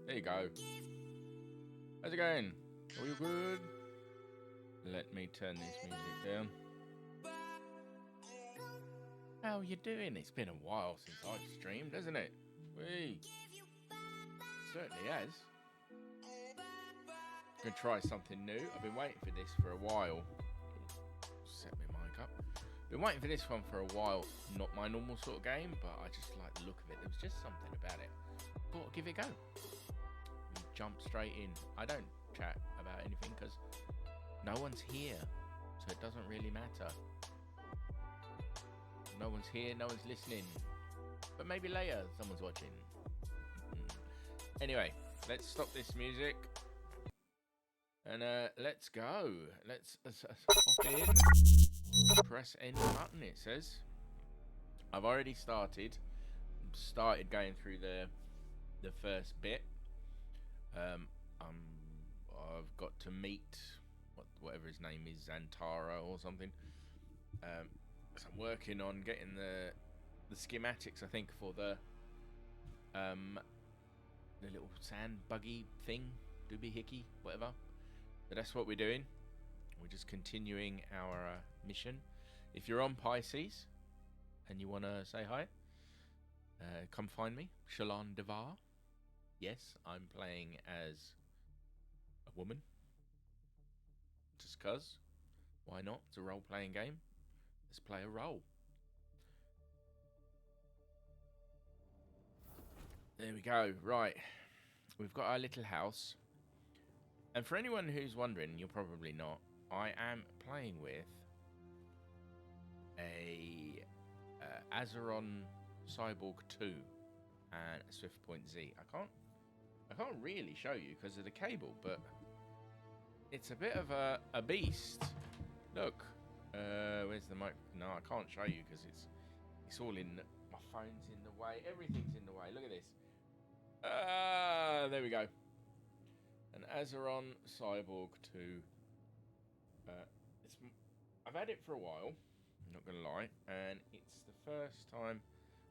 There you go. How's it going? Are you good? Let me turn this music down. How you doing? It's been a while since I've streamed, hasn't it? Wee. Certainly has. Gonna try something new. I've been waiting for this for a while. Set my mic up. Been waiting for this one for a while. Not my normal sort of game, but I just like the look of it. There was just something about it. Thought I'd give it a go. We jump straight in. I don't chat about anything because no one's here, so it doesn't really matter. No one's here, no one's listening. But maybe later someone's watching. Anyway, let's stop this music. And let's go. Let's hop in. Press any button, it says. I've already started going through the first bit. I've got to meet whatever his name is, Zantara or something. So I'm working on getting the schematics, I think, for the little sand buggy thing, dooby-hickey, whatever. But that's what we're doing. We're just continuing our mission. If you're on Pisces and you want to say hi, come find me, Shalon Devar. Yes, I'm playing as a woman. Just 'cause. Why not? It's a role-playing game. Let's play a role. There we go. Right. We've got our little house. And for anyone who's wondering, you're probably not, I am playing with a Azeron Cyborg 2 and a Swiftpoint Z. I can't really show you because of the cable, but it's a bit of a beast. Look, where's the mic? No, I can't show you because it's all in. My phone's in the way. Everything's in the way. Look at this. There we go. An Azeron Cyborg 2. I've had it for a while. I'm not gonna lie, and it's the first time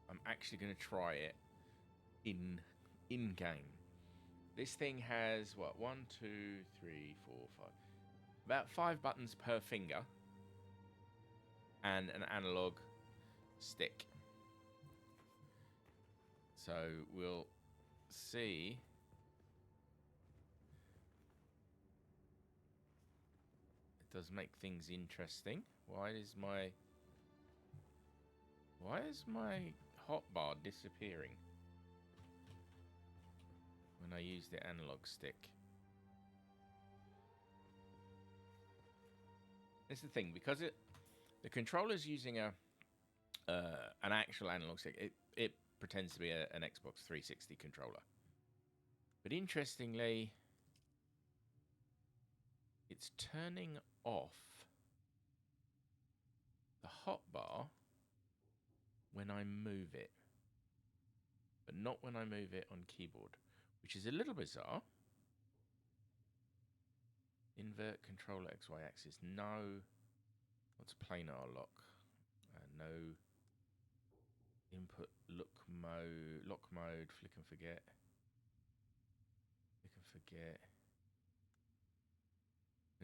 I'm actually gonna try it in game. This thing has what? 1, 2, 3, 4, 5. About 5 buttons per finger, and an analog stick. So we'll see. It does make things interesting. Why is my hotbar disappearing when I use the analog stick? This is the thing, because the controller's using an actual analog stick. It pretends to be an Xbox 360 controller. But interestingly, it's turning off the hotbar when I move it, but not when I move it on keyboard, which is a little bizarre. Invert controller XY axis. No. What's planar lock? No. Input lock mode, flick and forget.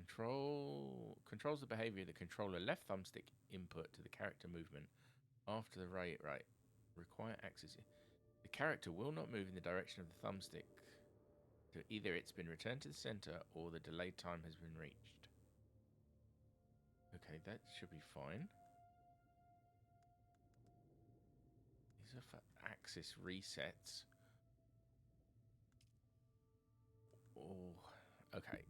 Controls the behavior of the controller left thumbstick input to the character movement after the right. Require axis. The character will not move in the direction of the thumbstick. So either it's been returned to the center or the delayed time has been reached. Okay, that should be fine. These are for axis resets. Oh, okay.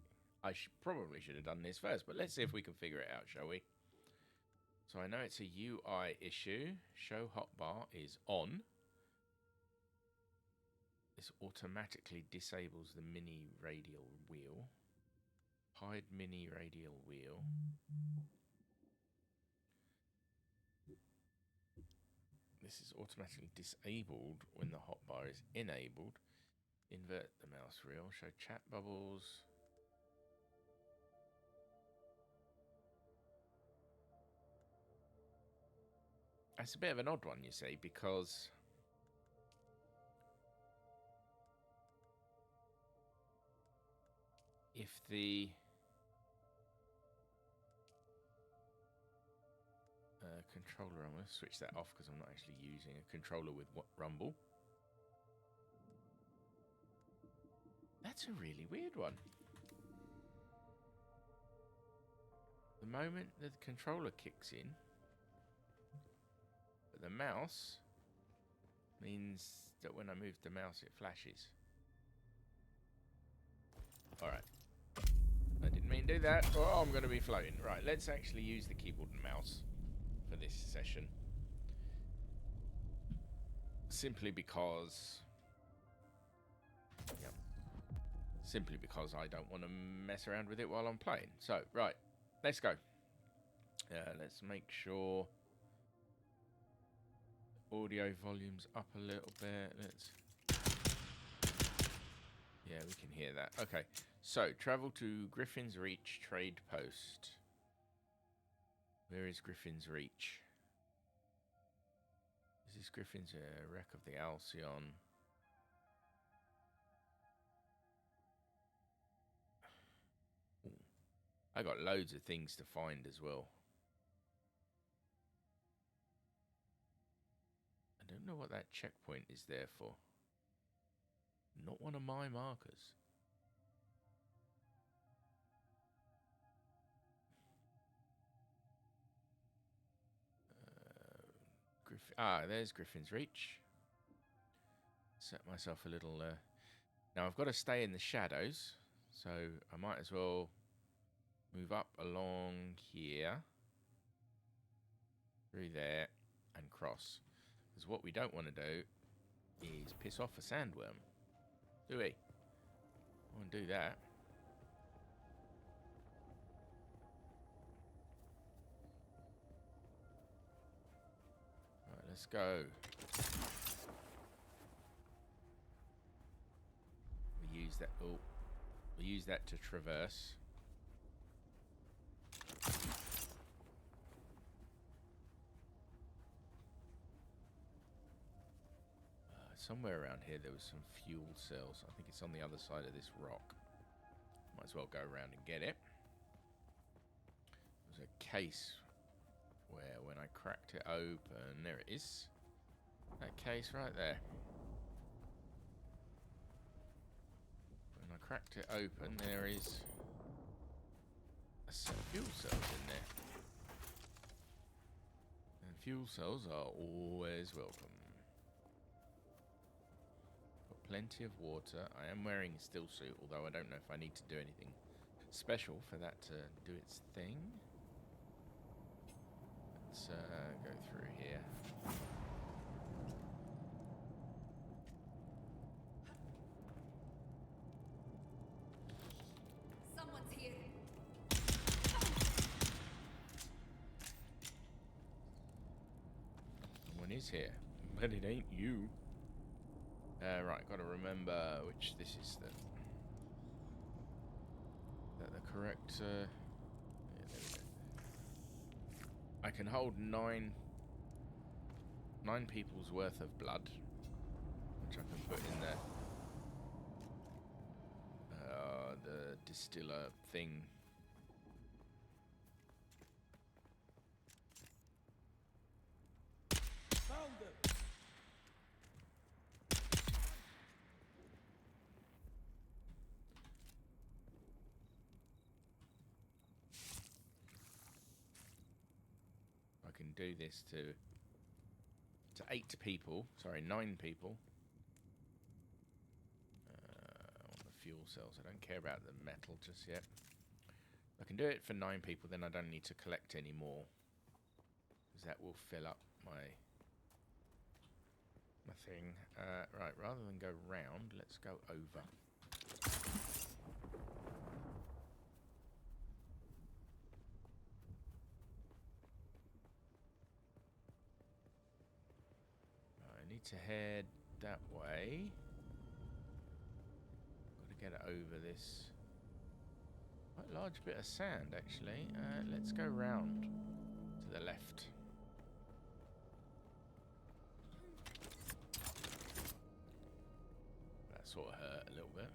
I probably should have done this first, but let's see if we can figure it out, shall we? So I know it's a UI issue. Show hotbar is on. This automatically disables the mini radial wheel. Hide mini radial wheel. This is automatically disabled when the hotbar is enabled. Invert the mouse wheel. Show chat bubbles. That's a bit of an odd one, you see, because if the controller, I'm going to switch that off because I'm not actually using a controller with Rumble. That's a really weird one. The moment the controller kicks in, but the mouse means that when I move the mouse, it flashes. Alright. I didn't mean to do that. Oh, I'm going to be floating. Right, let's actually use the keyboard and mouse for this session. Simply because... Yep. Simply because I don't want to mess around with it while I'm playing. So, right. Let's go. Let's make sure... Audio volume's up a little bit. Let's... Yeah, we can hear that. Okay, so travel to Griffin's Reach trade post. Where is Griffin's Reach? Is this Griffin's wreck of the Alcyon? Ooh. I got loads of things to find as well. I don't know what that checkpoint is there for. Not one of my markers. There's Griffin's Reach. Set myself a little... Now, I've got to stay in the shadows, so I might as well move up along here, through there, and cross. Because what we don't want to do is piss off a sandworm. Do we? I want to do that. Right, let's go. We use that. Oh, we use that to traverse. Somewhere around here there was some fuel cells. I think it's on the other side of this rock. Might as well go around and get it. There's a case where when I cracked it open, there it is. That case right there. When I cracked it open, there is a set of fuel cells in there. And fuel cells are always welcome. Plenty of water. I am wearing a still suit, although I don't know if I need to do anything special for that to do its thing. Let's go through here. Someone's here. Someone is here, but it ain't you. Right, got to remember which this is the that the correct? Yeah, there we go. I can hold nine people's worth of blood, which I can put in there. The distiller thing. Found them. I can do this to 8 people. Sorry, 9 people. I want the fuel cells. I don't care about the metal just yet. I can do it for 9 people, then I don't need to collect any more, because that will fill up my thing. Right, rather than go round, let's go over. I need to head that way. Got to get it over this quite large bit of sand, actually. Let's go round to the left. That sort of hurt a little bit.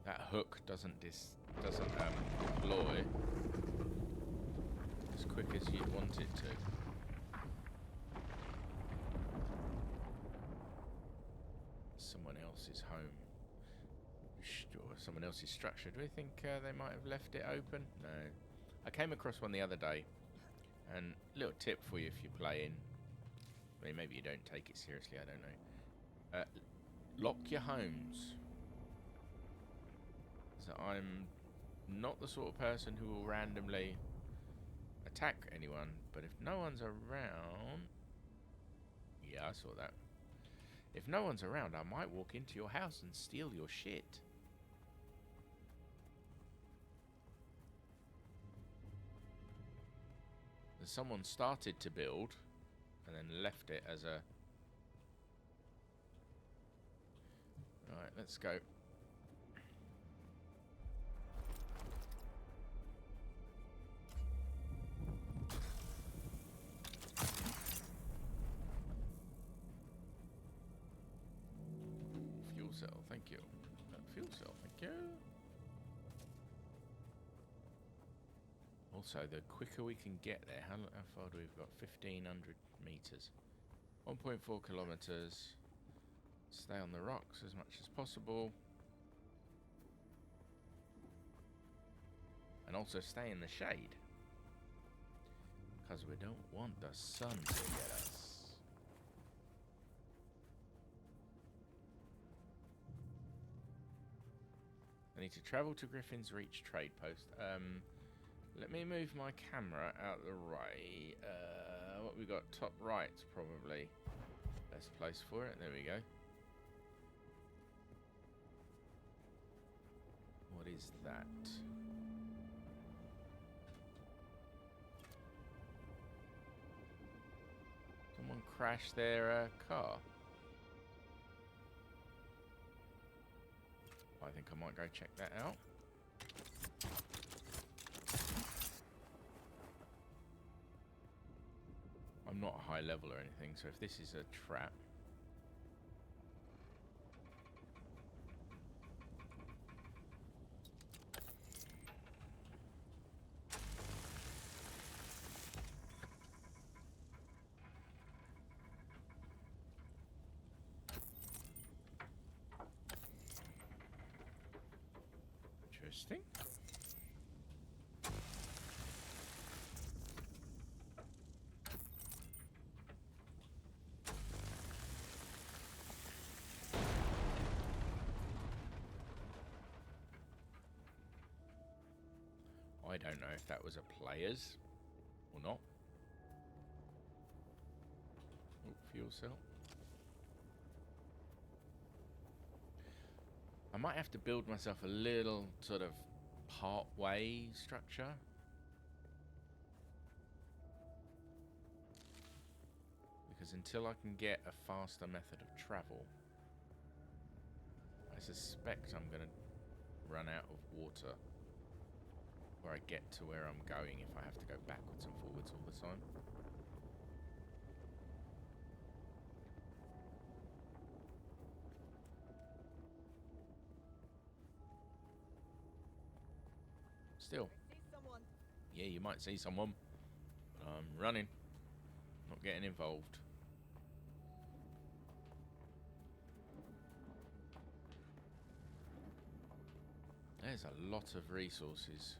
That hook doesn't deploy as quick as you'd want it to. Someone else's home. Or someone else's structure. Do we think they might have left it open? No. I came across one the other day, and little tip for you if you're playing. I mean, maybe you don't take it seriously, I don't know. Lock your homes. So I'm not the sort of person who will randomly attack anyone, but if no one's around... Yeah, I saw that. If no one's around, I might walk into your house and steal your shit. Someone started to build and then left it as a... Right, let's go. Fuel cell, thank you. Fuel cell, thank you. Also, the quicker we can get there, how far do we've got? 1,500 meters. 1.4 kilometers. Stay on the rocks as much as possible. And also stay in the shade. Because we don't want the sun to get us. I need to travel to Griffin's Reach trade post. Let me move my camera out the way. What we got? Top right, probably. Best place for it. There we go. What is that? Someone crashed their car. I think I might go check that out. I'm not high level or anything, so if this is a trap... Interesting. I don't know if that was a player's or not. Oh, fuel cell. I might have to build myself a little sort of part-way structure. Because until I can get a faster method of travel, I suspect I'm going to run out of water before I get to where I'm going if I have to go backwards and forwards all the time. Still. Yeah, you might see someone, but I'm running, not getting involved. There's a lot of resources.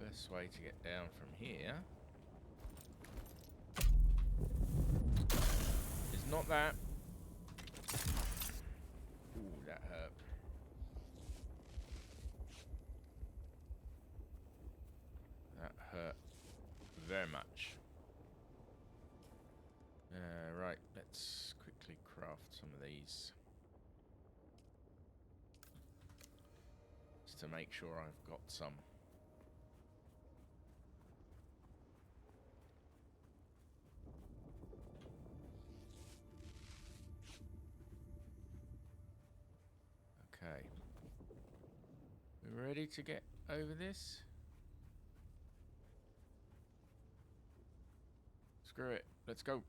Best way to get down from here is not that. Ooh, that hurt. That hurt very much. Right, let's quickly craft some of these. Just to make sure I've got some. Okay. We ready to get over this? Screw it. Let's go.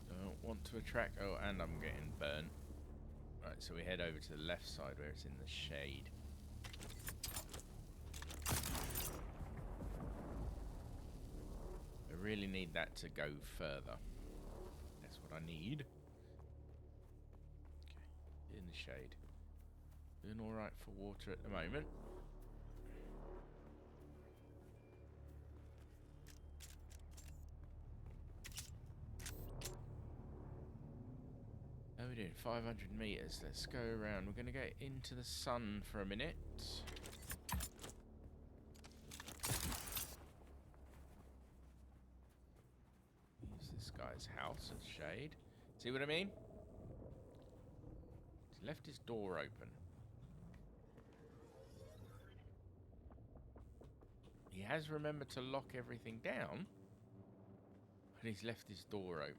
Don't want to attract... Oh, and I'm getting burnt. Right, so we head over to the left side where it's in the shade. I really need that to go further. That's what I need. Okay, in the shade. Doing alright for water at the moment. How are we doing? 500 meters. Let's go around. We're going to go into the sun for a minute. Use this guy's house as shade. See what I mean? He's left his door open. He has remembered to lock everything down, but he's left his door open.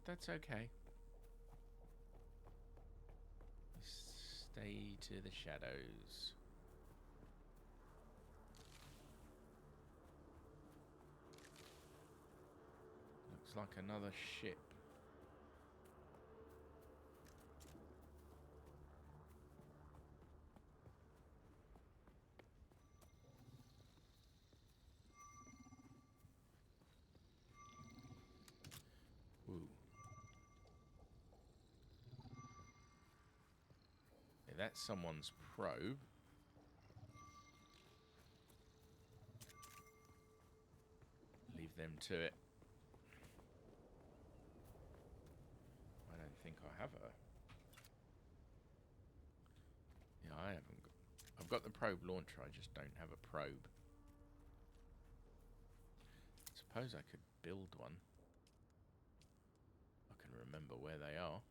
That's okay. Stay to the shadows. Looks like another ship. Ooh. That's someone's probe. Leave them to it. I don't think I have a... Yeah, I haven't got... I've got the probe launcher, I just don't have a probe. Suppose I could build one. I can remember where they are.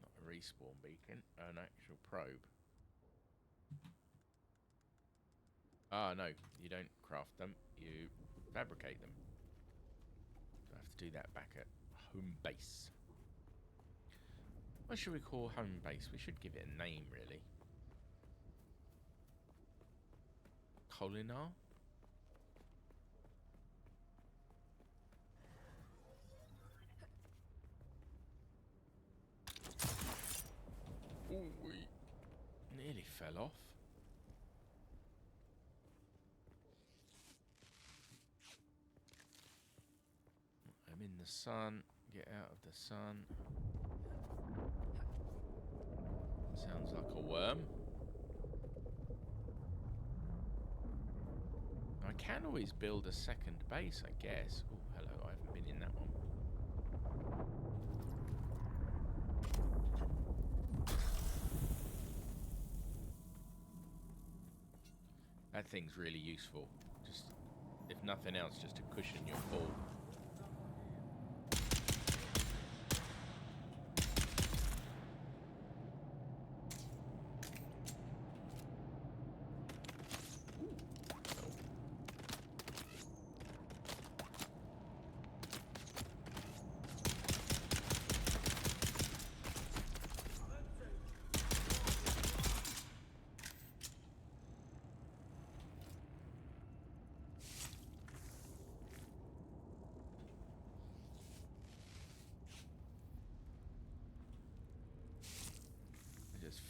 Not a respawn beacon, an actual probe. Ah, no, you don't craft them, you fabricate them. So I have to do that back at home base. What should we call home base? We should give it a name, really. Kholinar? Ooh, we nearly fell off. the sun. Get out of the sun. Sounds like a worm. I can always build a second base, I guess. Oh, hello, I haven't been in that one. That thing's really useful. Just, if nothing else, just to cushion your fall.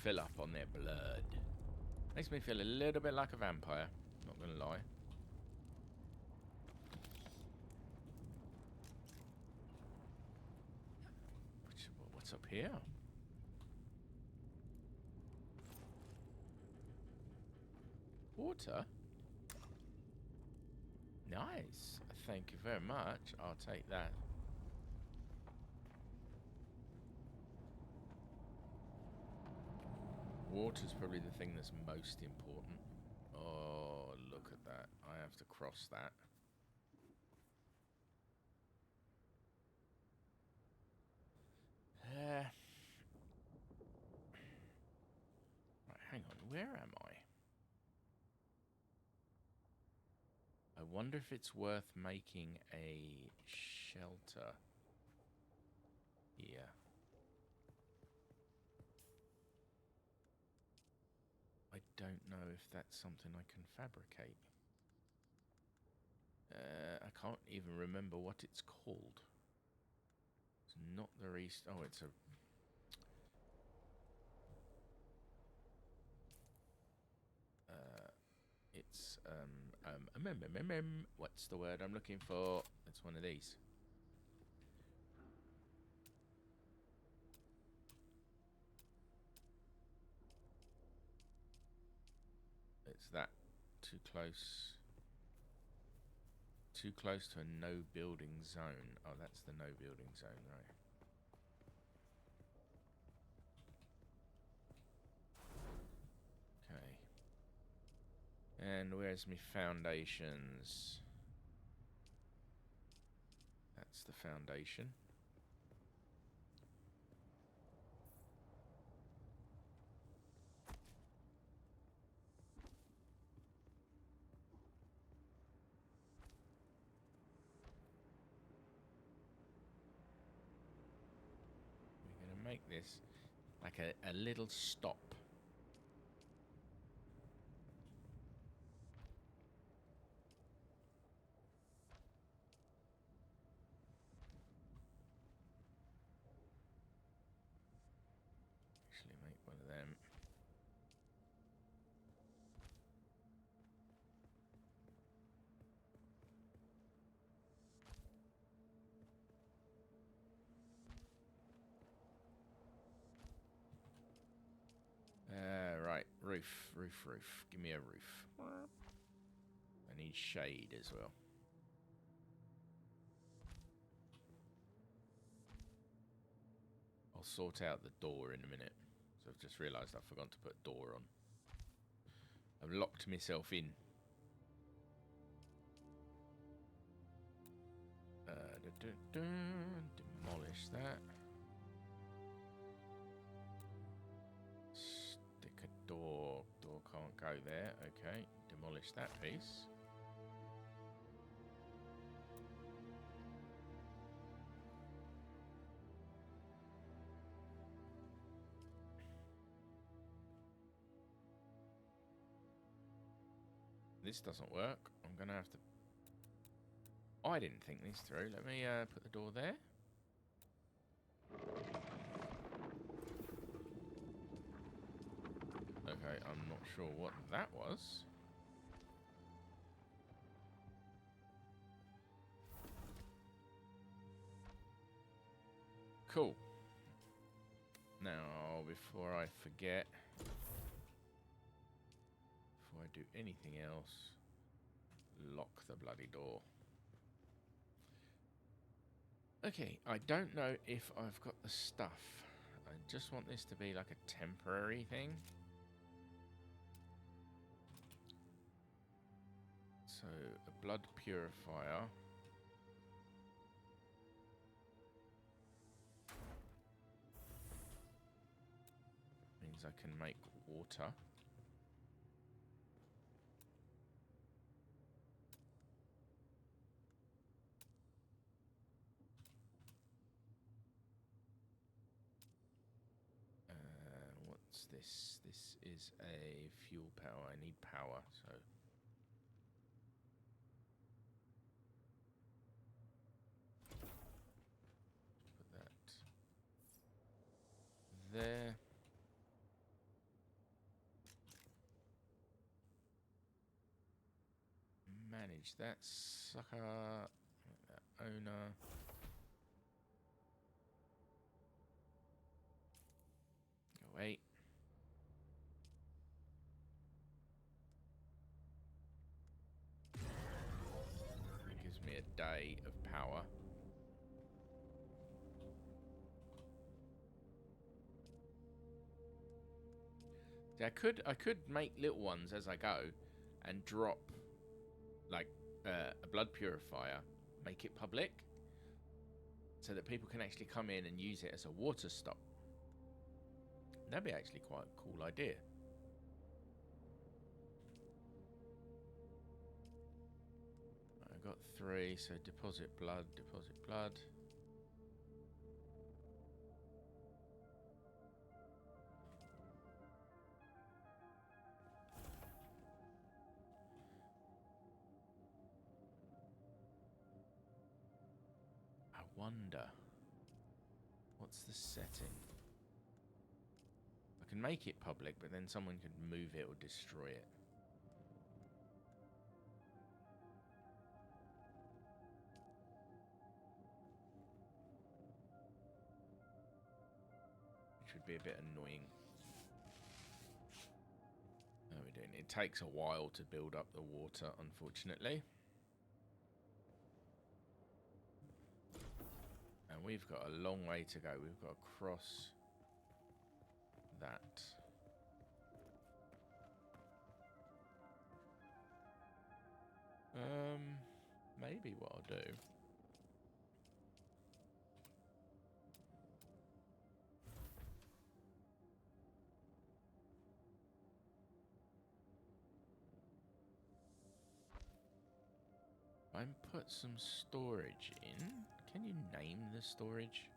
Fill up on their blood. Makes me feel a little bit like a vampire, not gonna lie. What's up here? Water? Nice. Thank you very much. I'll take that. Water's probably the thing that's most important. Oh, look at that. I have to cross that. Right, hang on. Where am I? I wonder if it's worth making a shelter here. I don't know if that's something I can fabricate. I can't even remember what it's called. It's not the east. Oh, it's a. It's what's the word I'm looking for? It's one of these. It's that. Too close. Too close to a no building zone. Oh, that's the no building zone, right. Okay. And where's my foundations? That's the foundation. Make this like a little stop. Actually make one of them. Right, roof. Give me a roof. I need shade as well. I'll sort out the door in a minute. So I've just realised I've forgotten to put a door on. I've locked myself in. Demolish that. Door can't go there. Okay, demolish that piece. This doesn't work. I'm gonna have to. I didn't think this through. Let me put the door there. Okay, I'm not sure what that was. Cool. Now, before I forget, before I do anything else, lock the bloody door. Okay, I don't know if I've got the stuff. I just want this to be like a temporary thing. So, a blood purifier. Means I can make water. What's this? This is a fuel power. I need power, so... put that there. Manage that sucker. That owner. Go away. It gives me a day of power. See, I could make little ones as I go and drop like a blood purifier, make it public so that people can actually come in and use it as a water stop. That'd be actually quite a cool idea. I got 3, so deposit blood, deposit blood. I wonder, what's the setting? I can make it public, but then someone could move it or destroy it. Which would be a bit annoying. How are we doing? It takes a while to build up the water, unfortunately. And we've got a long way to go. We've got to cross that. Maybe what I'll do. I put some storage in. Can you name the storage?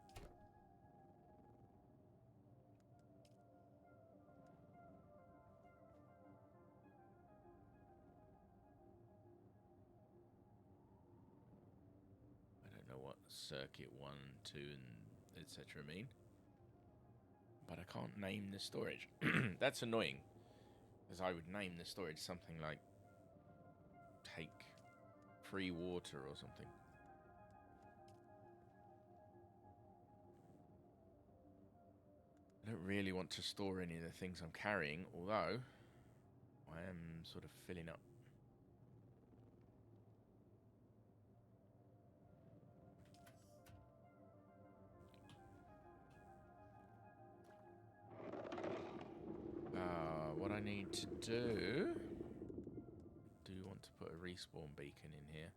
I don't know what circuit 1, 2, and etc. mean. But I can't name the storage. That's annoying. Because I would name the storage something like take free water or something. I don't really want to store any of the things I'm carrying, although I am sort of filling up. What I need to do... do want to put a respawn beacon in here.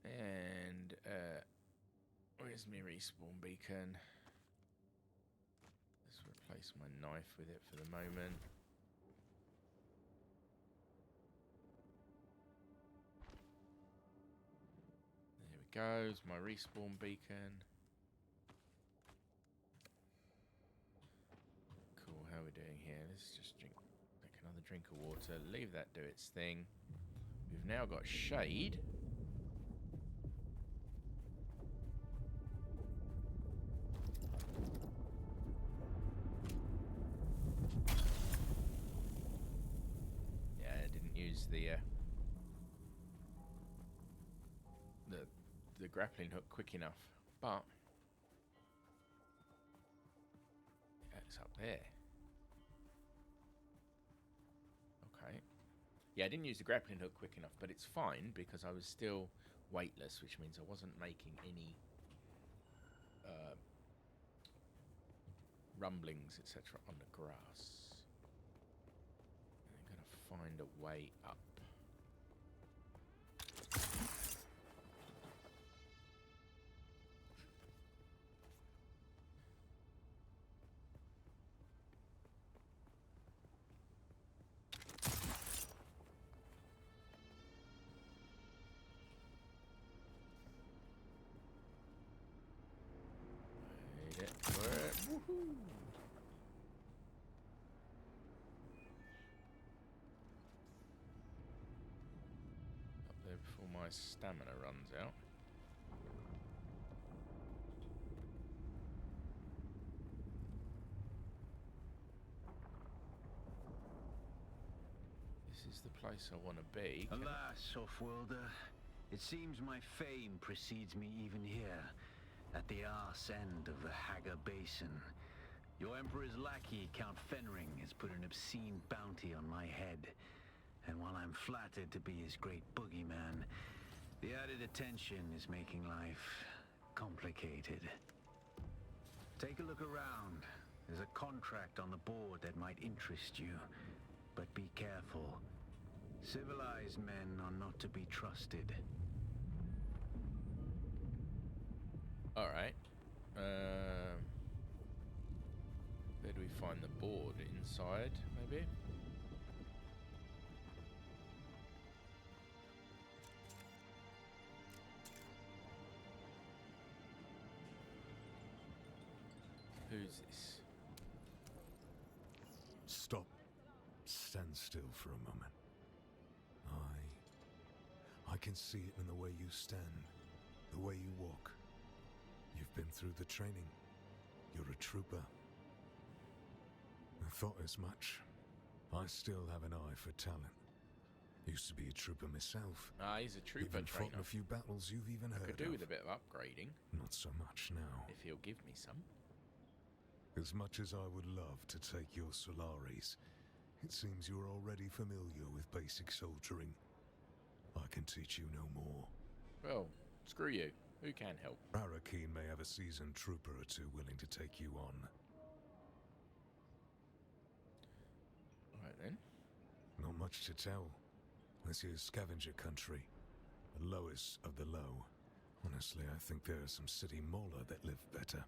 And where's my respawn beacon? Let's replace my knife with it for the moment. There we go, it's my respawn beacon. Cool, how are we doing here? Let's just drink, take another drink of water, leave that do its thing. We've now got shade. the grappling hook quick enough, but yeah, it's up there. Okay. Yeah, I didn't use the grappling hook quick enough, but it's fine because I was still weightless, which means I wasn't making any rumblings, etc. on the grass. I'm going to find a way up. Woohoo! Up there before my stamina runs out. This is the place I want to be. Alas, Offworlder, it seems my fame precedes me even here, at the arse end of the Haga Basin. Your Emperor's lackey, Count Fenring, has put an obscene bounty on my head. And while I'm flattered to be his great boogeyman, the added attention is making life complicated. Take a look around. There's a contract on the board that might interest you. But be careful. Civilized men are not to be trusted. Alright. Where do we find the board? Inside, maybe? Who's this? Stop. Stand still for a moment. I can see it in the way you stand, the way you walk. You've been through the training. You're a trooper. I thought as much. I still have an eye for talent. Used to be a trooper myself. Ah, he's a trooper even trainer. fought in a few battles you've even heard Could do of. with a bit of upgrading. Not so much now. If he'll give me some. As much as I would love to take your Solaris, it seems you're already familiar with basic soldiering. I can teach you no more. Well, screw you. Who can help? Arakeen may have a seasoned trooper or two willing to take you on. Alright then. Not much to tell. This is scavenger country. The lowest of the low. Honestly, I think there are some city mola that live better.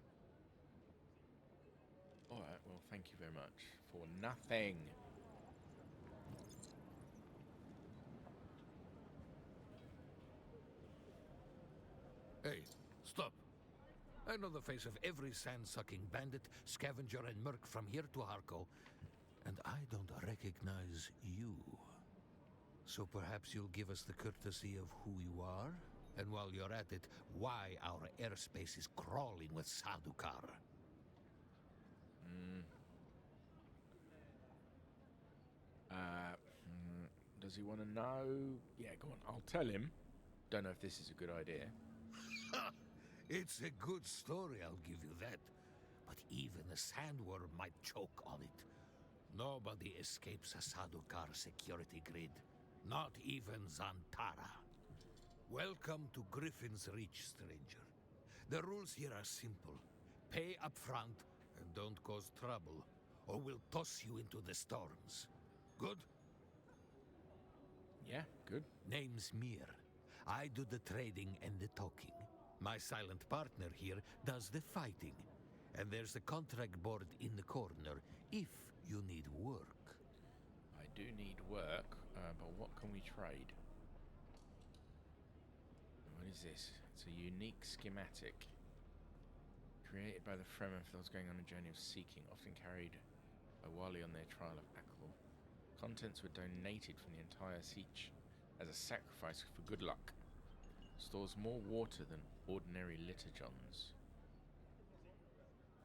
Alright, well, thank you very much for nothing. Hey, stop. I know the face of every sand-sucking bandit, scavenger, and merc from here to Harko, and I don't recognize you. So perhaps you'll give us the courtesy of who you are, and while you're at it, why our airspace is crawling with Sardaukar. Does he want to know? Yeah, go on. I'll tell him. Don't know if this is a good idea. It's a good story, I'll give you that. But even a sandworm might choke on it. Nobody escapes a Sardaukar security grid. Not even Zantara. Welcome to Griffin's Reach, stranger. The rules here are simple. Pay up front and don't cause trouble, or we'll toss you into the storms. Good? Yeah, good. Name's Mir. I do the trading and the talking. My silent partner here does the fighting. And there's a contract board in the corner if you need work. I do need work, but what can we trade? What is this? It's a unique schematic. Created by the Fremen for those going on a journey of seeking, often carried by Wali on their trial of Akhl. Contents were donated from the entire siege as a sacrifice for good luck. Stores more water than ordinary liturgons.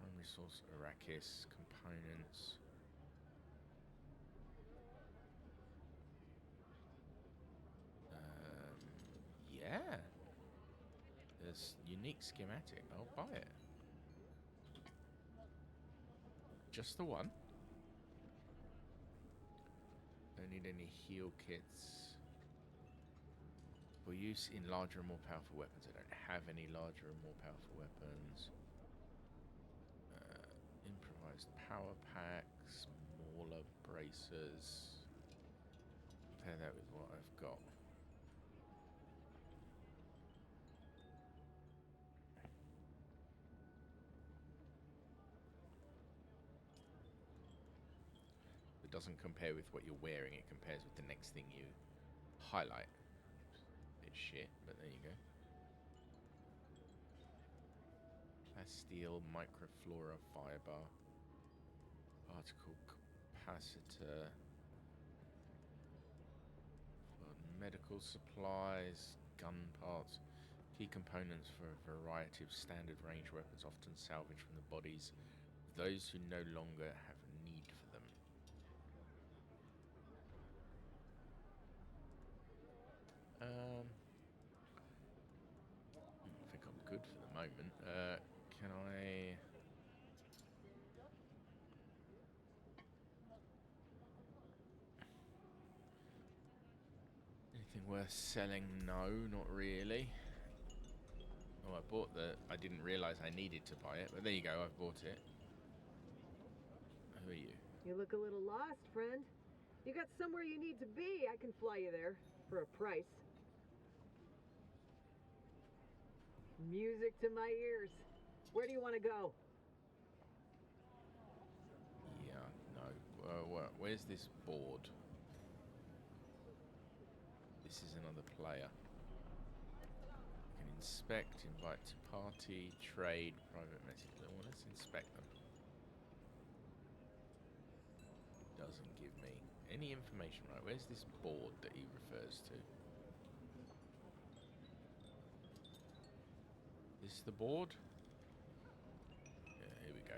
Primary source Arrakis, components. Yeah. There's unique schematic. I'll buy it. Just the one. Don't need any heal kits. For use in larger and more powerful weapons. I don't have any larger and more powerful weapons. Improvised power packs. Smaller bracers. Compare that with what I've got. Doesn't compare with what you're wearing, it compares with the next thing you highlight. Bit shit, but there you go. Plasteel, microflora, fiber, particle capacitor, medical supplies, gun parts, key components for a variety of standard range weapons, often salvaged from the bodies of those who no longer have need for them. I think I'm good for the moment. Can I... Anything worth selling? No, not really. Oh, I bought the... I didn't realise I needed to buy it, but there you go, I've bought it. Who are you? You look a little lost, friend. You got somewhere you need to be, I can fly you there. For a price. Music to my ears. Where do you want to go? Yeah, no. Where's this board? This is another player. You can inspect, invite to party, trade, private message. Well, let's inspect them. Doesn't give me any information. Right, where's this board that he refers to? Is this the board? Yeah, here we go.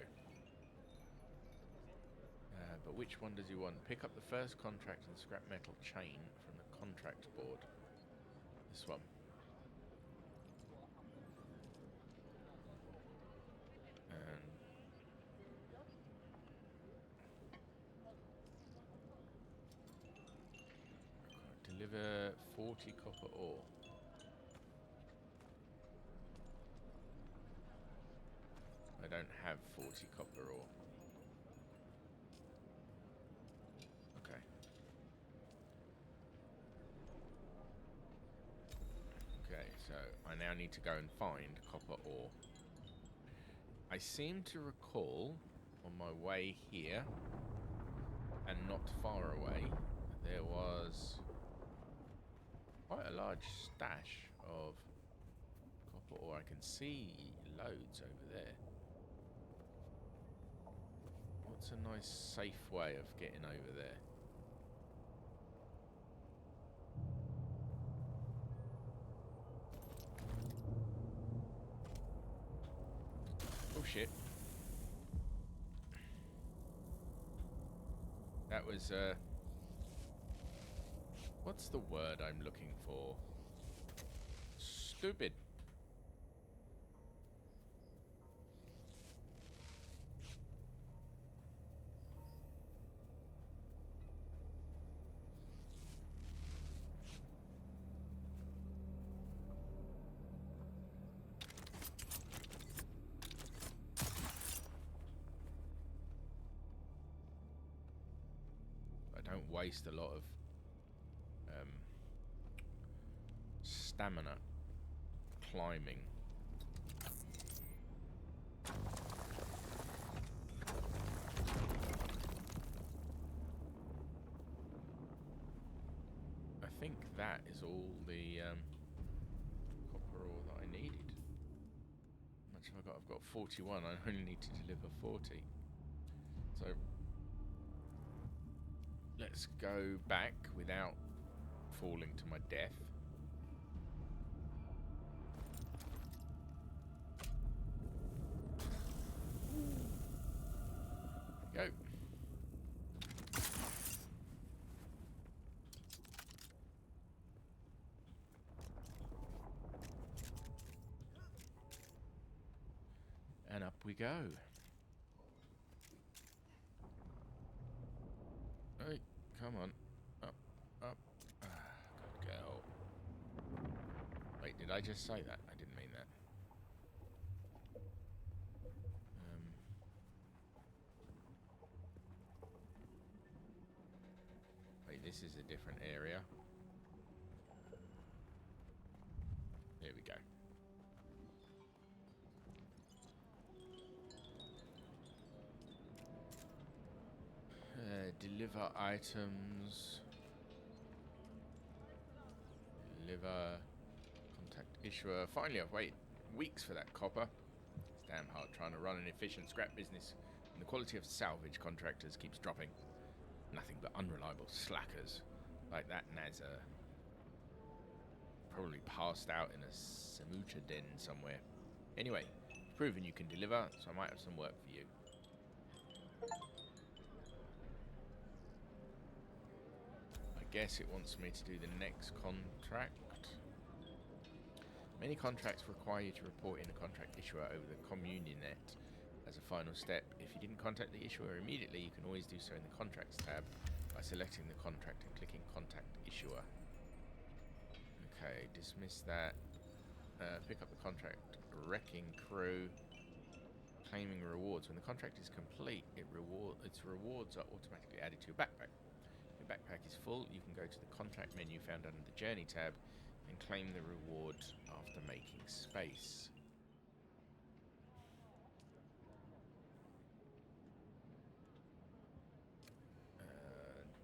But which one does he want? Pick up the first contract and scrap metal chain from the contract board. This one. And deliver 40 copper ore. I don't have 40 copper ore. Okay. Okay, so I now need to go and find copper ore. I seem to recall on my way here and not far away there was quite a large stash of copper ore. I can see loads over there. What's a nice safe way of getting over there? Oh shit. That was what's the word I'm looking for? Stupid. Don't waste a lot of stamina climbing. I think that is all the copper ore that I needed. How much have I got? I've got 41. I only need to deliver 40. So let's go back without falling to my death. Go. And up we go. Hey, come on. Up, up. Ah, good girl. Wait, did I just say that? I didn't mean that. Wait, this is a different area. There we go. Deliver items. Deliver. Contact issuer. Finally, I've waited weeks for that copper. It's damn hard trying to run an efficient scrap business, and the quality of salvage contractors keeps dropping. Nothing but unreliable slackers like that Nazar. Probably passed out in a Samucha den somewhere. Anyway, it's proven you can deliver, so I might have some work for you. I guess it wants me to do the next contract. Many contracts require you to report in a contract issuer over the Communionet as a final step. If you didn't contact the issuer immediately, you can always do so in the Contracts tab by selecting the contract and clicking Contact Issuer. Okay, dismiss that. Pick up the contract. Wrecking crew. Claiming rewards. When the contract is complete, its rewards are automatically added to your backpack. If your backpack is full, you can go to the contract menu found under the Journey tab and claim the reward after making space.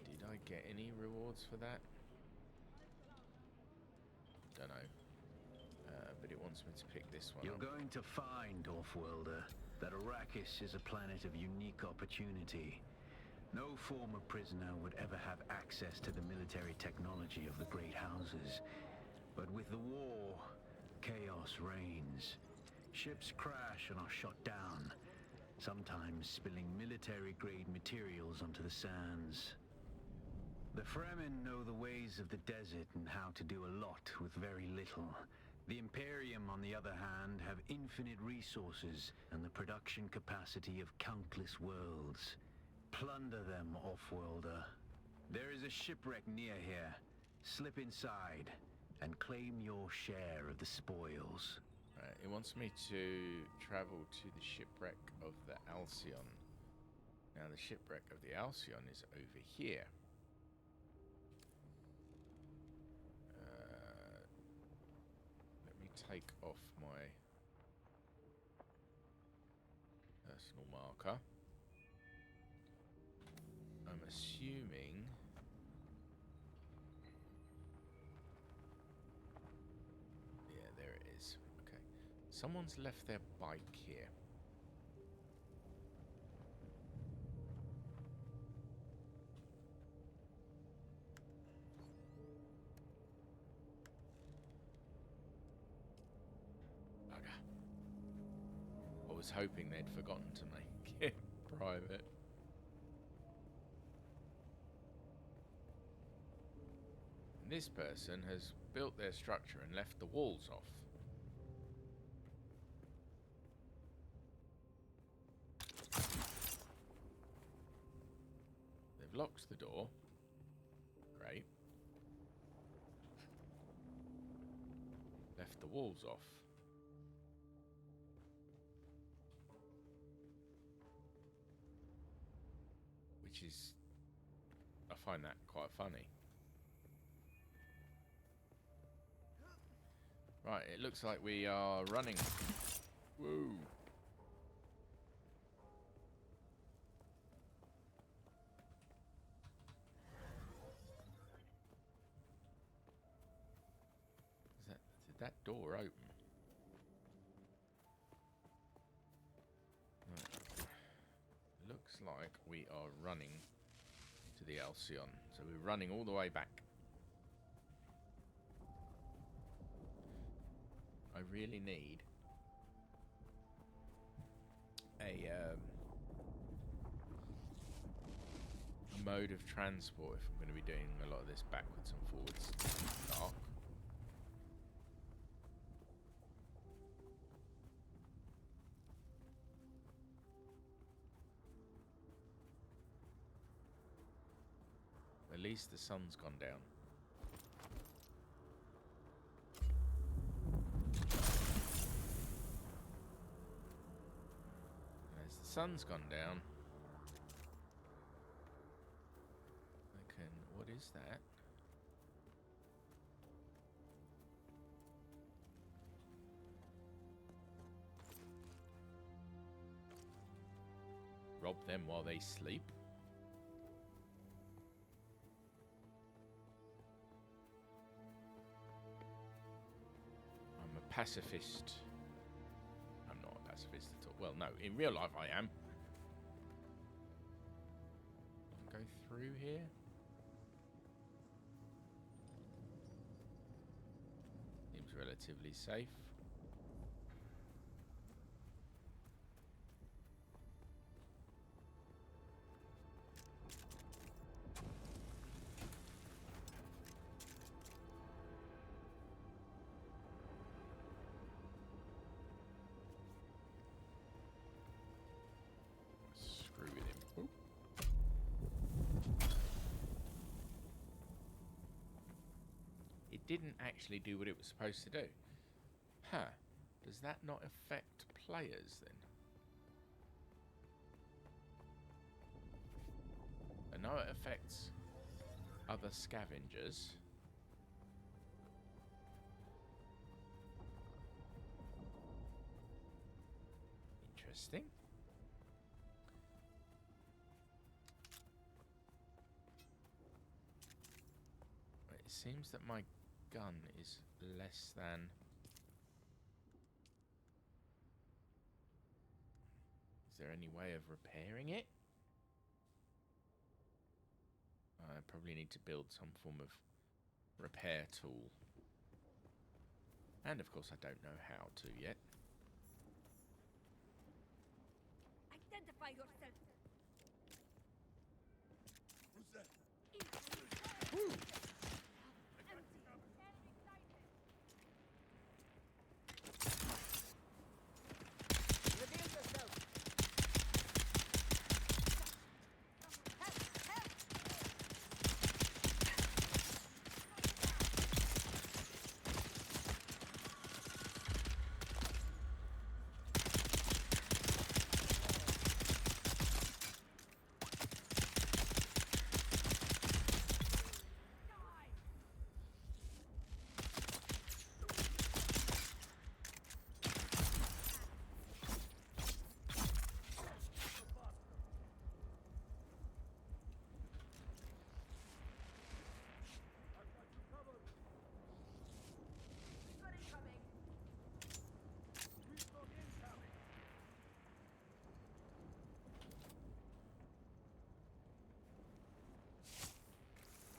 Did I get any rewards for that? Don't know. But it wants me to pick this one You're up. going to find, Offworlder, that Arrakis is a planet of unique opportunity. No former prisoner would ever have access to the military technology of the Great Houses. But with the war, chaos reigns. Ships crash and are shot down, sometimes spilling military-grade materials onto the sands. The Fremen know the ways of the desert and how to do a lot with very little. The Imperium, on the other hand, have infinite resources and the production capacity of countless worlds. Plunder them, Offworlder. There is a shipwreck near here. Slip inside and claim your share of the spoils. It wants me to travel to the shipwreck of the Alcyon. Now, the shipwreck of the Alcyon is over here. Let me take off my personal marker. I'm assuming... Yeah, there it is. Okay. Someone's left their bike here. Bugger. I was hoping they'd forgotten to make it private. And this person has built their structure and left the walls off. They've locked the door. Great. Left the walls off. Which is... I find that quite funny. Right, it looks like we are running. Woo! Did that door open? Right. Looks like we are running to the Alcyon. So we're running all the way back. I really need a mode of transport if I'm going to be doing a lot of this backwards and forwards. Dark. At least the sun's gone down. As the sun's gone down, I can... What is that? Rob them while they sleep? I'm a pacifist. I'm not a pacifist at all. Well, no, in real life I am. Go through here. Seems relatively safe. Screw with him. Oop. It didn't actually do what it was supposed to do. Huh. Does that not affect players then? I know it affects other scavengers. Interesting. It seems that my gun is less than... Is there any way of repairing it? I probably need to build some form of repair tool. And of course I don't know how to yet. Identify yourself. Who's that? Reveal yourself.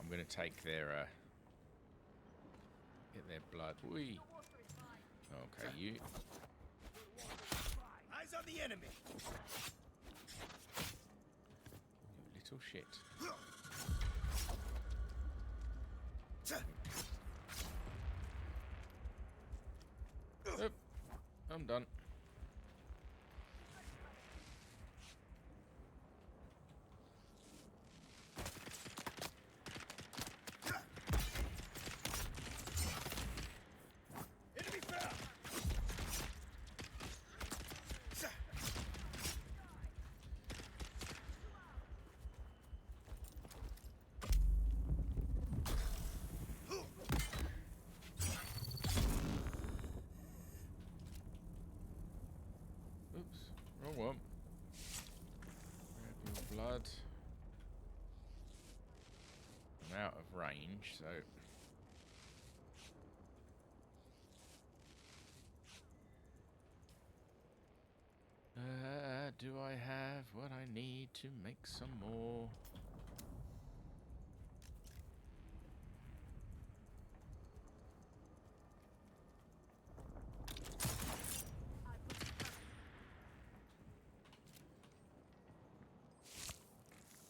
I'm going to take their get their blood. Whee. Okay, you. Eyes on the enemy. You little shit. Oop, I'm done. Enemy fell. Oops, wrong one. Grab your blood. I'm out of range, so. Do I have what I need to make some more?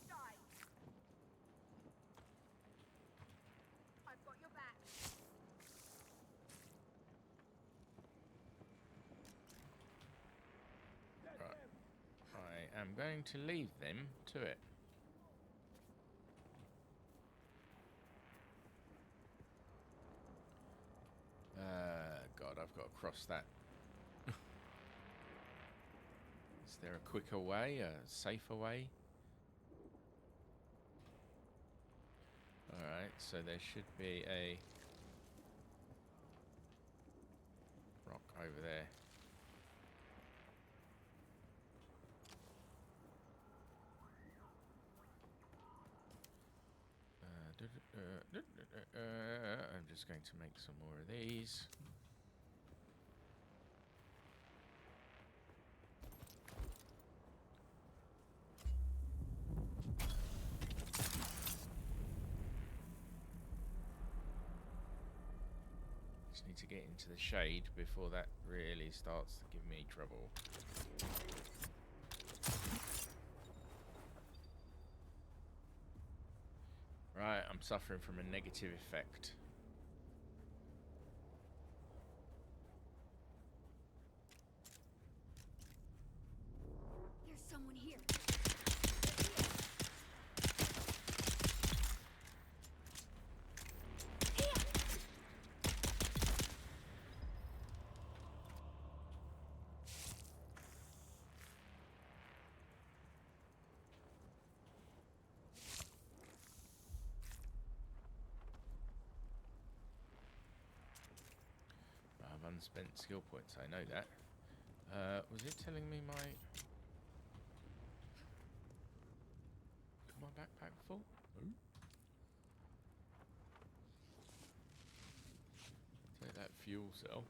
Die. I've got your back. I am going to leave them to it. I've got to cross that. Is there a quicker way, a safer way? Alright, so there should be a rock over there. I'm just going to make some more of these. Just need to get into the shade before that really starts to give me trouble. Right, I'm suffering from a negative effect. There's someone here. Unspent skill points, I know that. Was it telling me my... Is my backpack full? Ooh. Take that fuel cell.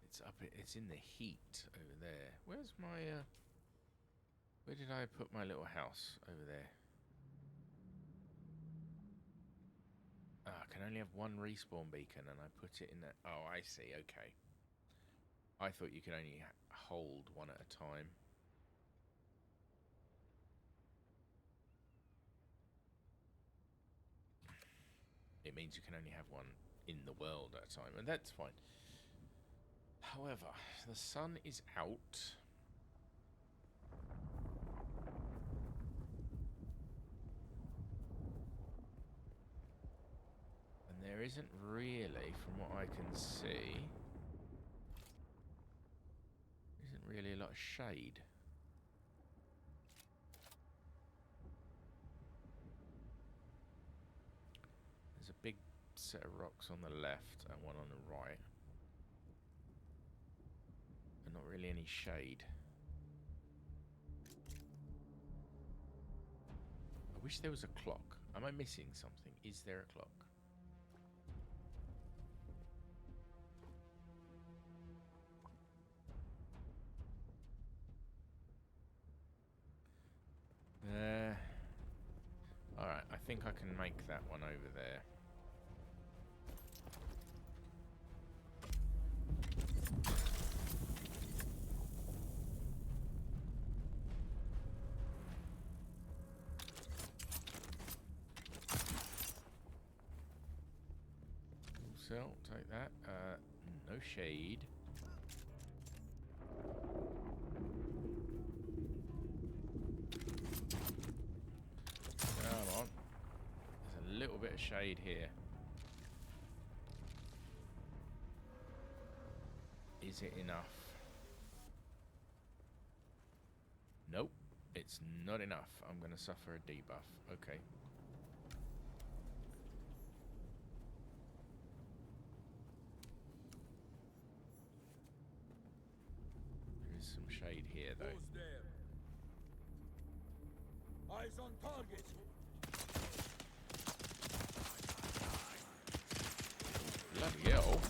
It's up, it's in the heat over there. Where's my, where did I put my little house over there? I can only have one respawn beacon and I put it in that. Oh, I see. Okay. I thought you could only hold one at a time. It means you can only have one in the world at a time, and that's fine. However, the sun is out. There isn't really, from what I can see, isn't really a lot of shade. There's a big set of rocks on the left and one on the right. And not really any shade. I wish there was a clock. Am I missing something? Is there a clock? Alright, I think I can make that one over there. So, take that. No shade. Bit of shade here. Is it enough? Nope, it's not enough. I'm going to suffer a debuff. Okay. There is some shade here, though. Who's there? Eyes on target. Bloody hell.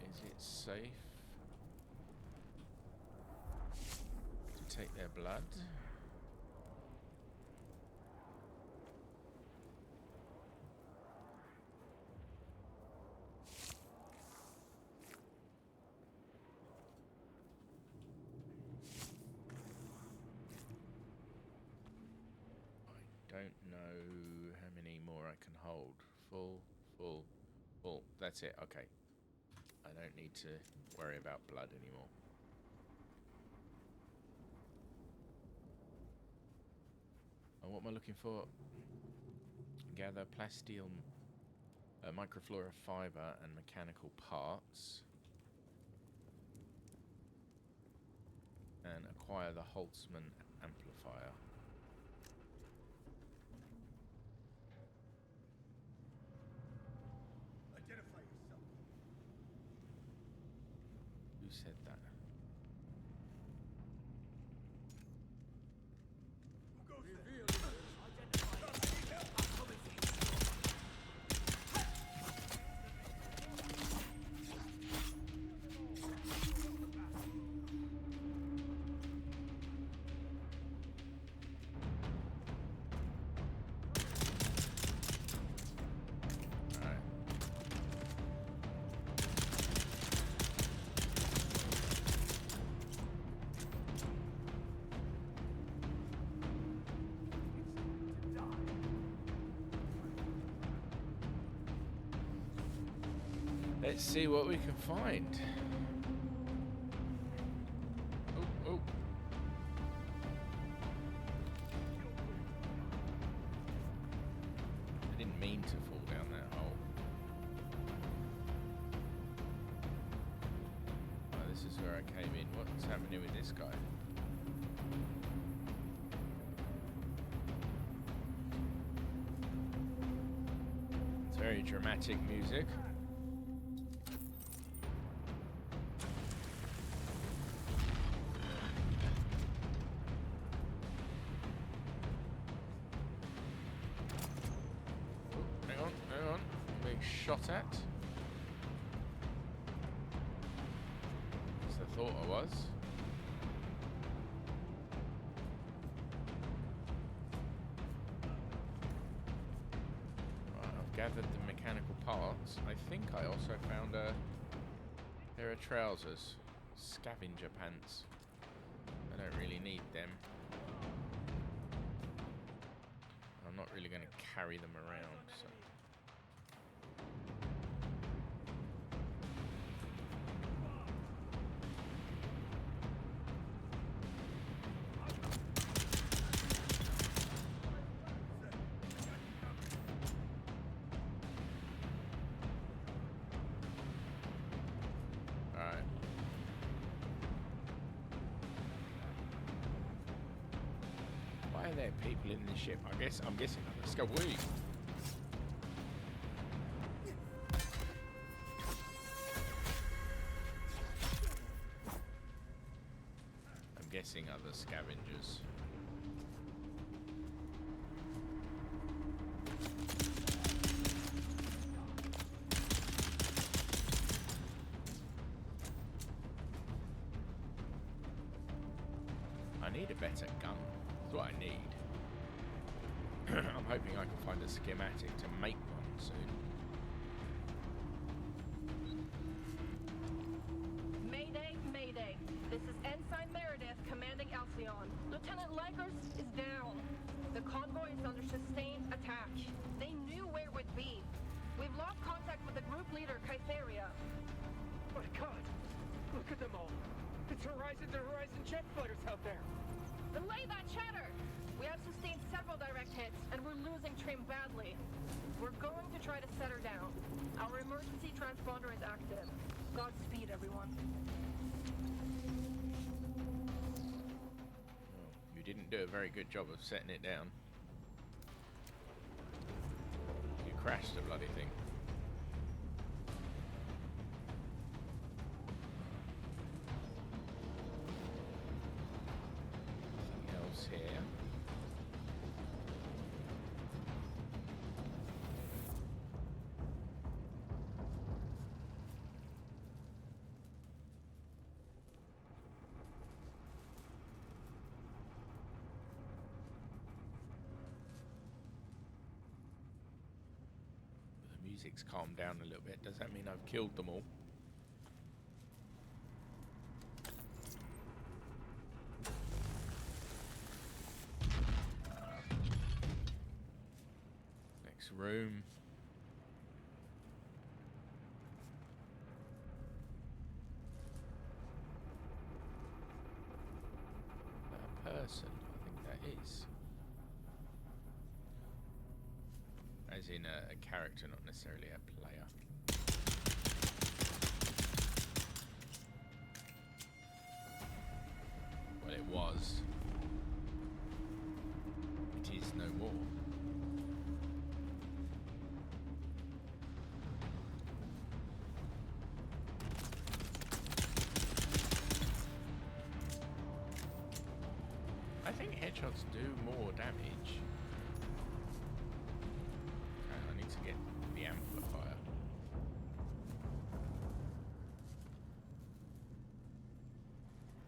Is it safe to take their blood? don't know how many more I can hold. Full, full, full. That's it. Okay. I don't need to worry about blood anymore. And what am I looking for? Gather plasteel, microflora fiber and mechanical parts. And acquire the Holtzman amplifier. Identify yourself. Who said that? Who goes there? Alright. Let's see what we can find. Oh, oh. I didn't mean to fall down that hole. Oh, this is where I came in. What's happening with this guy? It's very dramatic music. Hang on, hang on. I'm being shot at. As I thought I was. Right, I've gathered the mechanical parts. I think I also found a pair of trousers. Scavenger pants. I don't really need them. I'm not really going to carry them around, so. All right. Why are there people in the ship? I'm guessing. Let's go. We. I'm guessing other scavengers. I need a better gun. That's what I need. I'm hoping I can find a schematic to make one soon. Mayday, Mayday. This is Ensign Meredith commanding Alcyon. Lieutenant Lakers is down. The convoy is under sustained attack. They knew where we'd be. We've lost contact with the group leader, Kytheria. My God! Look at them all! It's Horizon to Horizon jet fighters out there! Delay that chatter! We have sustained several direct hits, and we're losing Trim badly. We're going to try to set her down. Our emergency transponder is active. Godspeed, everyone. Oh, you didn't do a very good job of setting it down. You crashed the bloody thing. Anything else here? The music's calmed down a little bit. Does that mean I've killed them all? room. A person, I think that is. As in a character, not necessarily a player. Well, it was. It is no more. I think headshots do more damage. I need to get the amplifier.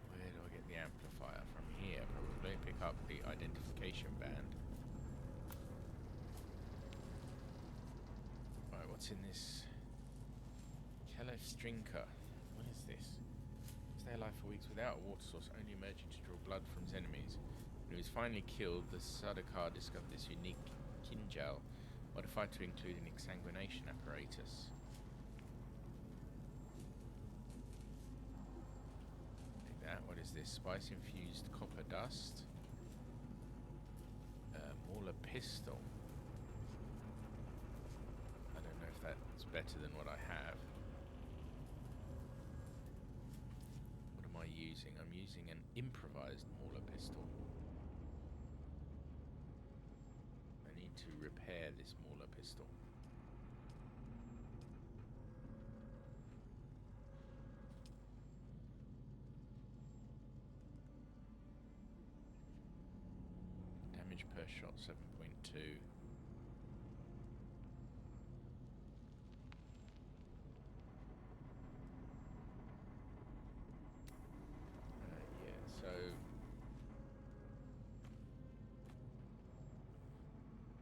Where do I get the amplifier? From here, probably. Pick up the identification band. Right, what's in this? Kelef Strinker. What is this? Stay alive for weeks without a water source, only emerging to draw blood from his enemies. When he was finally killed, the Sardaukar discovered this unique kinjal, modified to include an exsanguination apparatus. Take that. What is this? Spice-infused copper dust. Mauler pistol. I don't know if that's better than what I have. What am I using? I'm using an improvised Mauler pistol. I need to repair this Mauler pistol. Damage per shot 7.2. Yeah, so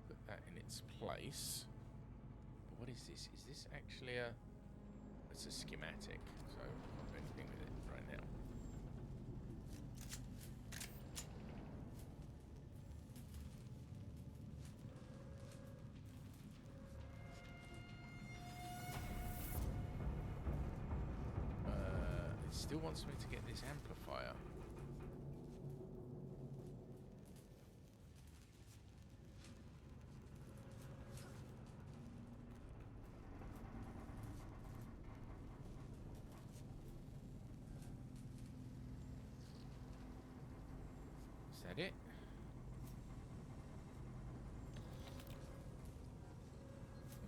put that in its place. But what is this? Is this actually a... It's a schematic, so I can't do anything with it right now. It still wants me to get this amplifier. Is that it?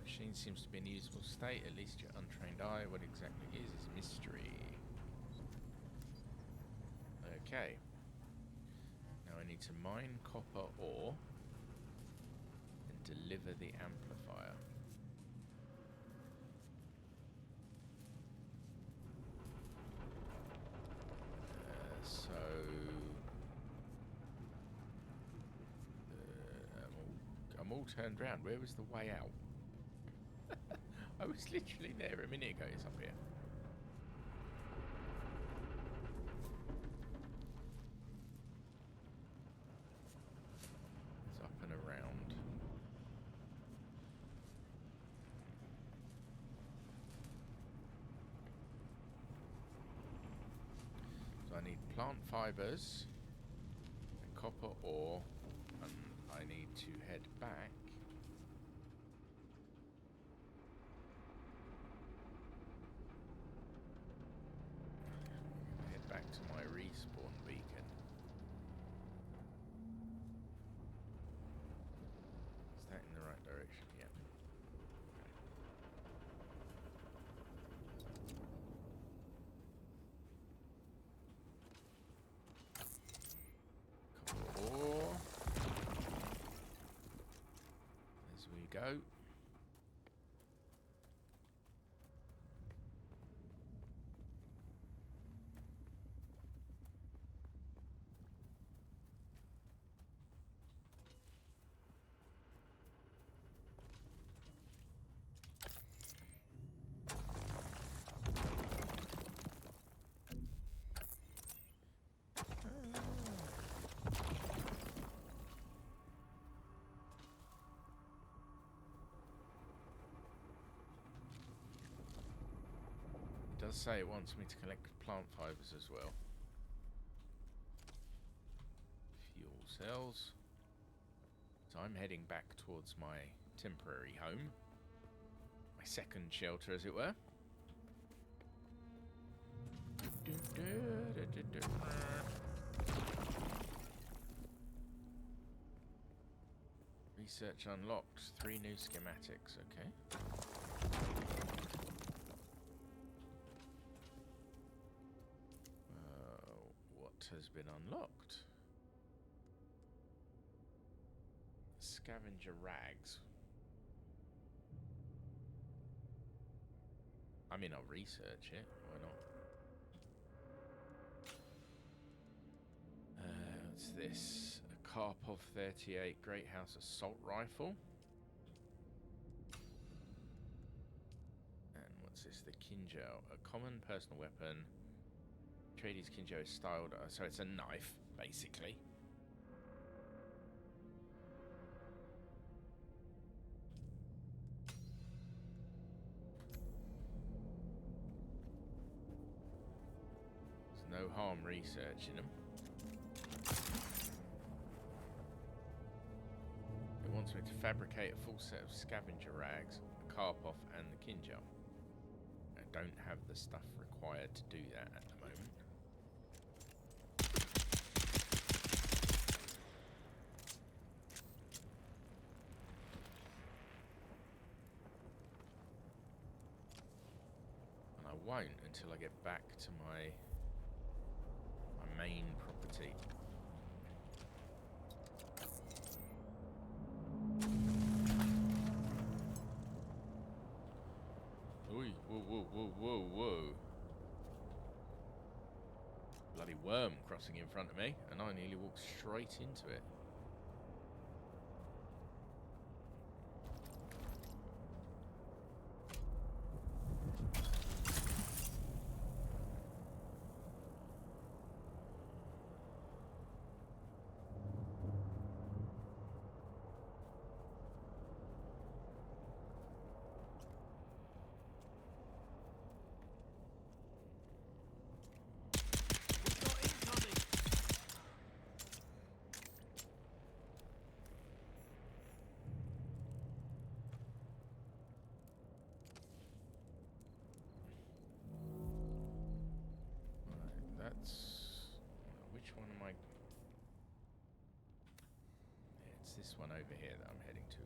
Machine seems to be in a usable state, at least your untrained eye. What exactly is a mystery. Okay. Now I need to mine copper ore and deliver the amplifier. I'm all turned round. Where was the way out? I was literally there a minute ago. It's up here. It's up and around. So I need plant fibers and copper ore, and I need to head back. Head back to my respawn beacon. Is that in the right direction? Yeah. Copper ore. As we go. does say it wants me to collect plant fibers as well. Fuel cells. So I'm heading back towards my temporary home. My second shelter, as it were. Research unlocked. 3 new schematics, okay. What has been unlocked? Scavenger rags. I mean, I'll research it. Why not? What's this? A Karpov 38 Great House assault rifle. And what's this? The Kinjo, a common personal weapon. Atreides Kinjo is styled, so it's a knife, basically. There's no harm researching them. It wants me to fabricate a full set of scavenger rags, the Karpov and the Kinjo. I don't have the stuff required to do that at the moment. And I won't until I get back to my main property. Oi, whoa, whoa, whoa, whoa, whoa. Bloody worm crossing in front of me, and I nearly walked straight into it. Which one am I? It's this one over here that I'm heading to.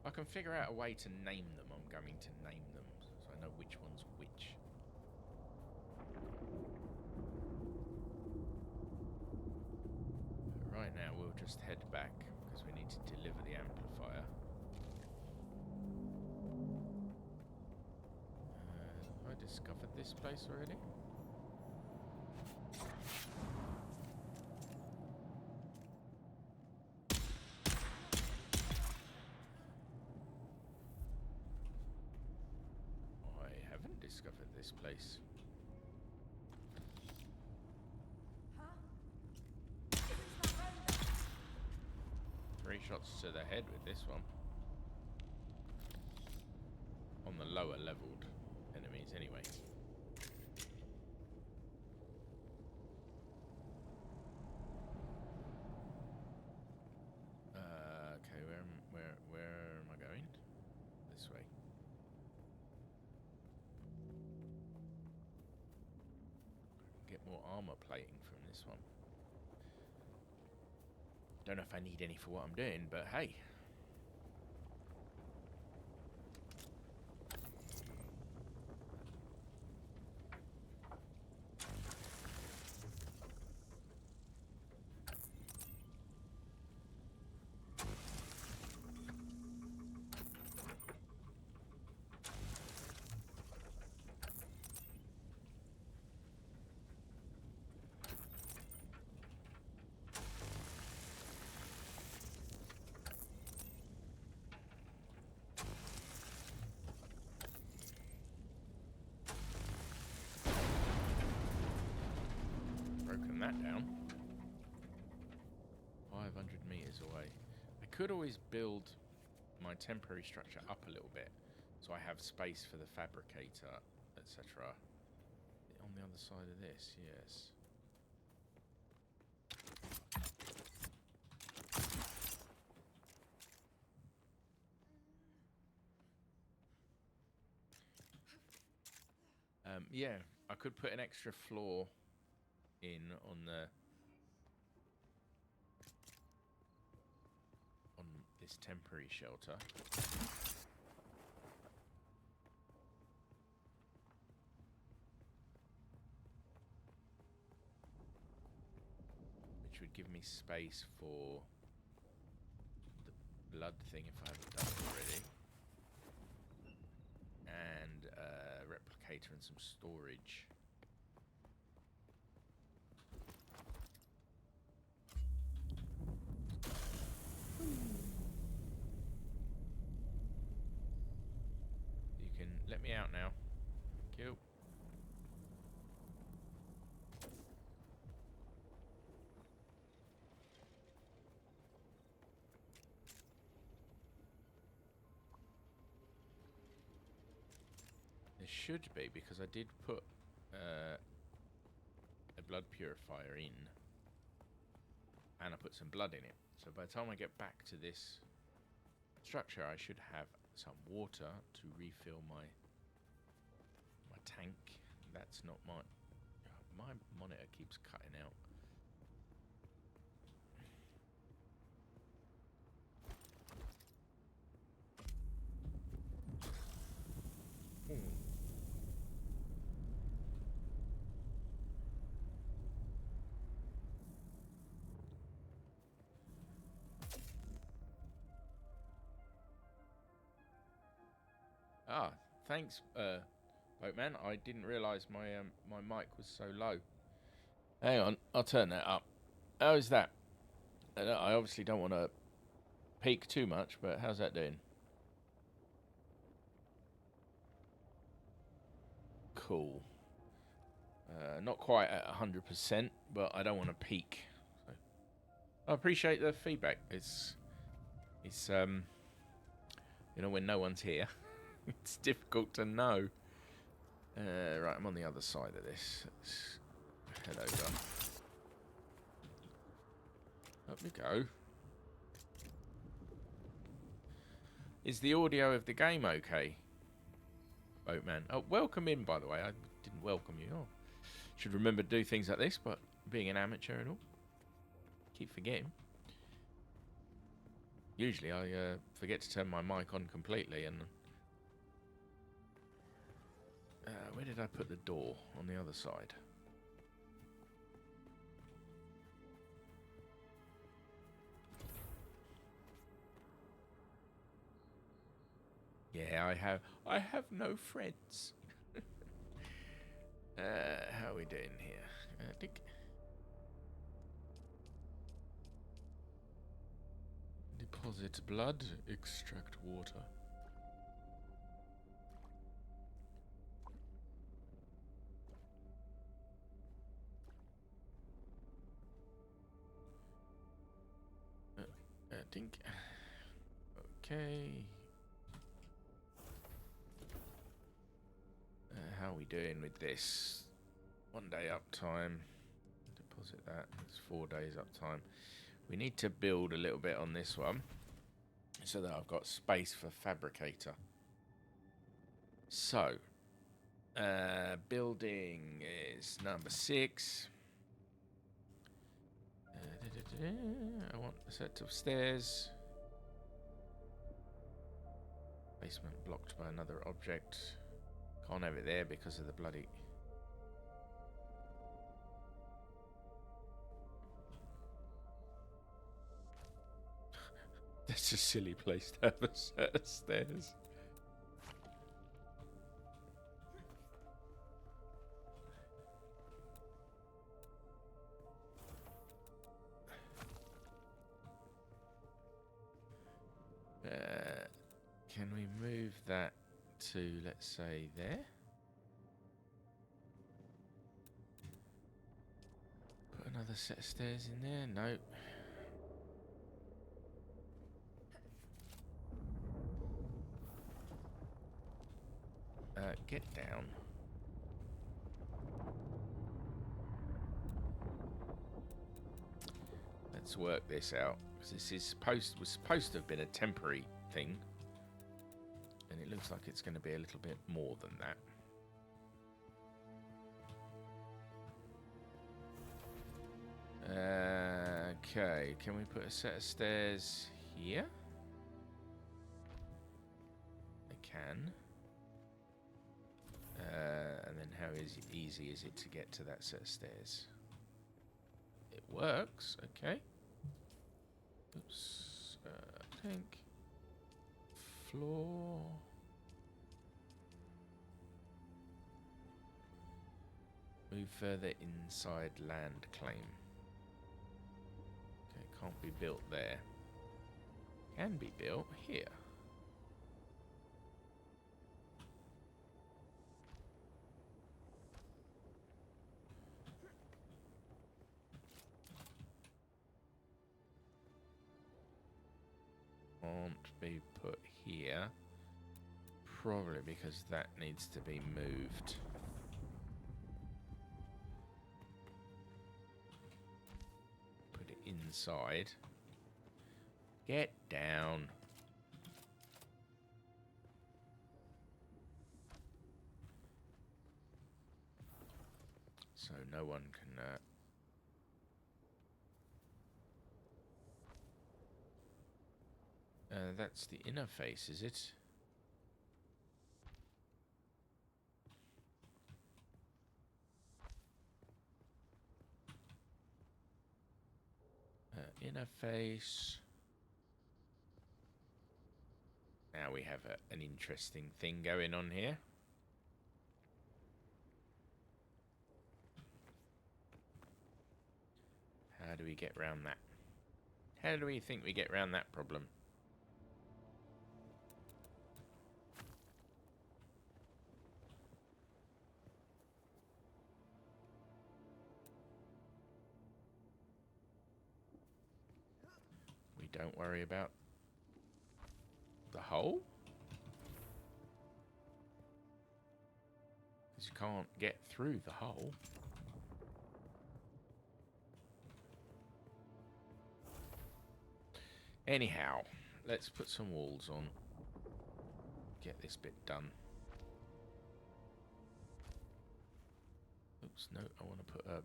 I can figure out a way to name them. I'm going to name them so I know which one's which. But right now we'll just head back because we need to deliver the amplifier. Have I discovered this place already? Discovered this place. Huh? 3 shots to the head with this one. On the lower leveled enemies anyway. Okay, where am I going? This way. Get more armor plating from this one. Don't know if I need any for what I'm doing, but hey. Broken that down. 500 meters away. I could always build my temporary structure up a little bit so I have space for the fabricator, etc. on the other side of this? Yes. Yeah, I could put an extra floor in on this temporary shelter. Which would give me space for the blood thing if I haven't done it already. And a replicator and some storage. You can let me out now. Thank you. There should be, because I did put a blood purifier in, and I put some blood in it. So by the time I get back to this structure, I should have some water to refill my tank. That's not my monitor keeps cutting out. Ah, thanks, Boatman. I didn't realise my mic was so low. Hang on, I'll turn that up. How's that? I obviously don't want to peak too much, but how's that doing? Cool. Not quite at 100%, but I don't want to peak. So I appreciate the feedback. It's you know, when no one's here. It's difficult to know. Right, I'm on the other side of this. Let's head over. Up we go. Is the audio of the game okay, Boatman? Oh, welcome in, by the way. I didn't welcome you. Oh, should remember to do things like this, but being an amateur and all, keep forgetting. Usually I forget to turn my mic on completely, and where did I put the door? On the other side. Yeah, I have no friends. How are we doing here? I think deposit blood, extract water. I think. Okay. How are we doing with this? 1 day uptime. Deposit that. It's 4 days uptime. We need to build a little bit on this one so that I've got space for fabricator. So, building is number 6. I want a set of stairs. Basement blocked by another object. Can't have it there because of the bloody... That's a silly place to have a set of stairs. Can we move that to, let's say, there? Put another set of stairs in there? No. Get down. Let's work this out. 'Cause this is was supposed to have been a temporary thing. And it looks like it's going to be a little bit more than that. Okay, can we put a set of stairs here? I can. And then how easy is it to get to that set of stairs? It works, okay. Oops. Tank. Floor. Move further inside land claim. Okay, can't be built there. Can be built here. Can't be put here. Probably because that needs to be moved. Put it inside. Get down. So no one can that's the inner face, is it? Inner face. Now we have an interesting thing going on here. How do we get around that? How do we think we get around that problem? We don't worry about the hole? Because you can't get through the hole. Anyhow, let's put some walls on. Get this bit done. Oops, no, I want to put a...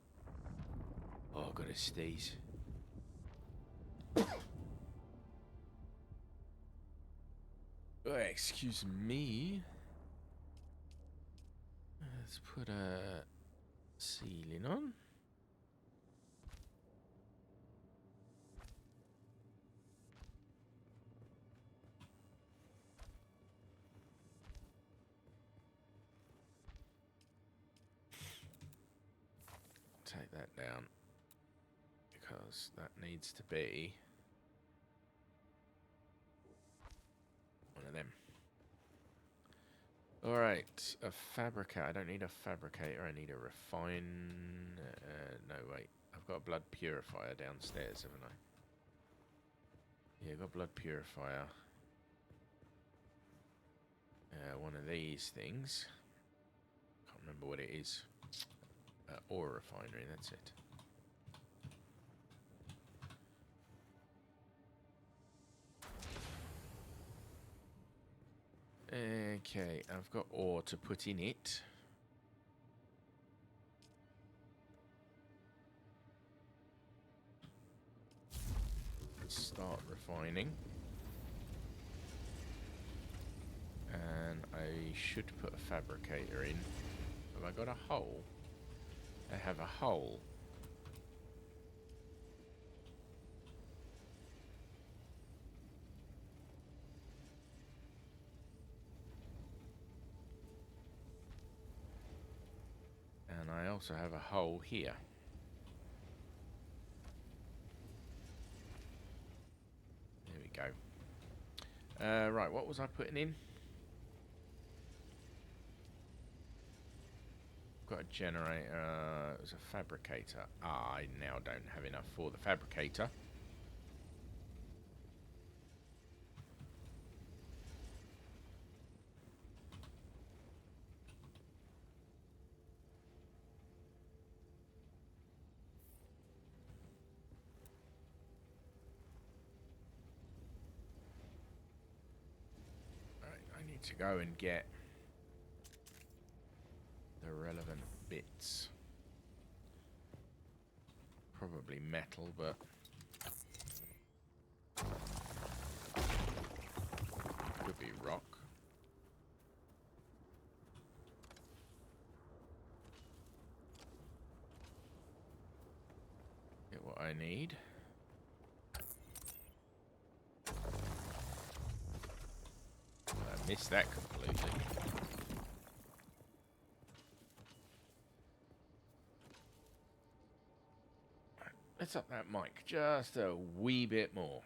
Oh, I've got a sneeze. Oh, excuse me. Let's put a ceiling on. Take that down because that needs to be one of them. All right, a fabricator. I don't need a fabricator. I need a refine. No, wait. I've got a blood purifier downstairs, haven't I? Yeah, I've got a blood purifier. One of these things. Can't remember what it is. Ore refinery, that's it. Okay, I've got ore to put in it. Let's start refining. And I should put a fabricator in. Have I got a hole? I have a hole. And I also have a hole here. There we go. Right, what was I putting in? Got a generator. It was a fabricator. I now don't have enough for the fabricator. need to go and get the relevant bits. Probably metal, but could be rock. Get what I need. I missed that completely. Let's up that mic just a wee bit more.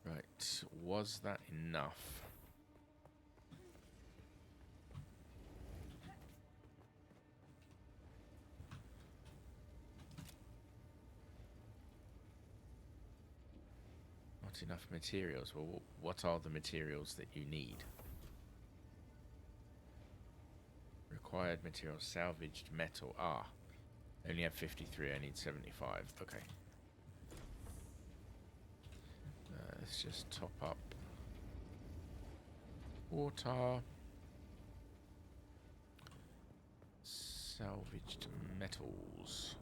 Right, was that enough? Not enough materials. Well, what are the materials that you need? Required materials, salvaged metal. Ah, I only have 53. I need 75. Okay. Let's just top up water. Salvaged metals.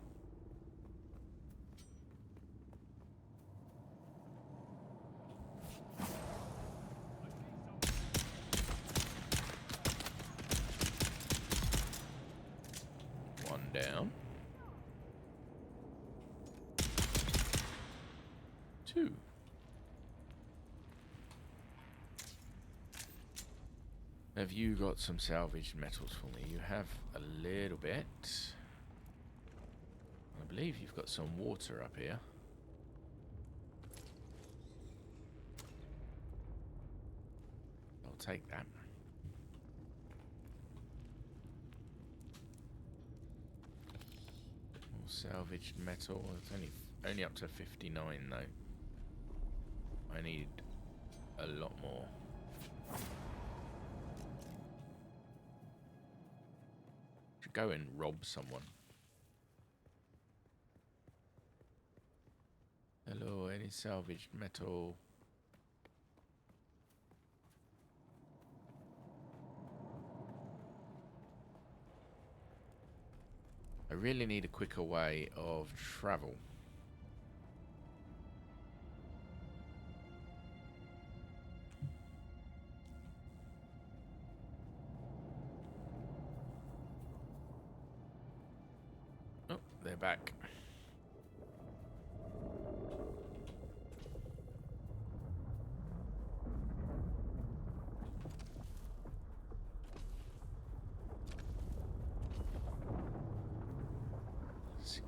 One down. Two. Have you got some salvaged metals for me? You have a little bit. I believe you've got some water up here. I'll take that. More salvaged metal. It's only up to 59 though. I need a lot more. Should go and rob someone. Hello, any salvaged metal? I really need a quicker way of travel. Oh, they're back.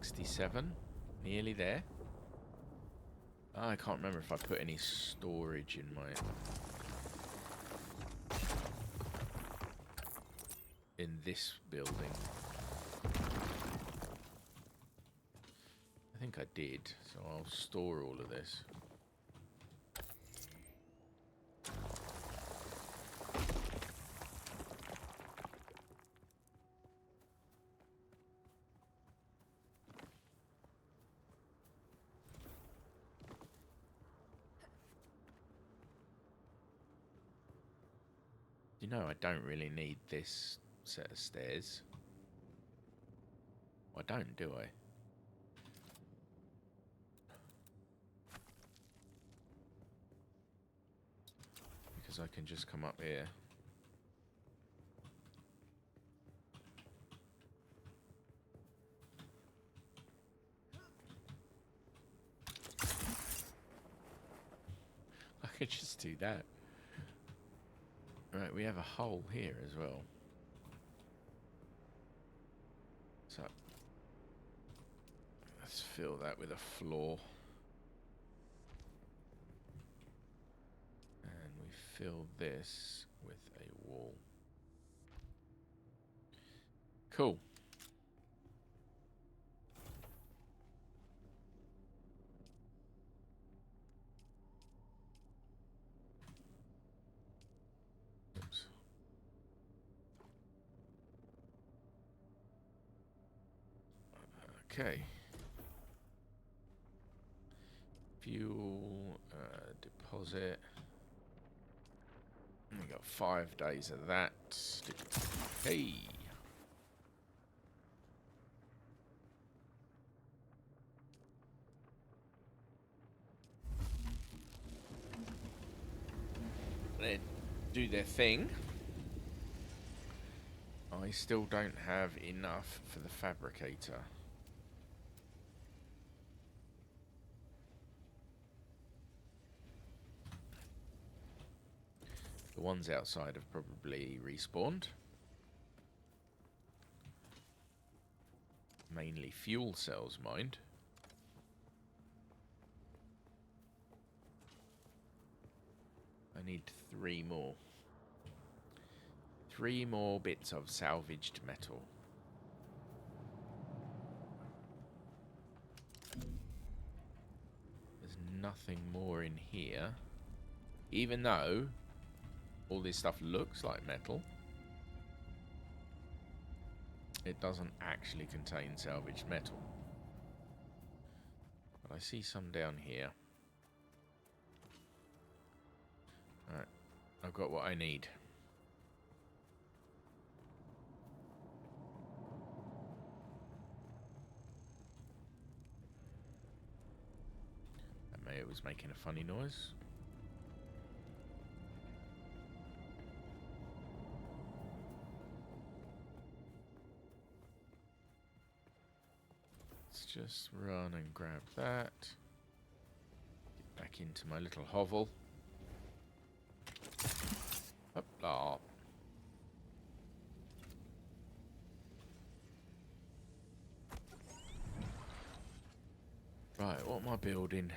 $67, nearly there. Oh, I can't remember if I put any storage in my this building. I think I did, so I'll store all of this. You know, I don't really need this set of stairs. I don't, do I? Because I can just come up here. I could just do that. Right, we have a hole here as well. So let's fill that with a floor. And we fill this with a wall. Cool. Oops. Okay. Fuel deposit. We got 5 days of that. Hey. They do their thing. I still don't have enough for the fabricator. The ones outside have probably respawned. Mainly fuel cells, mind. I need 3 more. 3 more bits of salvaged metal. There's nothing more in here. Even though all this stuff looks like metal, it doesn't actually contain salvaged metal. But I see some down here. Alright, I've got what I need. That mayor was making a funny noise. Let's just run and grab that. Get back into my little hovel. Hoopla. Right, what am I building?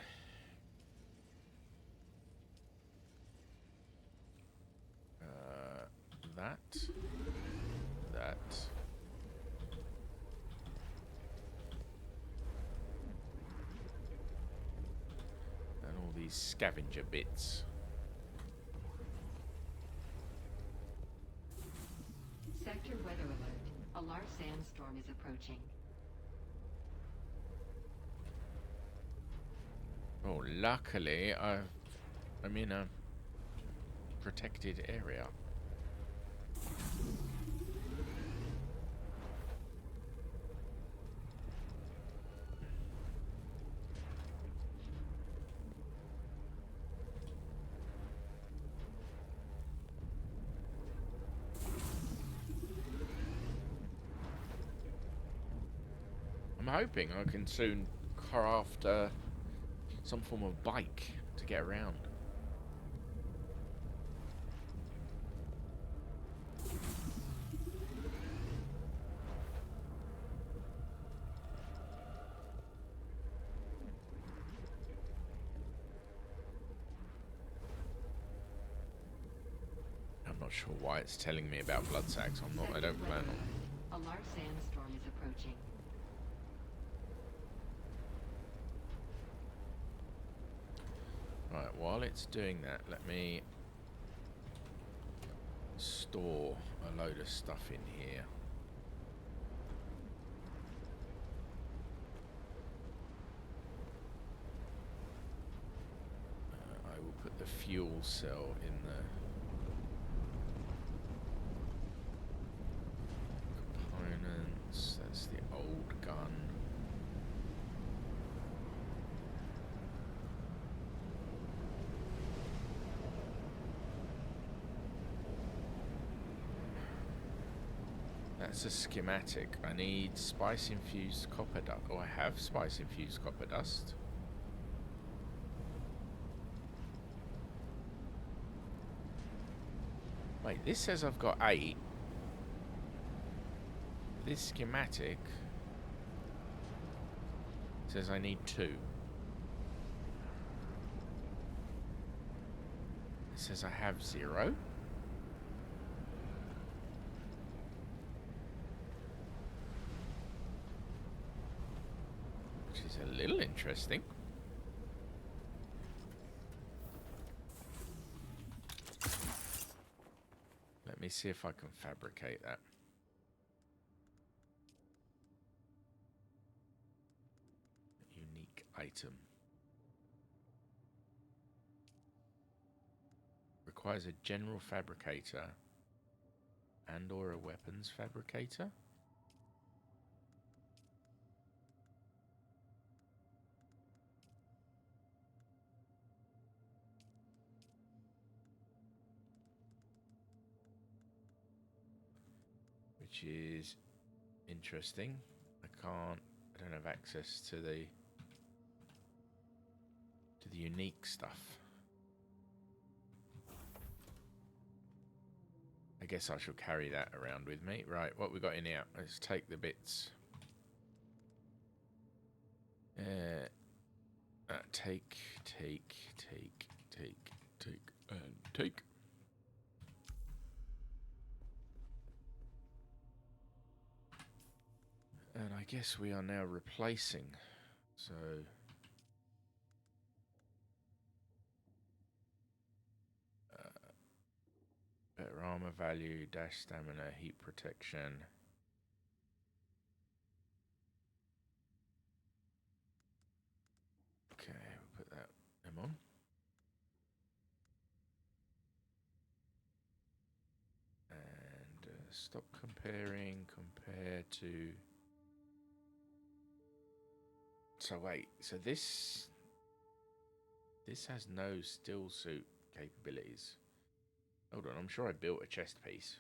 That. And all these scavenger bits. Sector weather alert. A large sandstorm is approaching. Oh, luckily I'm in a protected area. I'm hoping I can soon craft some form of bike to get around. I'm not sure why it's telling me about blood sacks. I don't plan on. A large sandstorm is approaching. Right, while it's doing that, let me store a load of stuff in here. I will put the fuel cell in the components. That's the old gun. That's a schematic. I need spice-infused copper dust. Oh, I have spice-infused copper dust. Wait, this says I've got 8. This schematic says I need 2. It says I have 0. Which is a little interesting. Let me see if I can fabricate that. item. Requires a general fabricator and or a weapons fabricator. Which is interesting. I don't have access to the unique stuff. I guess I shall carry that around with me. Right, what we got in here? Let's take the bits. Take, and take. And I guess we are now replacing. So better armor value, dash stamina, heat protection. Okay, we'll put them on. And stop comparing, compare to... So wait, so this has no still suit capabilities. Hold on, I'm sure I built a chest piece.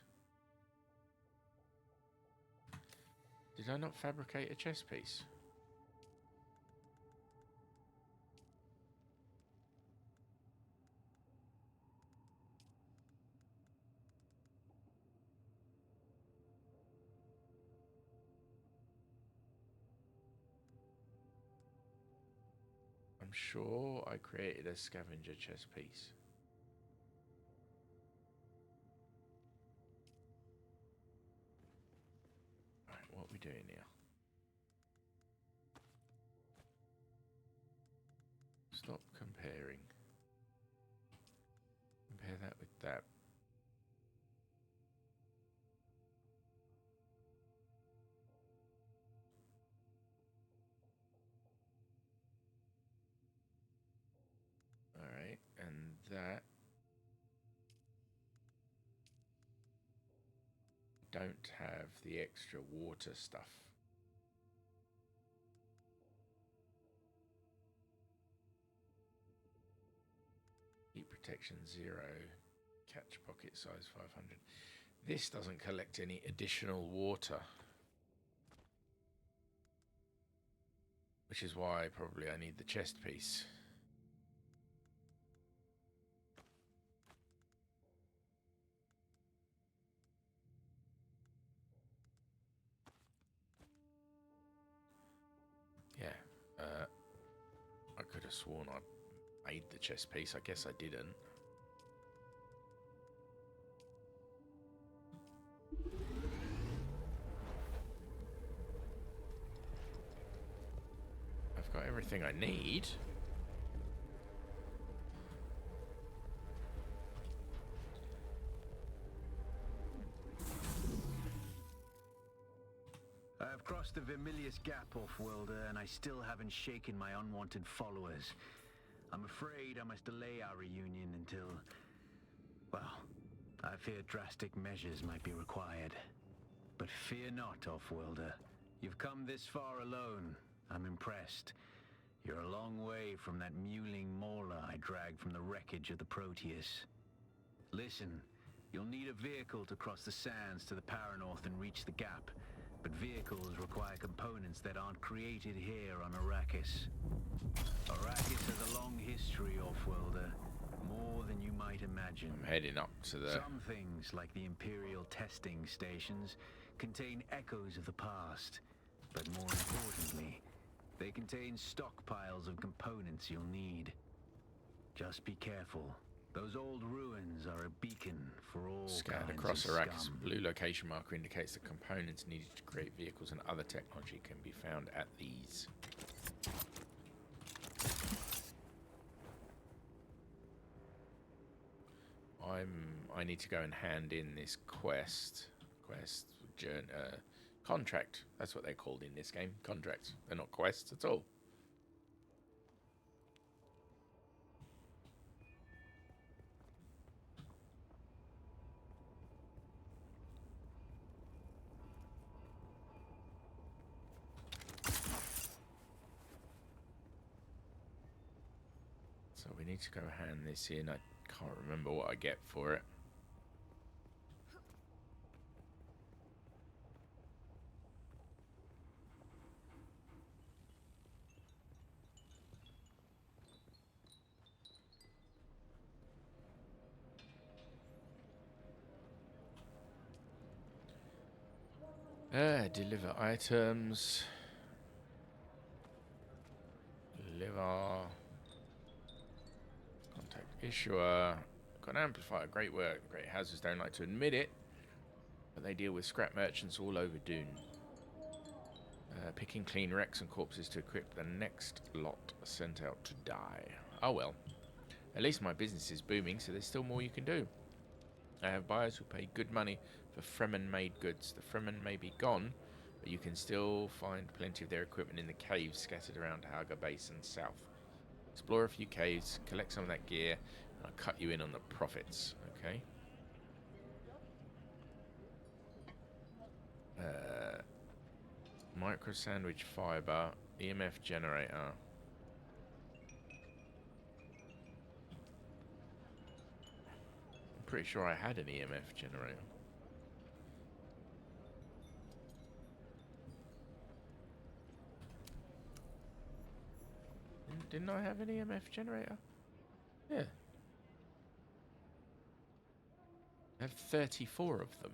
Did I not fabricate a chest piece? I'm sure I created a scavenger chest piece. Alright, what are we doing here? Stop comparing. Compare that with that. Alright, and that don't have the extra water stuff. Heat protection 0, catch pocket size 500. This doesn't collect any additional water, which is why probably I need the chest piece. Yeah, I could have sworn I made the chest piece. I guess I didn't. I've got everything I need. I have crossed the Vermilius Gap, Offworlder, and I still haven't shaken my unwanted followers. I'm afraid I must delay our reunion until... well, I fear drastic measures might be required. But fear not, Offworlder. You've come this far alone. I'm impressed. You're a long way from that mewling mauler I dragged from the wreckage of the Proteus. Listen, you'll need a vehicle to cross the sands to the Paranorth and reach the gap. But vehicles require components that aren't created here on Arrakis. Arrakis has a long history, Offworlder. More than you might imagine. I'm heading up to the... Some things, like the Imperial testing stations, contain echoes of the past. But more importantly, they contain stockpiles of components you'll need. Just be careful. Those old ruins are a beacon for all Scanned kinds across of Arrakis. scum. Blue location marker indicates the components needed to create vehicles and other technology can be found at these. I need to go and hand in this contract. That's what they're called in this game. Contracts. They're not quests at all. So we need to go hand this in. I can't remember what I get for it. Deliver items. Deliver. Contact issuer. Got an amplifier. Great work. Great hazards don't like to admit it, but they deal with scrap merchants all over Dune. Picking clean wrecks and corpses to equip the next lot sent out to die. Oh well. At least my business is booming, so there's still more you can do. I have buyers who pay good money for Fremen-made goods. The Fremen may be gone, but you can still find plenty of their equipment in the caves scattered around Haga Basin south. Explore a few caves, collect some of that gear, and I'll cut you in on the profits, okay? Micro sandwich fiber, EMF generator. I'm pretty sure I had an EMF generator. Didn't I have an EMF generator? Yeah. I have 34 of them.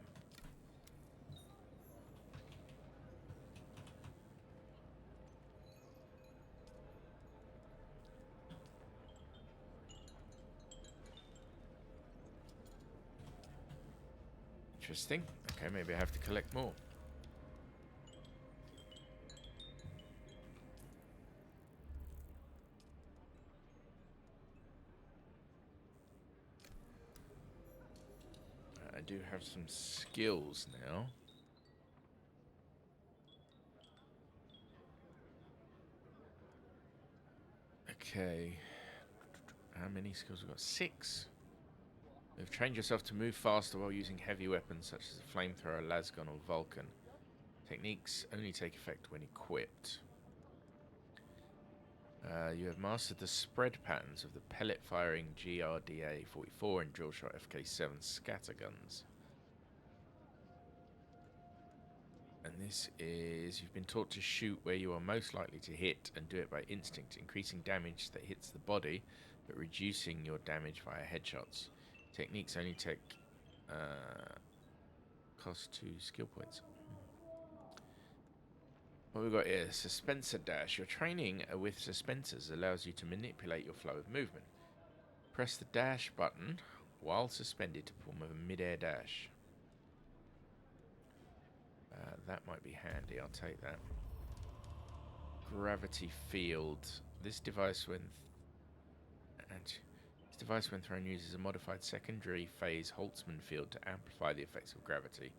Interesting. Okay, maybe I have to collect more. I do have some skills now. Okay. How many skills have we got? 6. You've trained yourself to move faster while using heavy weapons such as a flamethrower, lasgun, or Vulcan. Techniques only take effect when equipped. You have mastered the spread patterns of the pellet-firing GRDA-44 and DrillShot FK7 scatterguns. And this is... You've been taught to shoot where you are most likely to hit and do it by instinct, increasing damage that hits the body, but reducing your damage via headshots. Techniques only take... cost 2 skill points. What we've got here, Suspensor Dash. Your training with suspensors allows you to manipulate your flow of movement. Press the dash button while suspended to perform a mid-air dash. That might be handy, I'll take that. Gravity Field. This device when thrown uses a modified secondary phase Holtzman field to amplify the effects of gravity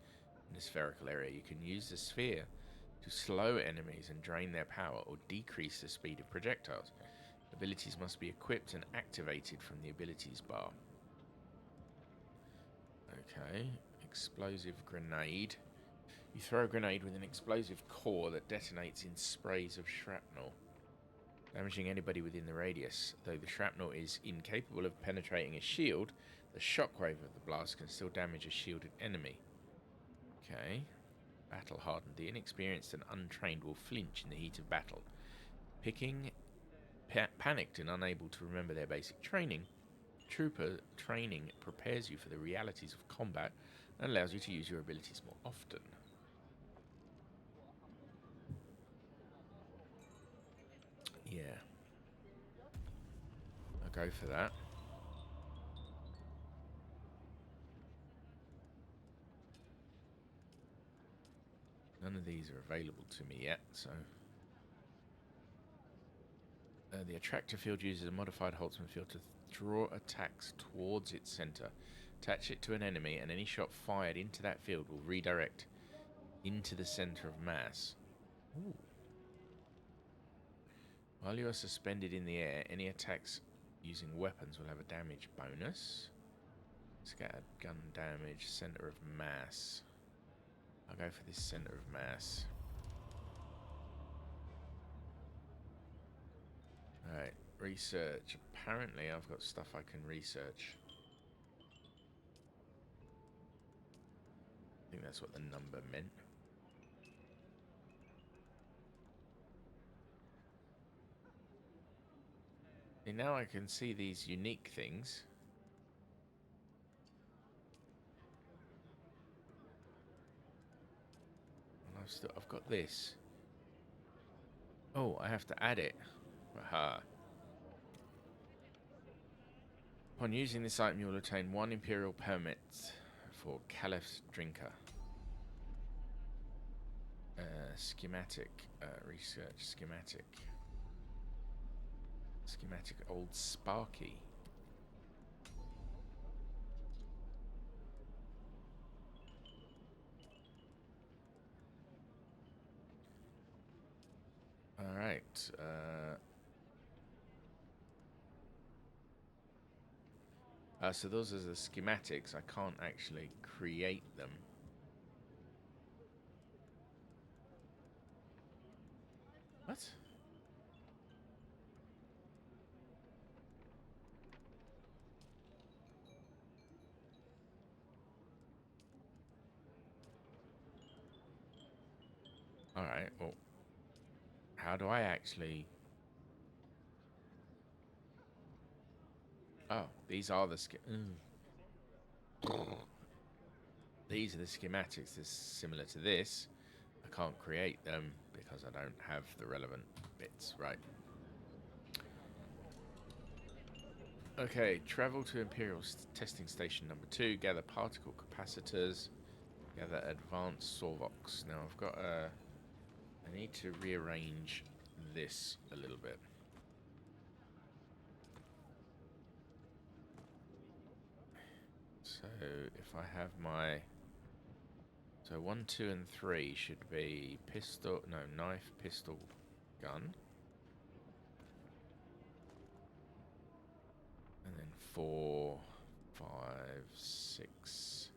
in a spherical area. You can use the sphere to slow enemies and drain their power or decrease the speed of projectiles. Abilities must be equipped and activated from the abilities bar. Okay, explosive grenade. You throw a grenade with an explosive core that detonates in sprays of shrapnel, damaging anybody within the radius. Though the shrapnel is incapable of penetrating a shield, the shockwave of the blast can still damage a shielded enemy. Okay. Battle hardened. The inexperienced and untrained will flinch in the heat of battle. Panicked and unable to remember their basic training, trooper training prepares you for the realities of combat and allows you to use your abilities more often. Yeah. I'll go for that. None of these are available to me yet, so... the attractor field uses a modified Holtzman field to draw attacks towards its center. Attach it to an enemy, and any shot fired into that field will redirect into the center of mass. Ooh. While you are suspended in the air, any attacks using weapons will have a damage bonus. Scattered gun damage, center of mass. I'll go for this center of mass. Alright, Research. Apparently I've got stuff I can research. I think that's what the number meant. And now I can see these unique things. And I've got this. Oh, I have to add it. Aha. Upon using this item, you'll obtain 1 Imperial permit for Caliph's Drinker. Schematic. Research. Schematic. Schematic Old Sparky. Alright. So those are the schematics. I can't actually create them. What? Alright, well, how do I actually... Oh, these are the These are the schematics. This is similar to this. I can't create them because I don't have the relevant bits, right? Okay, travel to Imperial Testing Station number 2, gather particle capacitors, gather advanced Sorvox. Now I've got I need to rearrange this a little bit. So if I have my... So 1, 2, and 3 should be pistol, no, knife, pistol, gun. And then 4, 5, 6.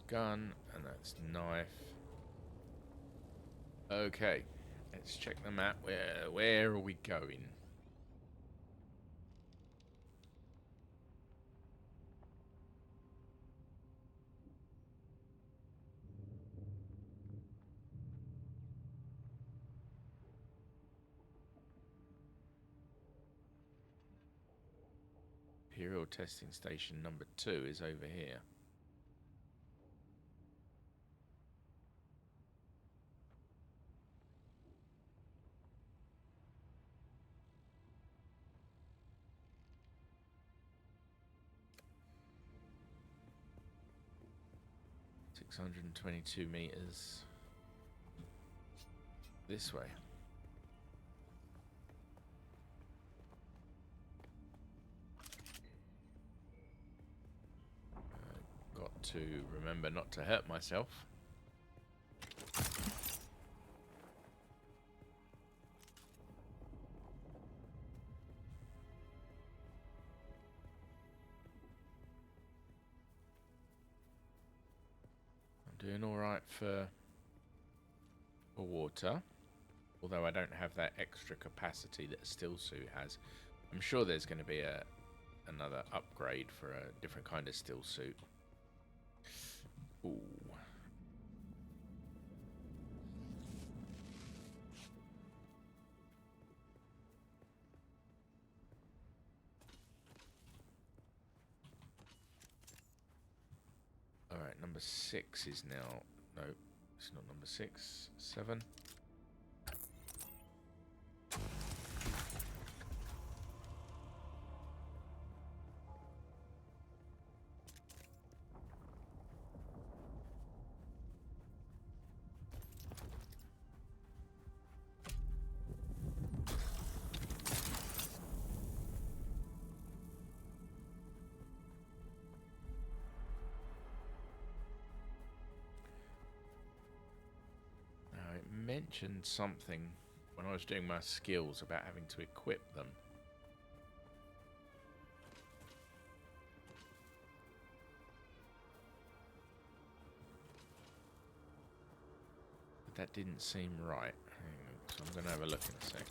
Gun, and that's knife. Okay, let's check the map. Where are we going? Imperial Testing Station number 2 is over here. $622 meters this way. Got to remember not to hurt myself. Doing all right for water, although I don't have that extra capacity that a still suit has. I'm sure there's going to be another upgrade for a different kind of still suit. Ooh. Alright, number 6 is now... No, it's not number 6. 7. mentioned something when I was doing my skills about having to equip them. But that didn't seem right. Hang on, so I'm going to have a look in a sec.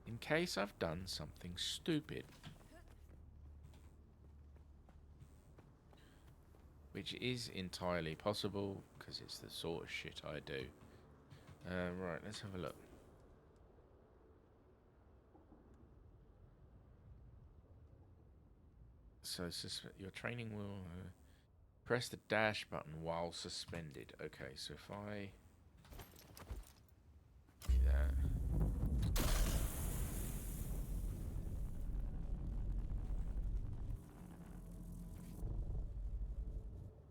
In case I've done something stupid. Which is entirely possible, because it's the sort of shit I do. Right, let's have a look. So, your training will... press the dash button while suspended. Okay, so if I... do that...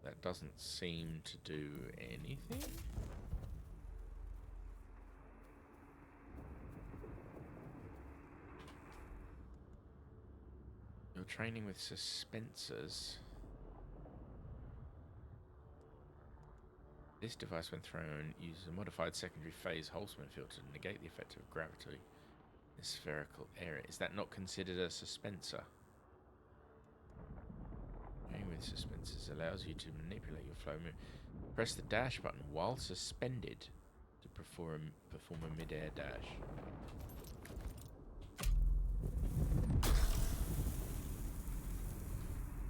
that doesn't seem to do anything. You're training with suspensors. This device, when thrown, uses a modified secondary phase Holtzman filter to negate the effect of gravity in a spherical area. Is that not considered a suspensor? Training with suspensors allows you to manipulate your flow. Press the dash button while suspended to perform a mid-air dash.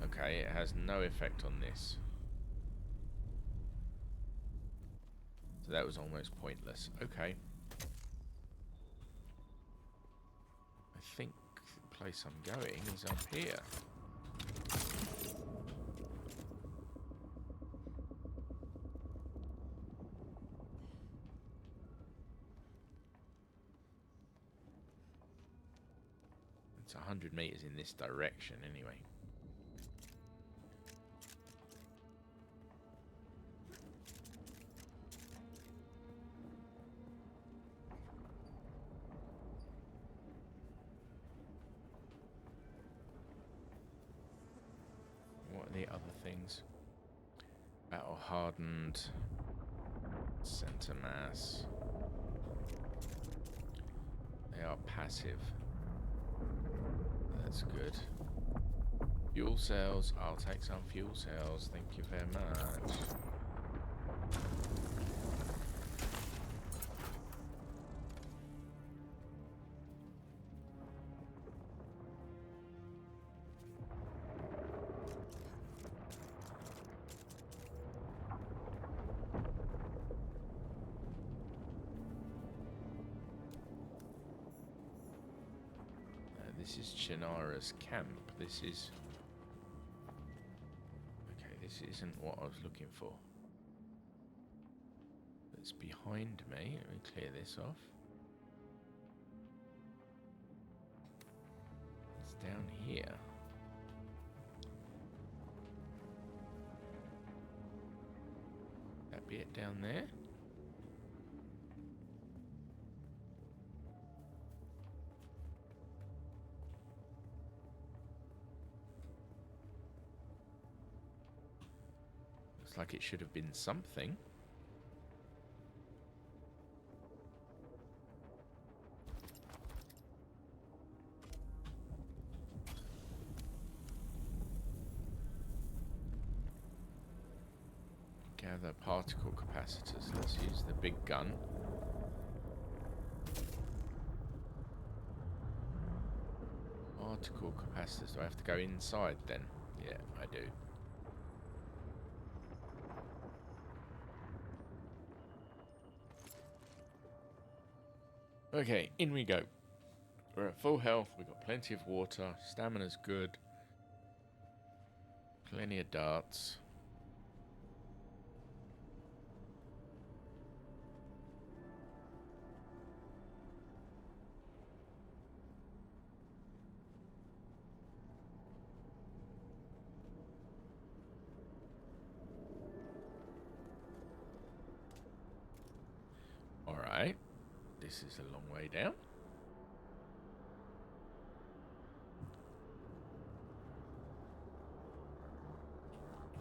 Okay, it has no effect on this. So that was almost pointless. Okay. I think the place I'm going is up here. It's 100 meters in this direction anyway. What are the other things? Battle hardened. Center mass. They are passive. That's good. Fuel cells. I'll take some fuel cells. Thank you very much. This is Chinara's camp. This is... okay, this isn't what I was looking for. It's behind me. Let me clear this off. It's down here. That be it down there? Like it should have been something. Gather particle capacitors. Let's use the big gun. Particle capacitors. Do I have to go inside then? Yeah, I do. Okay, in we go. We're at full health, we've got plenty of water, stamina's good. Plenty of darts. Alright. This is a long way down.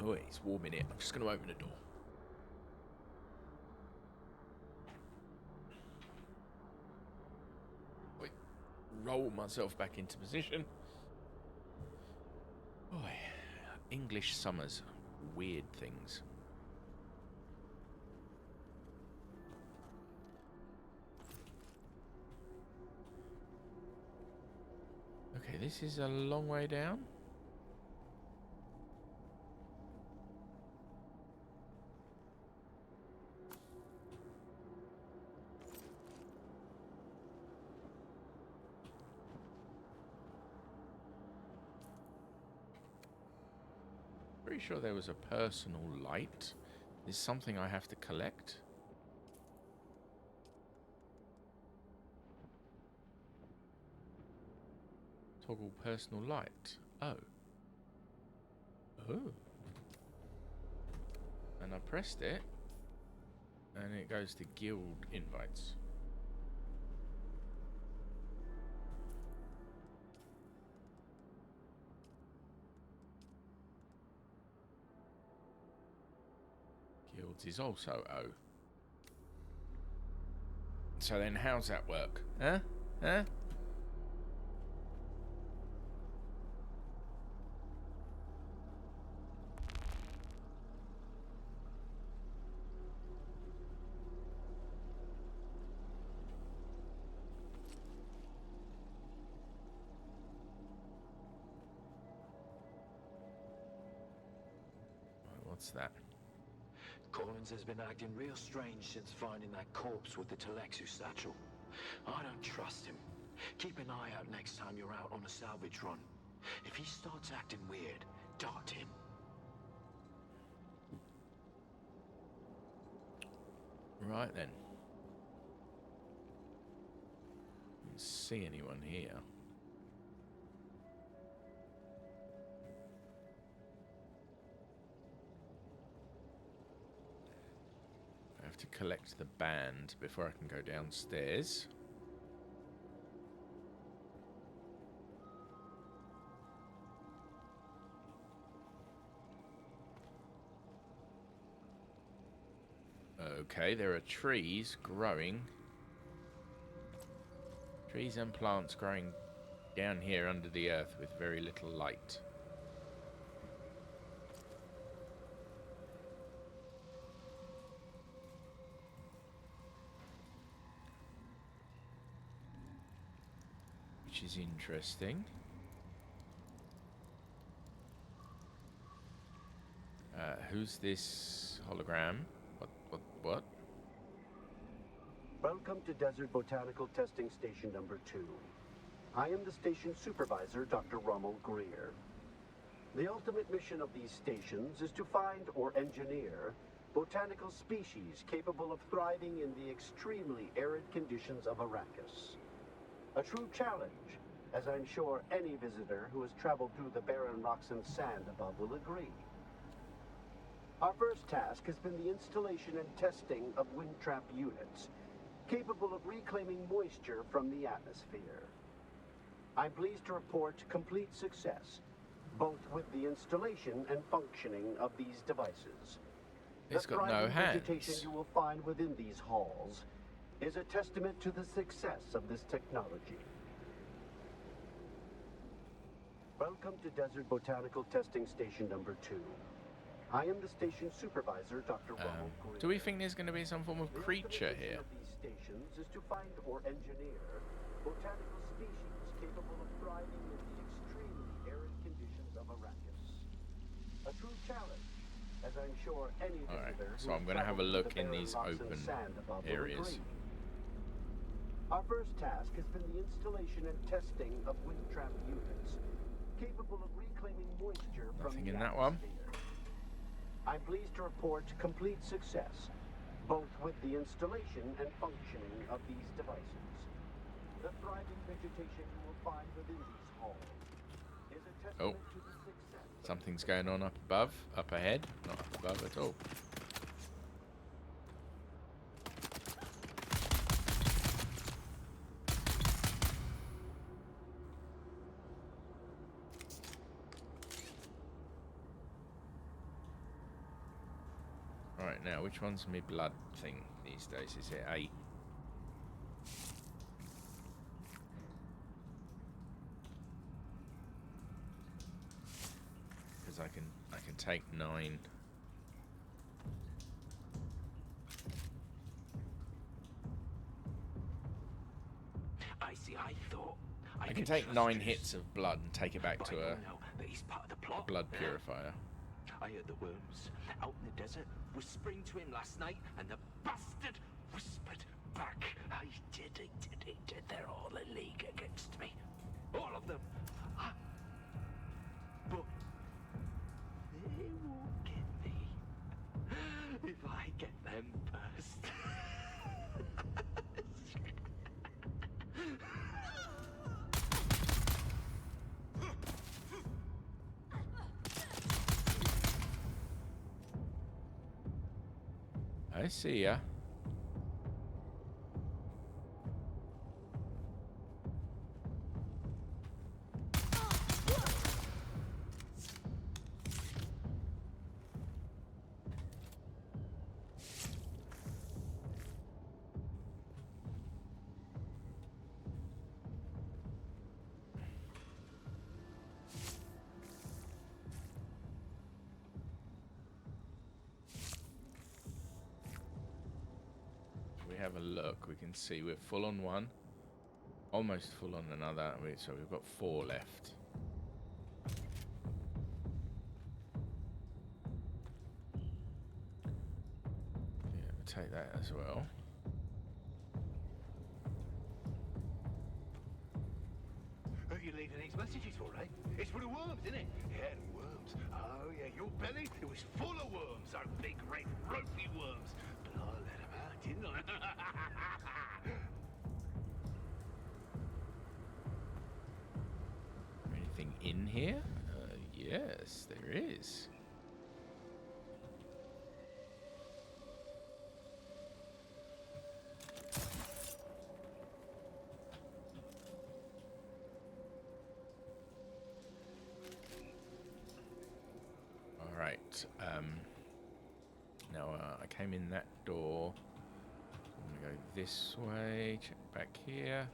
Oh, it's warm in here. I'm just going to open the door. Wait, roll myself back into position. Boy, English summers, weird things. Okay, this is a long way down. Pretty sure there was a personal light. Is something I have to collect? Toggle personal light. Oh. Oh. And I pressed it, and it goes to guild invites. Guilds is also O. So then how's that work? Huh? Huh? What's that? Collins has been acting real strange since finding that corpse with the Telexu satchel. I don't trust him. Keep an eye out next time you're out on a salvage run. If he starts acting weird, dart him. Right then. Don't see anyone here. I have to collect the band before I can go downstairs. Okay, there are trees growing. Trees and plants growing down here under the earth with very little light. Which is interesting. Who's this hologram? What? Welcome to Desert Botanical Testing Station number 2. I am the station supervisor, Dr. Rommel Greer. The ultimate mission of these stations is to find or engineer botanical species capable of thriving in the extremely arid conditions of Arrakis. A true challenge, as I'm sure any visitor who has traveled through the barren rocks and sand above will agree. Our first task has been the installation and testing of wind trap units, capable of reclaiming moisture from the atmosphere. I'm pleased to report complete success, both with the installation and functioning of these devices. It's The got no thriving hands. vegetation you will find within these halls is a testament to the success of this technology. Welcome to Desert Botanical Testing Station number 2. I am the station supervisor, Dr. Rommel Greer. Do we think there's going to be some form of creature here? The ultimate mission of these stations is to find or engineer botanical species capable of thriving in the extremely arid conditions of Arrakis. A true challenge, as I'm sure any visitor so I'm going to have a look in these open areas. Our first task has been the installation and testing of wind trap units, capable of reclaiming moisture from Nothing the in that one. atmosphere. I'm pleased to report complete success, both with the installation and functioning of these devices. The thriving vegetation you will find within these halls is a testament to the success. Something's going on up above, up ahead, not up above at all. Alright, now, which one's my blood thing these days? Is it 8? Because I can take 9. I see, I thought... I can take 9 hits of blood and take it back to a he's part of the plot. blood purifier. I heard the worms out in the desert whispering to him last night, and the bastard whispered back. I did. They're all a league against me. All of them. But they won't get me if I get them first. I see ya. Have a look, we can see we're full on one, almost full on another, so we've got 4 left. Yeah, we'll take that as well. You leaving these messages for, eh? It's for the worms, isn't it? Yeah, the worms. Oh, yeah, your belly, it was full of worms, those big, red, ropey worms. But I let them out, didn't I? Anything in here? Yes, there is. Alright, now I came in that door. I'm gonna go this way, check back here.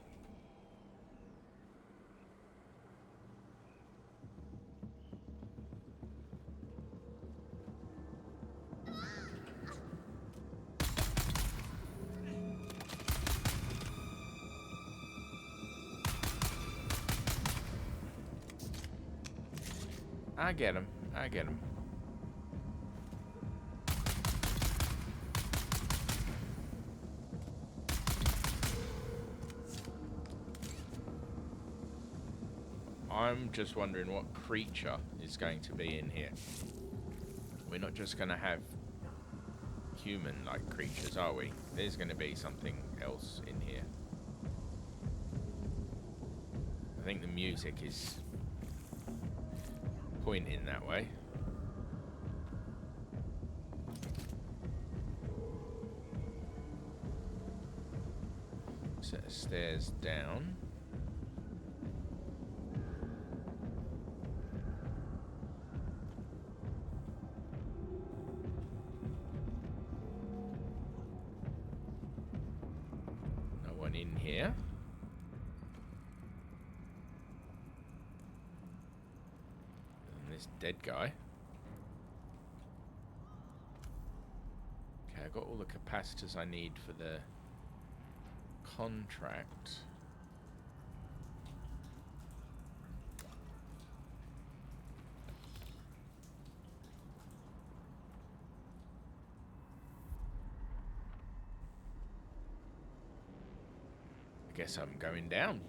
I get him. I'm just wondering what creature is going to be in here. We're not just going to have human-like creatures, are we? There's going to be something else in here. I think the music is pointing that way. Set of stairs down. No one in here. This dead guy. Okay, I got all the capacitors I need for the contract. I guess I'm going down.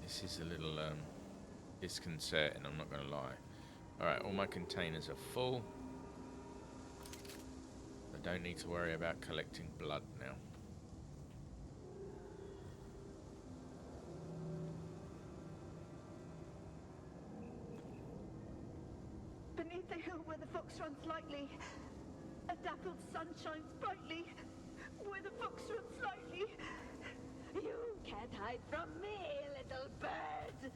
This is a little disconcerting, I'm not going to lie. Alright, all my containers are full. I don't need to worry about collecting blood now. slightly. A dappled sun shines brightly, where the fox runs slightly. You can't hide from me, little bird.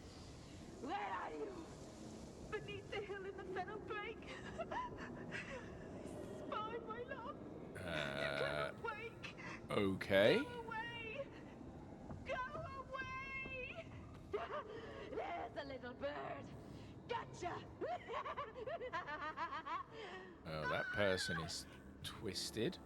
Where are you? Beneath the hill in the fennel brake. Spy, my love. You cannot wake. Okay. Go away. Go away. There's a little bird. Gotcha. Oh, that person is twisted.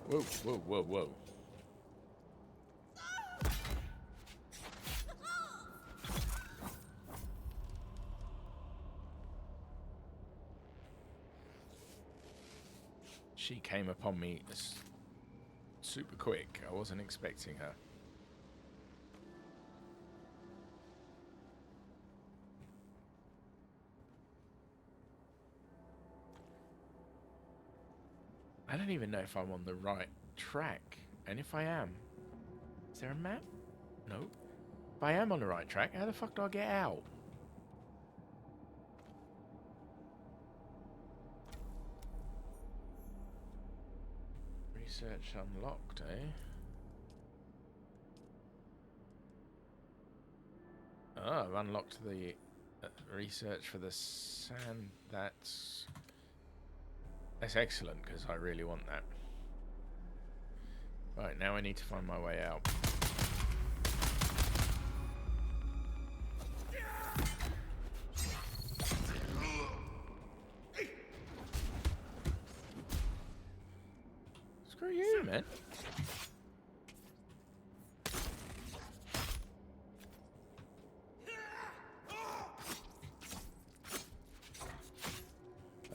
Whoa, whoa, whoa, whoa. She came upon me super quick. I wasn't expecting her. I don't even know if I'm on the right track. And if I am, is there a map? No. If I am on the right track, how the fuck do I get out? Research unlocked, eh? Oh, I've unlocked the research for the sand. That's excellent, because I really want that. Right, now I need to find my way out. Screw you, man.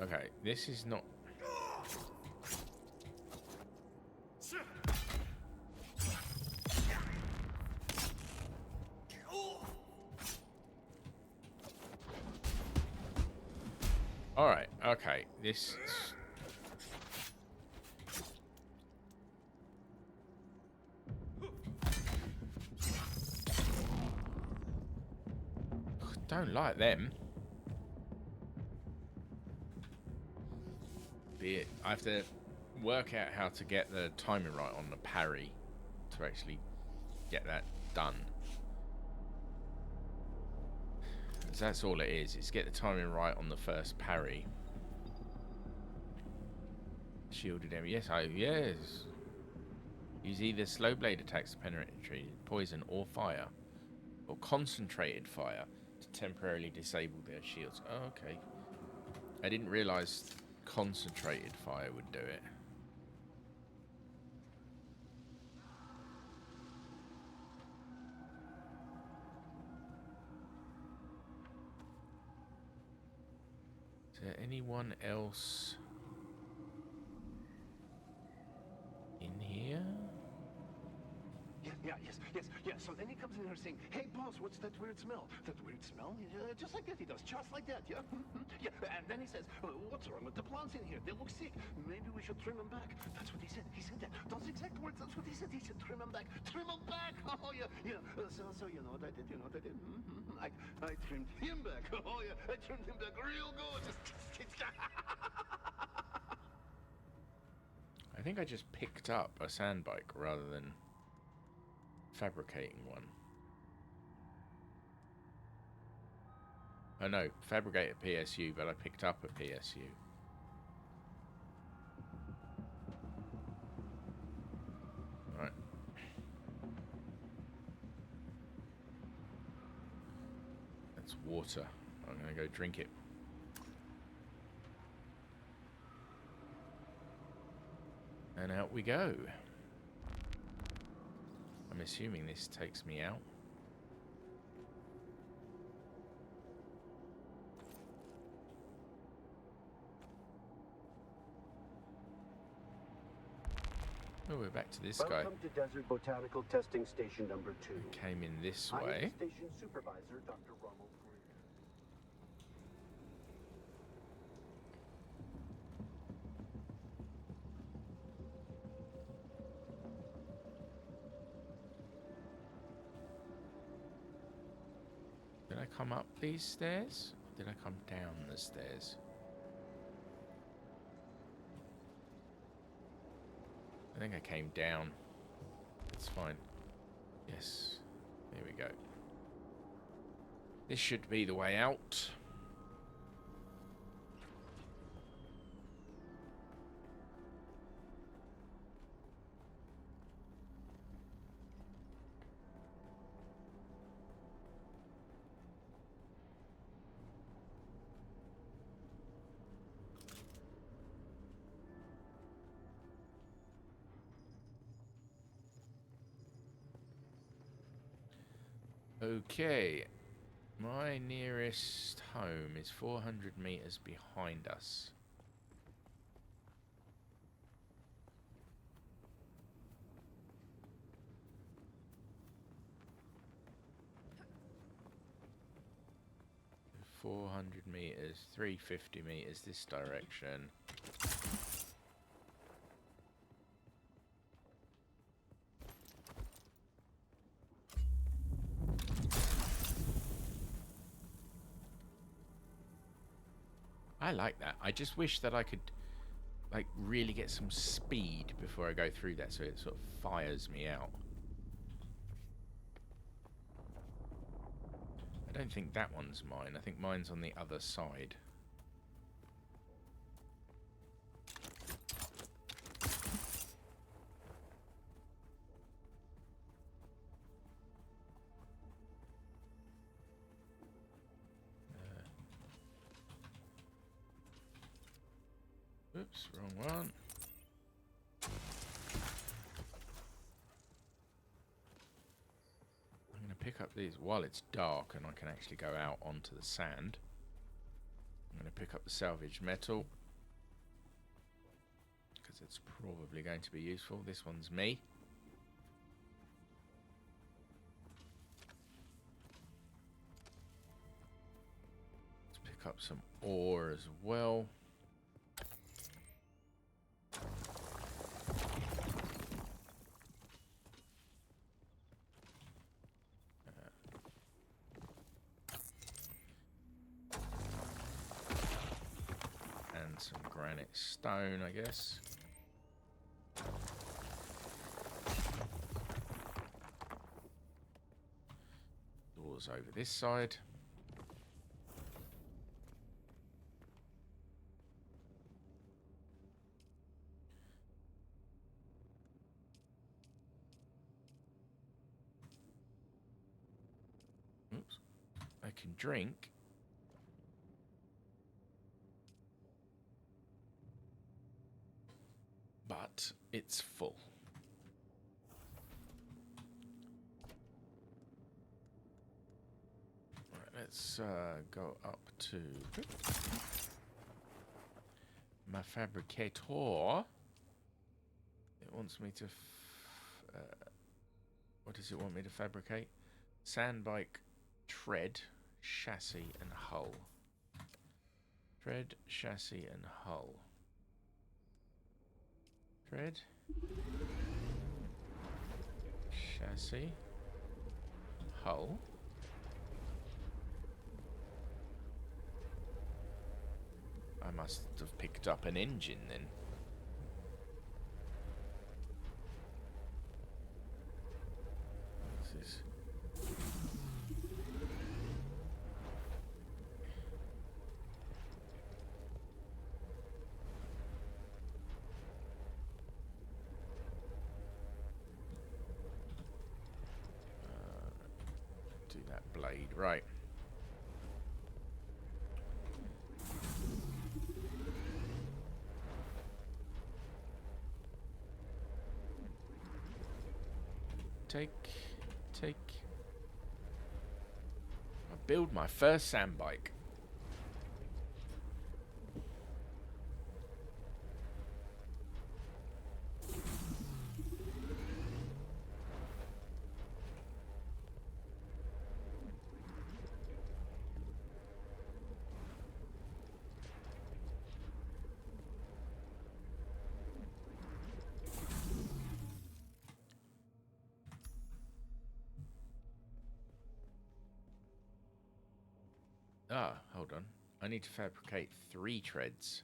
Okay, this is not... Alright, okay, this... Don't like them. Be it. I have to work out how to get the timing right on the parry to actually get that done. 'Cause that's all it is get the timing right on the first parry. Shielded enemy. Yes. Use either slow blade attacks to penetrate poison or fire, or concentrated fire to temporarily disable their shields. Oh, okay. I didn't realise concentrated fire would do it. Is there anyone else in here? Yeah. So then he comes in here saying, "Hey, boss, what's that weird smell?" That weird smell? Just like that he does, just like that, yeah? Yeah, and then he says, "What's wrong with the plants in here? They look sick. Maybe we should trim them back." That's what he said. He said that. Those exact words, that's what he said. He said, "Trim them back. Trim them back." Oh, yeah. So you know what I did? I trimmed him back. Oh, yeah. I trimmed him back real good. I think I just picked up a sand bike rather than fabricating one. Oh no, fabricate a PSU, but I picked up a PSU. Right. That's water. I'm gonna go drink it. And out we go. I'm assuming this takes me out. Oh, we're back to this guy. Welcome to Desert Botanical Testing Station number 2. Came in this I way. am the station supervisor, Dr. Rommel Greer. I come up these stairs? Or did I come down the stairs? I think I came down. It's fine. Yes. There we go. This should be the way out. Okay, my nearest home is 400 meters behind us. $400 meters, 350 meters this direction. I like that. I just wish that I could, like, really get some speed before I go through that, so it sort of fires me out. I don't think that one's mine. I think mine's on the other side. Oops, wrong one. I'm going to pick up these while it's dark and I can actually go out onto the sand. I'm going to pick up the salvage metal because it's probably going to be useful. This one's me. Let's pick up some ore as well. Some granite stone, I guess. Doors over this side. Oops. I can drink. But it's full. Right, let's go up to my fabricator. It wants me to... what does it want me to fabricate? Sandbike, tread, chassis and hull. Tread, chassis and hull. Tread, chassis, hull. I must have picked up an engine then. This is... do that blade, right. Take. I'll build my first sand bike. Ah, hold on. I need to fabricate 3 treads.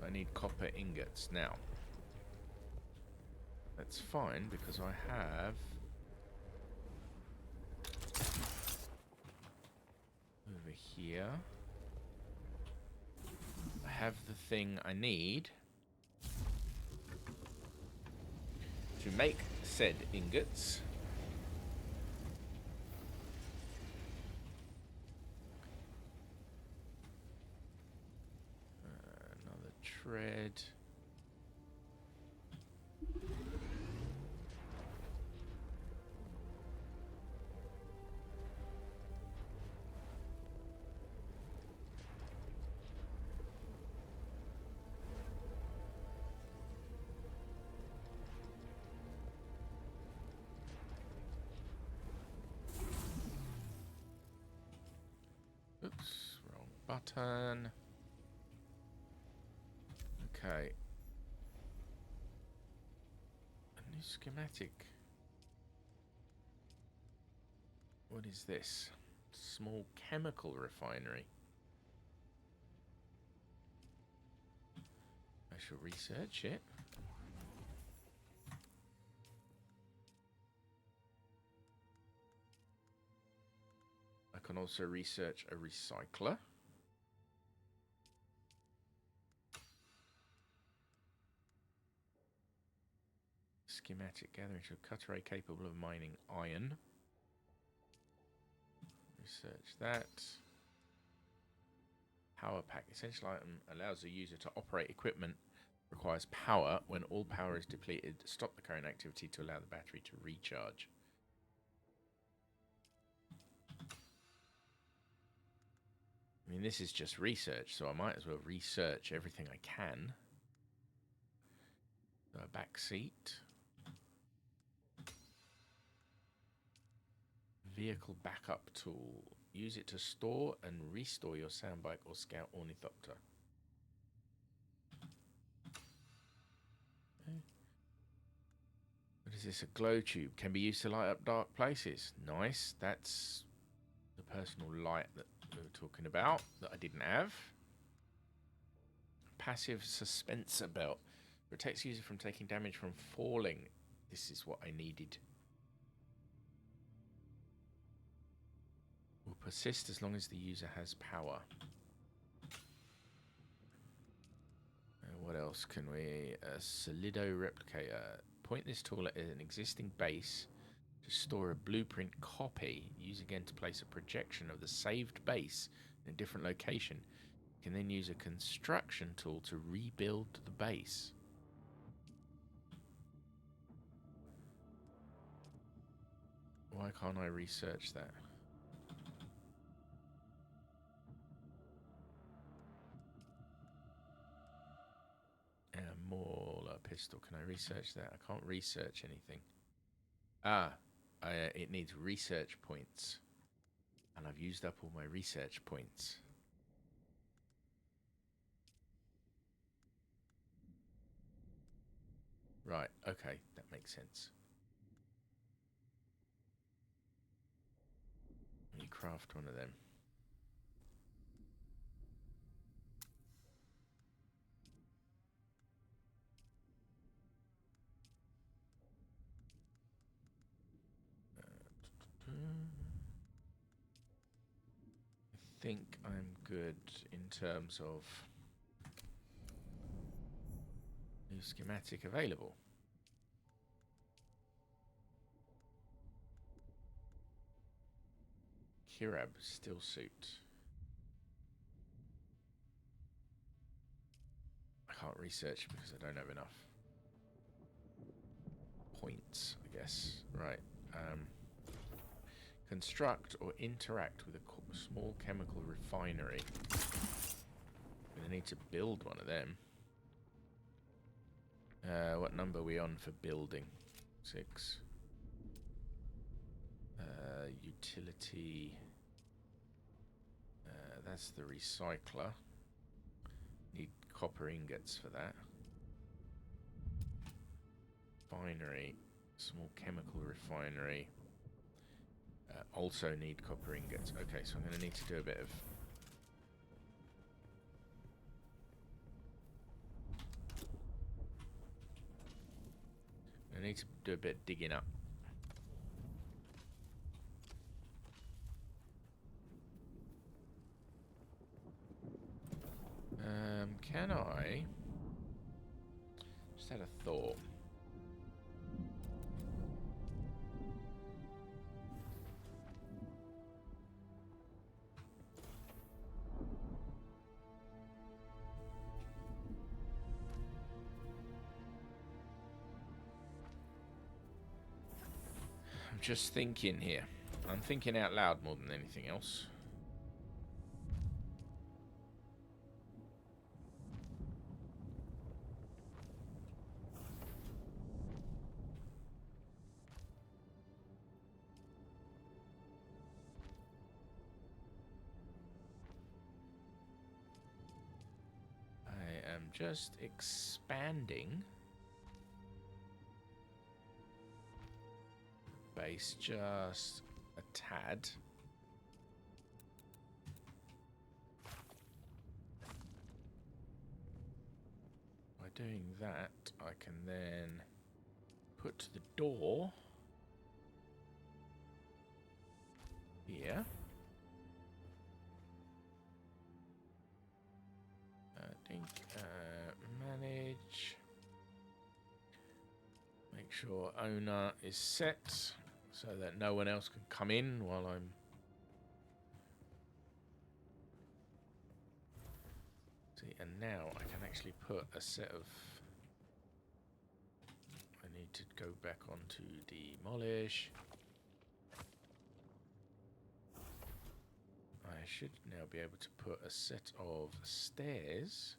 I need copper ingots now. That's fine because I have over here. I have the thing I need to make said ingots. Another tread. Oops, wrong button. Okay. A new schematic. What is this? Small chemical refinery. I shall research it. I can also research a recycler. Schematic gathering to a cutter ray capable of mining iron. Research that. Power pack. Essential item allows the user to operate equipment. Requires power. When all power is depleted, stop the current activity to allow the battery to recharge. I mean, this is just research, so I might as well research everything I can. So a back seat. Vehicle backup tool. Use it to store and restore your soundbike or scout ornithopter. Okay. What is this? A glow tube. Can be used to light up dark places. Nice. That's the personal light that we were talking about that I didn't have. Passive suspensor belt. Protects user from taking damage from falling. This is what I needed. Will persist as long as the user has power. And what else can we... A Solido replicator. Point this tool at an existing base to store a blueprint copy. Use again to place a projection of the saved base in a different location. You can then use a construction tool to rebuild the base. Why can't I research that? Mauler pistol. Can I research that? I can't research anything. It needs research points. And I've used up all my research points. Right, okay, that makes sense. You craft one of them. I think I'm good in terms of new schematic available. Kirab still suit. I can't research because I don't have enough points, I guess. Right. Construct or interact with a small chemical refinery. I'm gonna need to build one of them. What number are we on for building? 6. Utility. That's the recycler. Need copper ingots for that. Refinery, small chemical refinery. Also need copper ingots. Okay, so I'm going to need to do a bit of... I need to do a bit of digging up. Can I... Just had a thought. I'm just thinking here. I'm thinking out loud more than anything else. Just expanding base just a tad. By doing that, I can then put the door here. I think manage. Make sure owner is set so that no one else can come in while I'm... See, and now I can actually put a set of... I need to go back onto demolish. I should now be able to put a set of stairs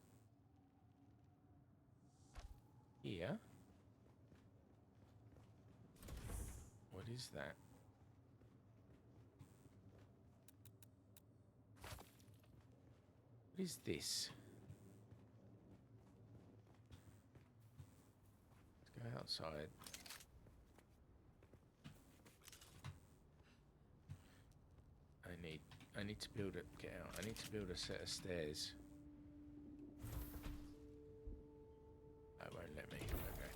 here. What is that? What is this? Let's go outside. I need to build it. Get out. I need to build a set of stairs. It won't let me. Okay.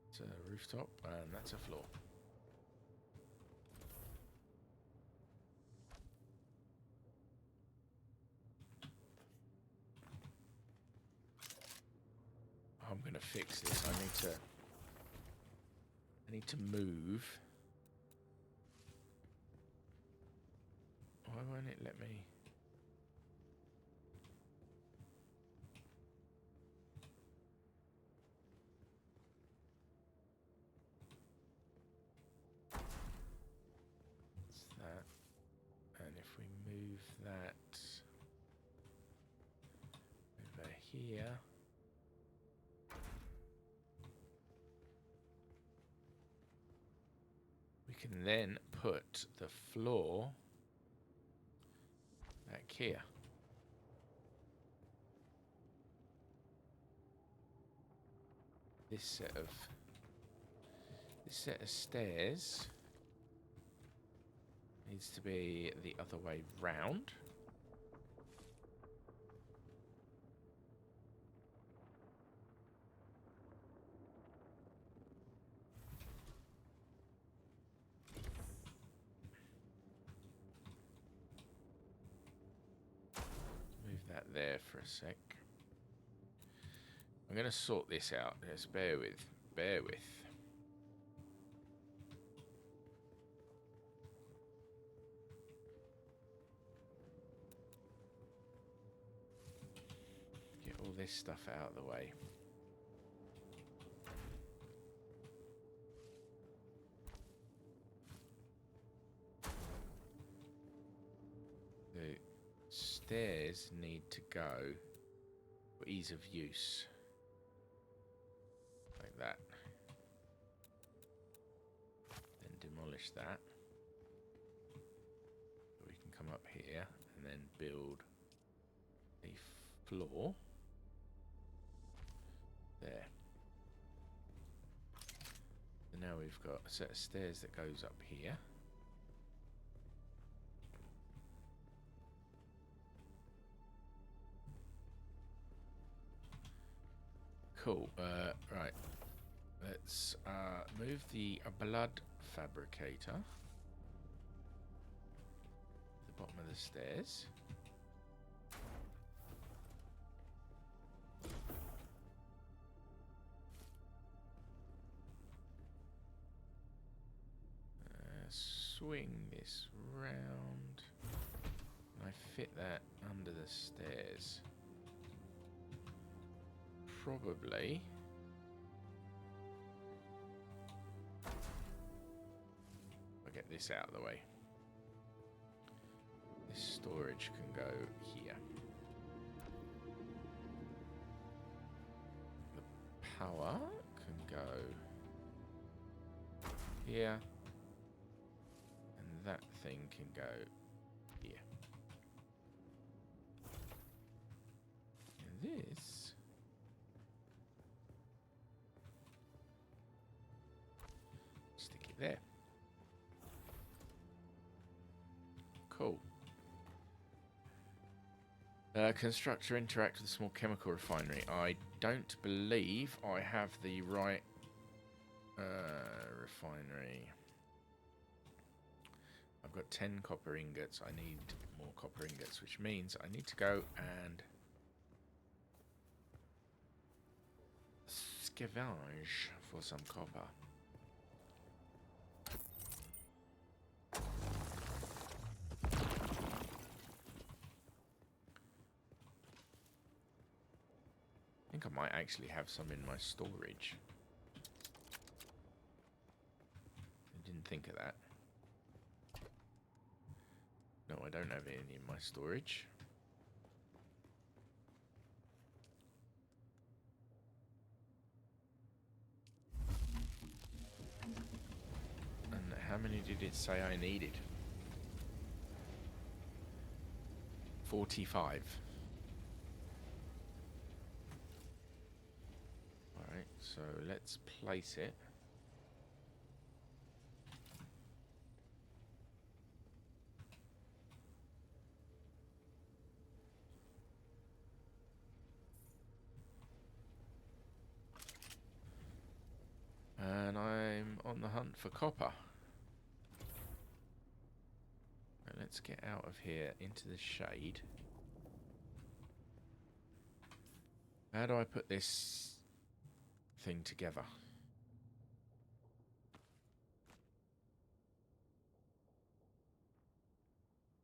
It's a rooftop, and that's a floor. I'm gonna fix this. I need to move. Why won't it let me? It's that. And if we move that over here. We can then put the floor back here. This set of stairs needs to be the other way round. There for a sec. I'm going to sort this out. Just bear with. Get all this stuff out of the way. Stairs need to go for ease of use, like that. demolish that. We can come up here and then build a floor there. And now we've got a set of stairs that goes up here. Cool. Right. Let's move the blood fabricator to the bottom of the stairs. Swing this round. I fit that under the stairs. Probably. I'll get this out of the way. This storage can go here. The power can go here. And that thing can go here. And this stick it there. Cool. Construct or interact with a small chemical refinery. I don't believe I have the right refinery. I've got 10 copper ingots. I need more copper ingots, which means I need to go and scavenge for some copper. I think I might actually have some in my storage. I didn't think of that. No, I don't have any in my storage. And how many did it say I needed? 45. Alright, so let's place it. And I'm on the hunt for copper. Right, let's get out of here into the shade. How do I put this thing together?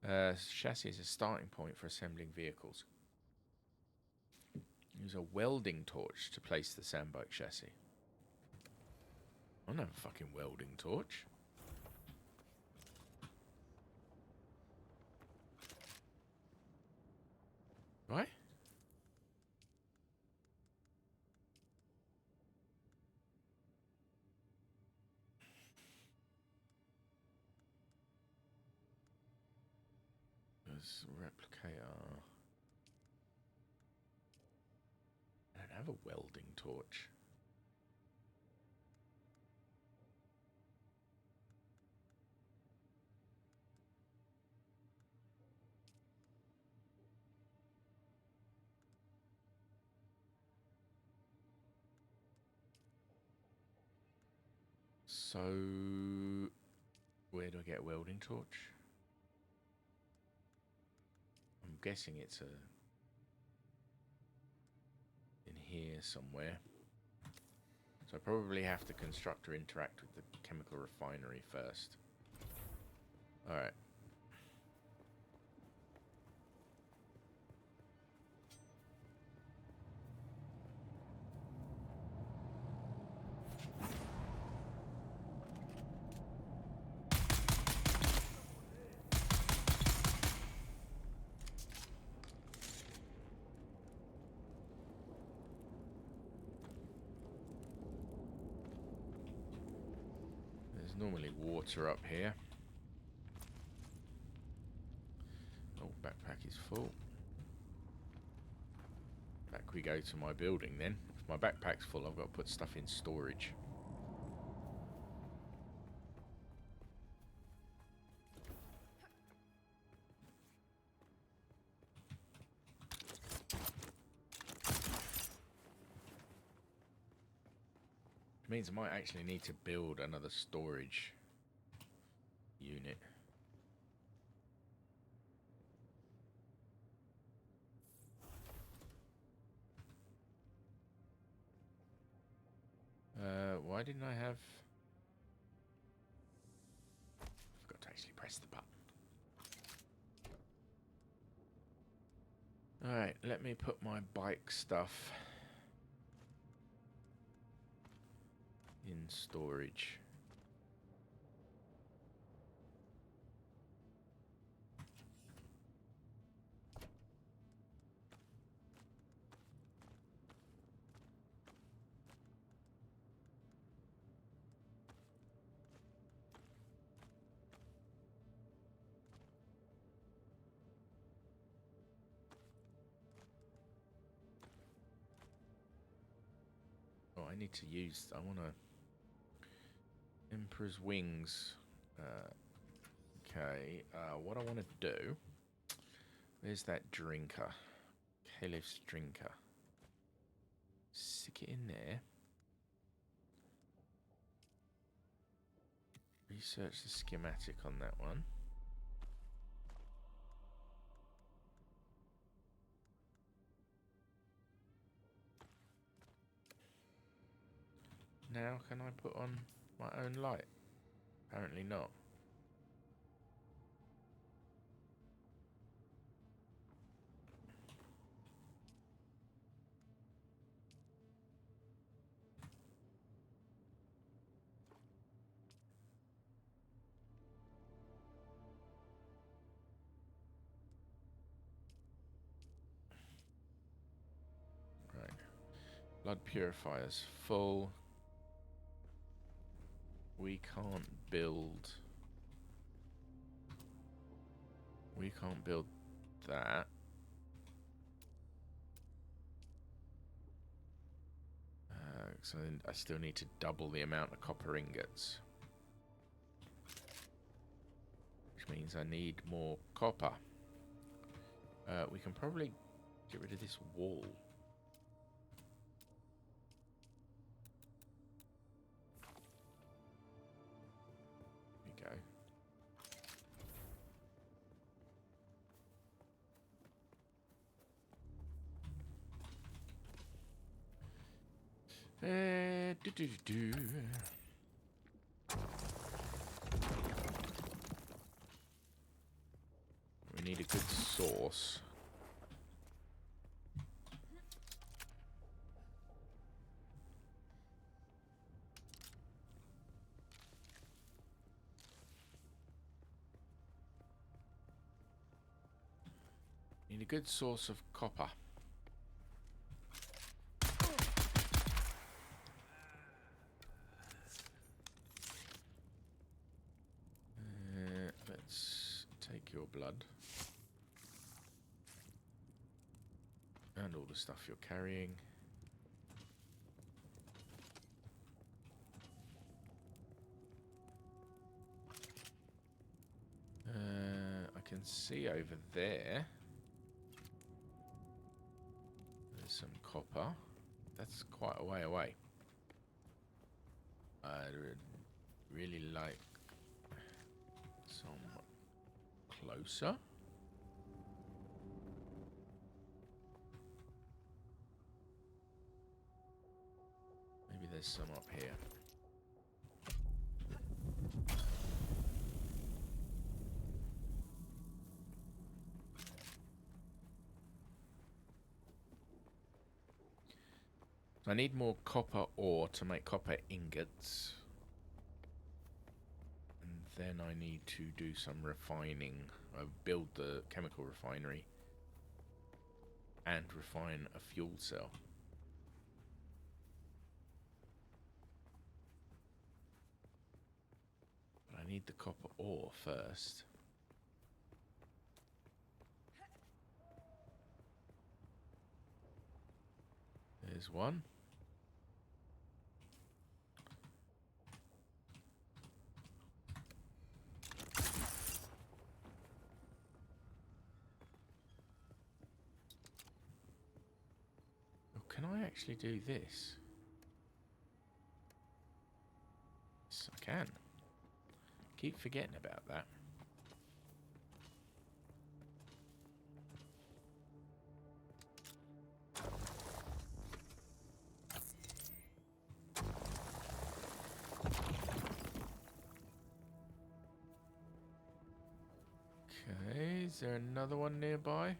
Chassis is a starting point for assembling vehicles. Use a welding torch to place the sandbike chassis. I don't have a fucking welding torch. Right? There's a replicator. I don't have a welding torch. So, where do I get a welding torch? I'm guessing it's in here somewhere. So I probably have to construct or interact with the chemical refinery first. Alright. normally water up here. Oh, backpack is full. Back we go to my building then. If my backpack's full, I've got to put stuff in storage. Which means I might actually need to build another storage unit. Why didn't I have... I forgot to actually press the button. Alright, let me put my bike stuff in storage. I need to use... I want to... Emperor's Wings. Okay. What I want to do... Where's that drinker? Caliph's drinker. Stick it in there. Research the schematic on that one. Now can I put on my own light? Apparently not. Right. Blood purifier's full. We can't build... We can't build that. So then I still need to double the amount of copper ingots. Which means I need more copper. We can probably get rid of this wall. We need a good source. Need a good source of copper. Let's take your blood. And all the stuff you're carrying. I can see over there. There's some copper. That's quite a way away. I'd really like some closer. Maybe there's some up here. I need more copper ore to make copper ingots. And then I need to do some refining. Build the chemical refinery. And refine a fuel cell. I need the copper ore first. There's one. Oh, can I actually do this? Yes, I can. Keep forgetting about that. Okay, is there another one nearby?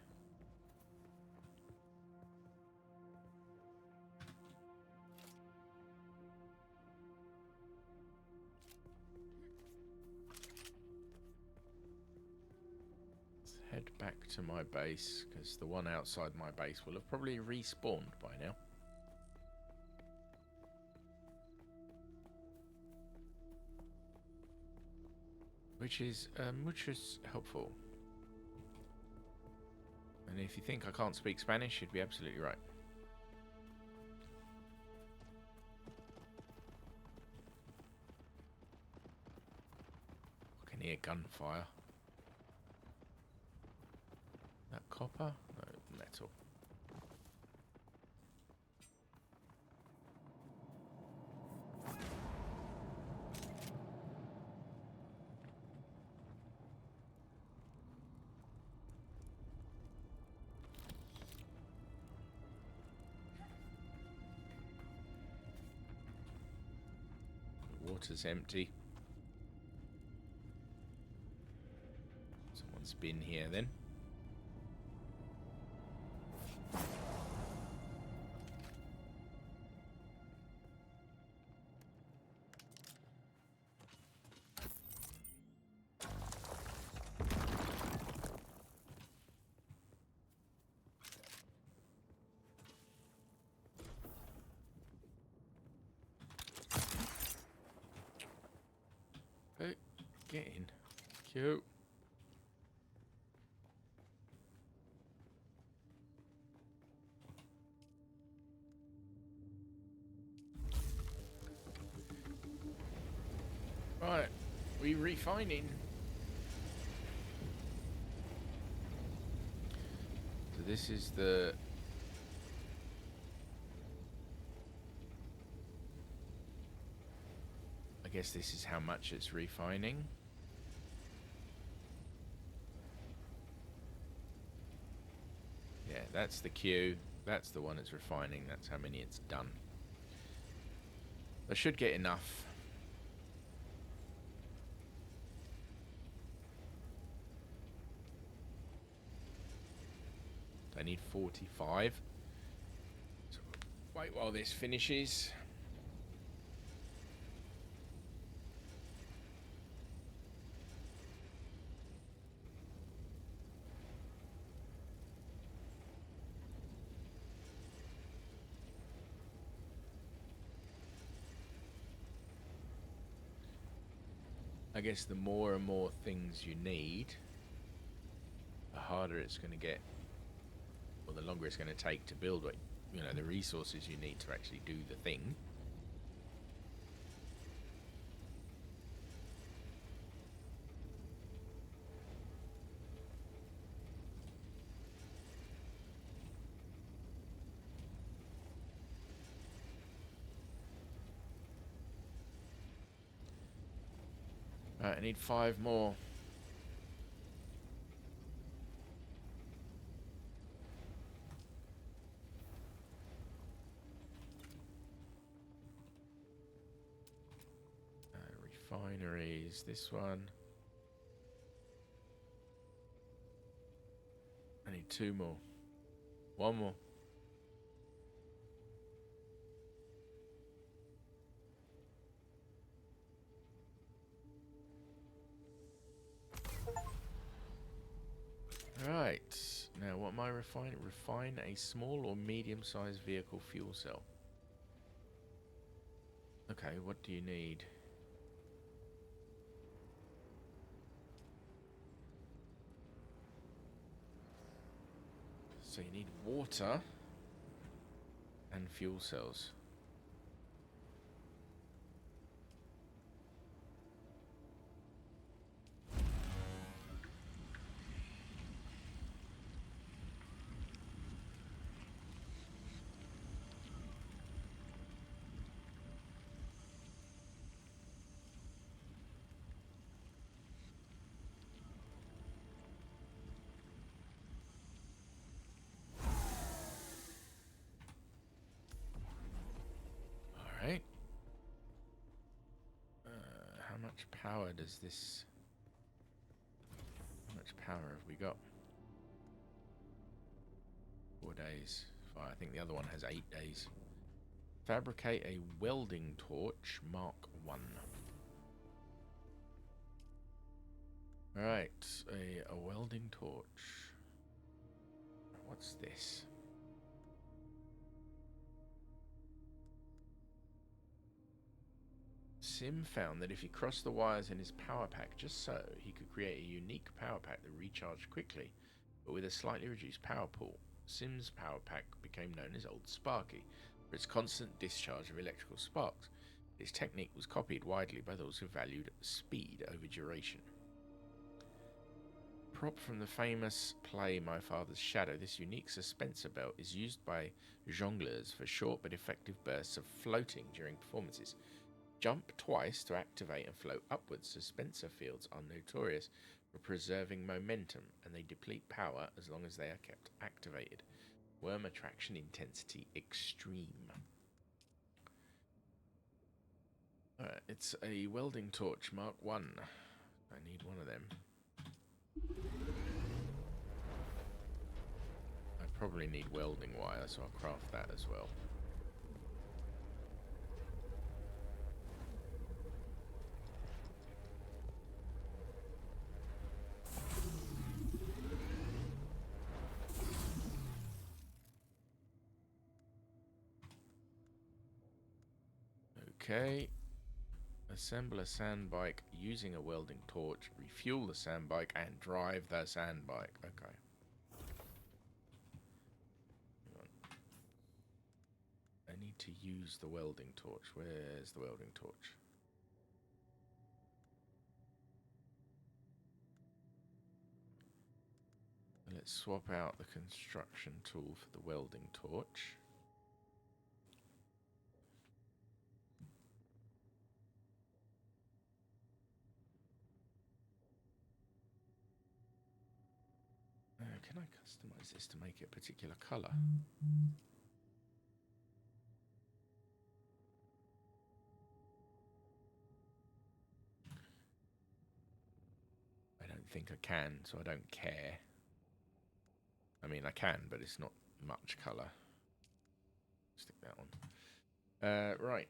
Let's head back to my base, because the one outside my base will have probably respawned by now. Which is helpful. And if you think I can't speak Spanish, you'd be absolutely right. I can hear gunfire. That copper? No, metal. Water's empty. Someone's been here then. Hey, get in. Cute. Right, we refining. So this is the I guess this is how much it's refining. Yeah, that's the queue. That's the one it's refining. That's how many it's done. I should get enough. I need 45. So wait while this finishes. I guess the more and more things you need, the harder it's going to get, or the longer it's going to take to build what, you know, the resources you need to actually do the thing. Right, I need 5 more. Refineries, this one. I need 2 more. 1 more. Right, now what am I refining? Refine a small or medium-sized vehicle fuel cell. Okay, what do you need? So you need water and fuel cells. Alright. How much power does this... How much power have we got? 4 days. I think the other one has 8 days. Fabricate a welding torch, Mark 1. Alright, a welding torch. What's this? Sim found that if he crossed the wires in his power pack just so, he could create a unique power pack that recharged quickly, but with a slightly reduced power pool. Sim's power pack became known as Old Sparky for its constant discharge of electrical sparks. This technique was copied widely by those who valued speed over duration. Prop from the famous play My Father's Shadow, this unique suspensor belt is used by jongleurs for short but effective bursts of floating during performances. Jump twice to activate and float upwards. Suspensor fields are notorious for preserving momentum, and they deplete power as long as they are kept activated. Worm attraction intensity extreme. Alright, it's a welding torch Mark 1. I need one of them. I probably need welding wire, so I'll craft that as well. Okay. Assemble a sand bike using a welding torch, refuel the sand bike, and drive the sand bike. Okay. Hang on. I need to use the welding torch. Where's the welding torch? Let's swap out the construction tool for the welding torch. Can I customize this to make it a particular color? I don't think I can, so I don't care. I mean, I can, but it's not much color. Stick that on. Right.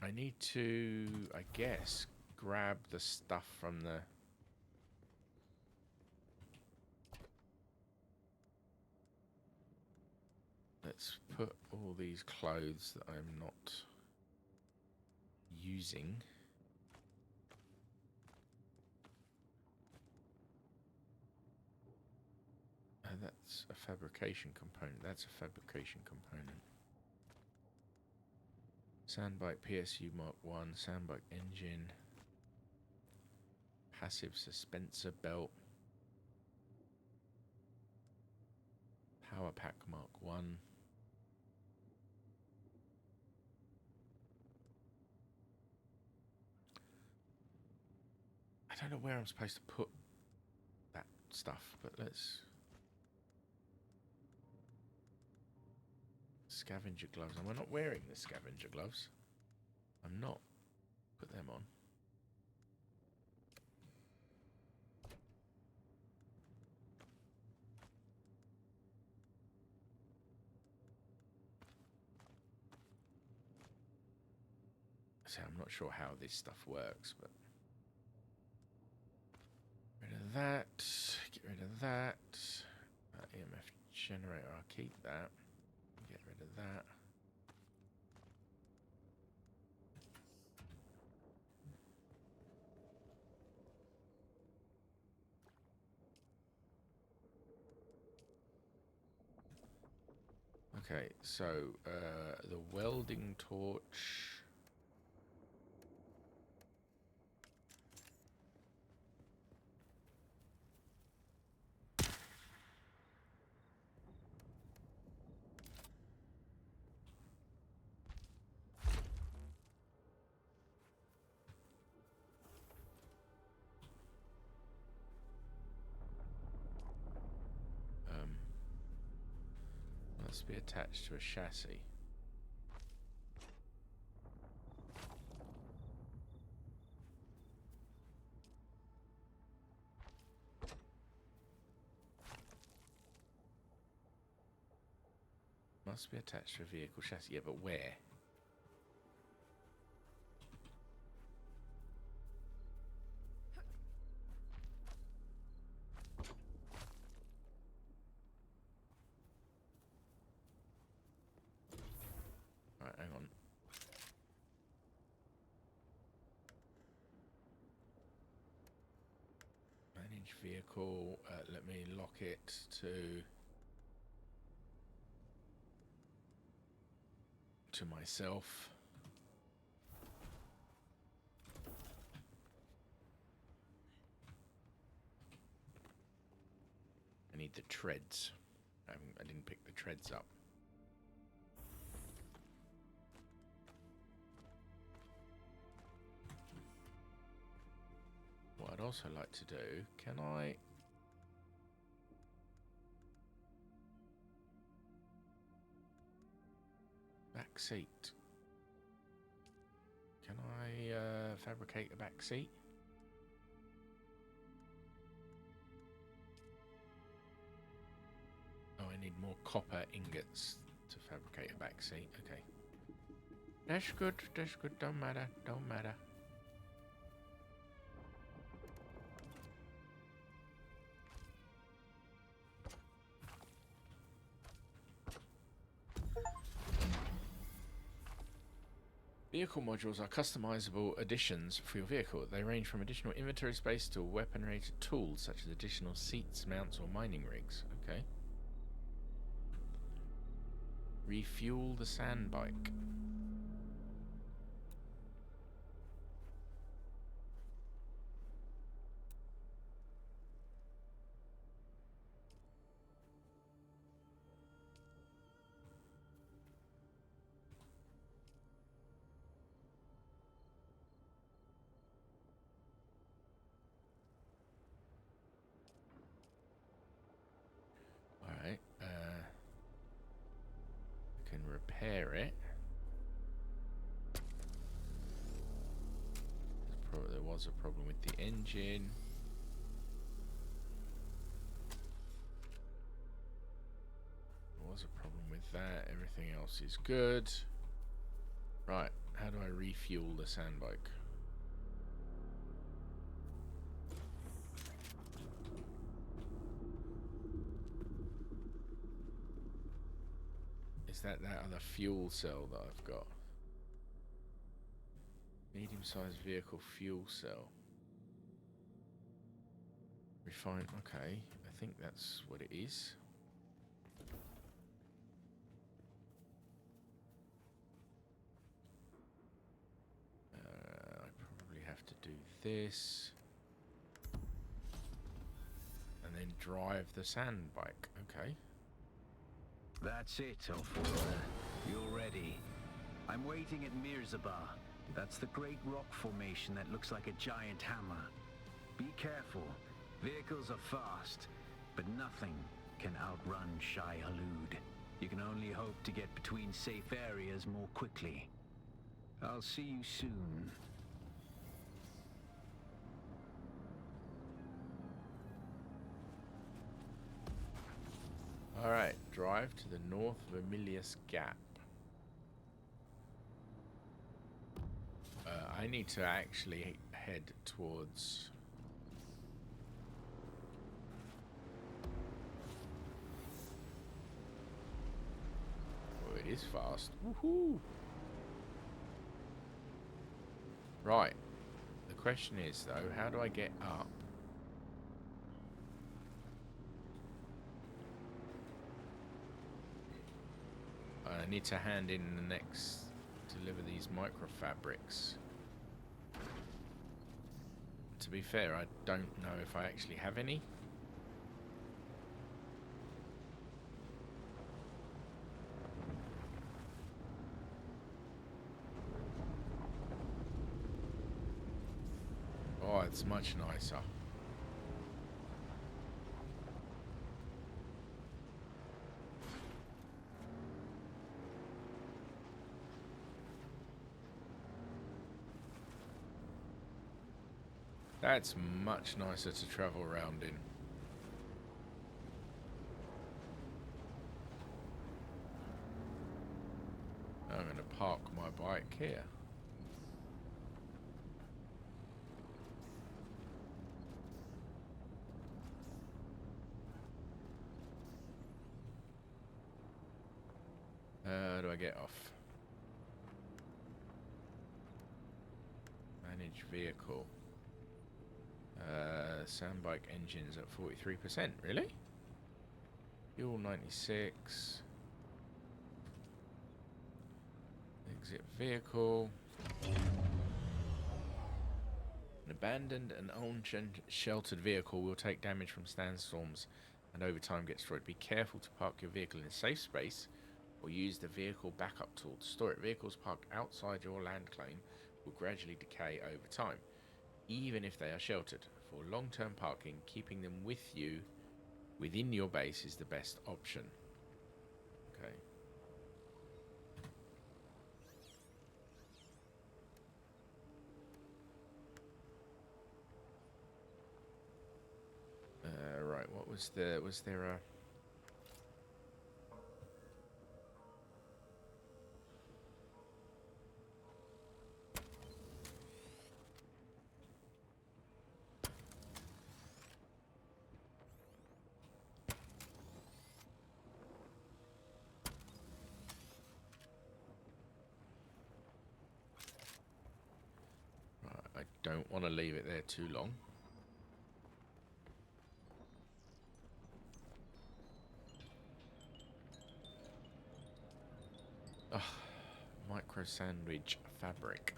I need to, I guess, grab the stuff from the... Let's put all these clothes that I'm not using. That's a fabrication component. That's a fabrication component. Sandbike PSU Mark 1, sandbike engine, passive suspensor belt, power pack Mark 1. I don't know where I'm supposed to put that stuff, but let's... Scavenger gloves. Am I not wearing the scavenger gloves? I'm not. Put them on. So I'm not sure how this stuff works, but... Get rid of that. Get rid of that. EMF generator, I'll keep that. Get rid of that. Okay, so the welding torch. Must be attached to a chassis. Must be attached to a vehicle chassis. Yeah, but where? Right, hang on. Manage vehicle. Let me lock it to myself. I need the treads. I didn't pick the treads up. What I'd also like to do, can I... Back seat. Can I fabricate a back seat? Oh, I need more copper ingots to fabricate a back seat. Okay. That's good, don't matter, don't matter. Vehicle modules are customizable additions for your vehicle. They range from additional inventory space to weapon-related tools, such as additional seats, mounts, or mining rigs. Okay. Refuel the sand bike. Alright, I can repair it. There was a problem with the engine. There was a problem with that. Everything else is good. Right, how do I refuel the sand bike? Is that other fuel cell that I've got? Medium-sized vehicle fuel cell. Refine. Okay, I think that's what it is. I probably have to do this. And then drive the sand bike. Okay. That's it, Alfora. You're ready. I'm waiting at Mirzabah. That's the great rock formation that looks like a giant hammer. Be careful. Vehicles are fast, but nothing can outrun Shai Hulud. You can only hope to get between safe areas more quickly. I'll see you soon. Alright, drive to the North Vermilius Gap. I need to actually head towards... Oh, it is fast. Woohoo! Right. The question is, though, how do I get up? I need to hand in the next, deliver these microfabrics. To be fair, I don't know if I actually have any. Oh, it's much nicer. That's much nicer to travel around in. I'm going to park my bike here. How do I get off? Manage vehicle. Sandbike engines at 43%. Really? Fuel 96. Exit vehicle. An abandoned and unsheltered vehicle will take damage from sandstorms and over time get destroyed. Be careful to park your vehicle in a safe space or use the vehicle backup tool to store it. Vehicles parked outside your land claim will gradually decay over time, even if they are sheltered. For long-term parking, keeping them with you within your base is the best option. Okay. Right, what was there a... I don't want to leave it there too long. Micro sandwich fabric.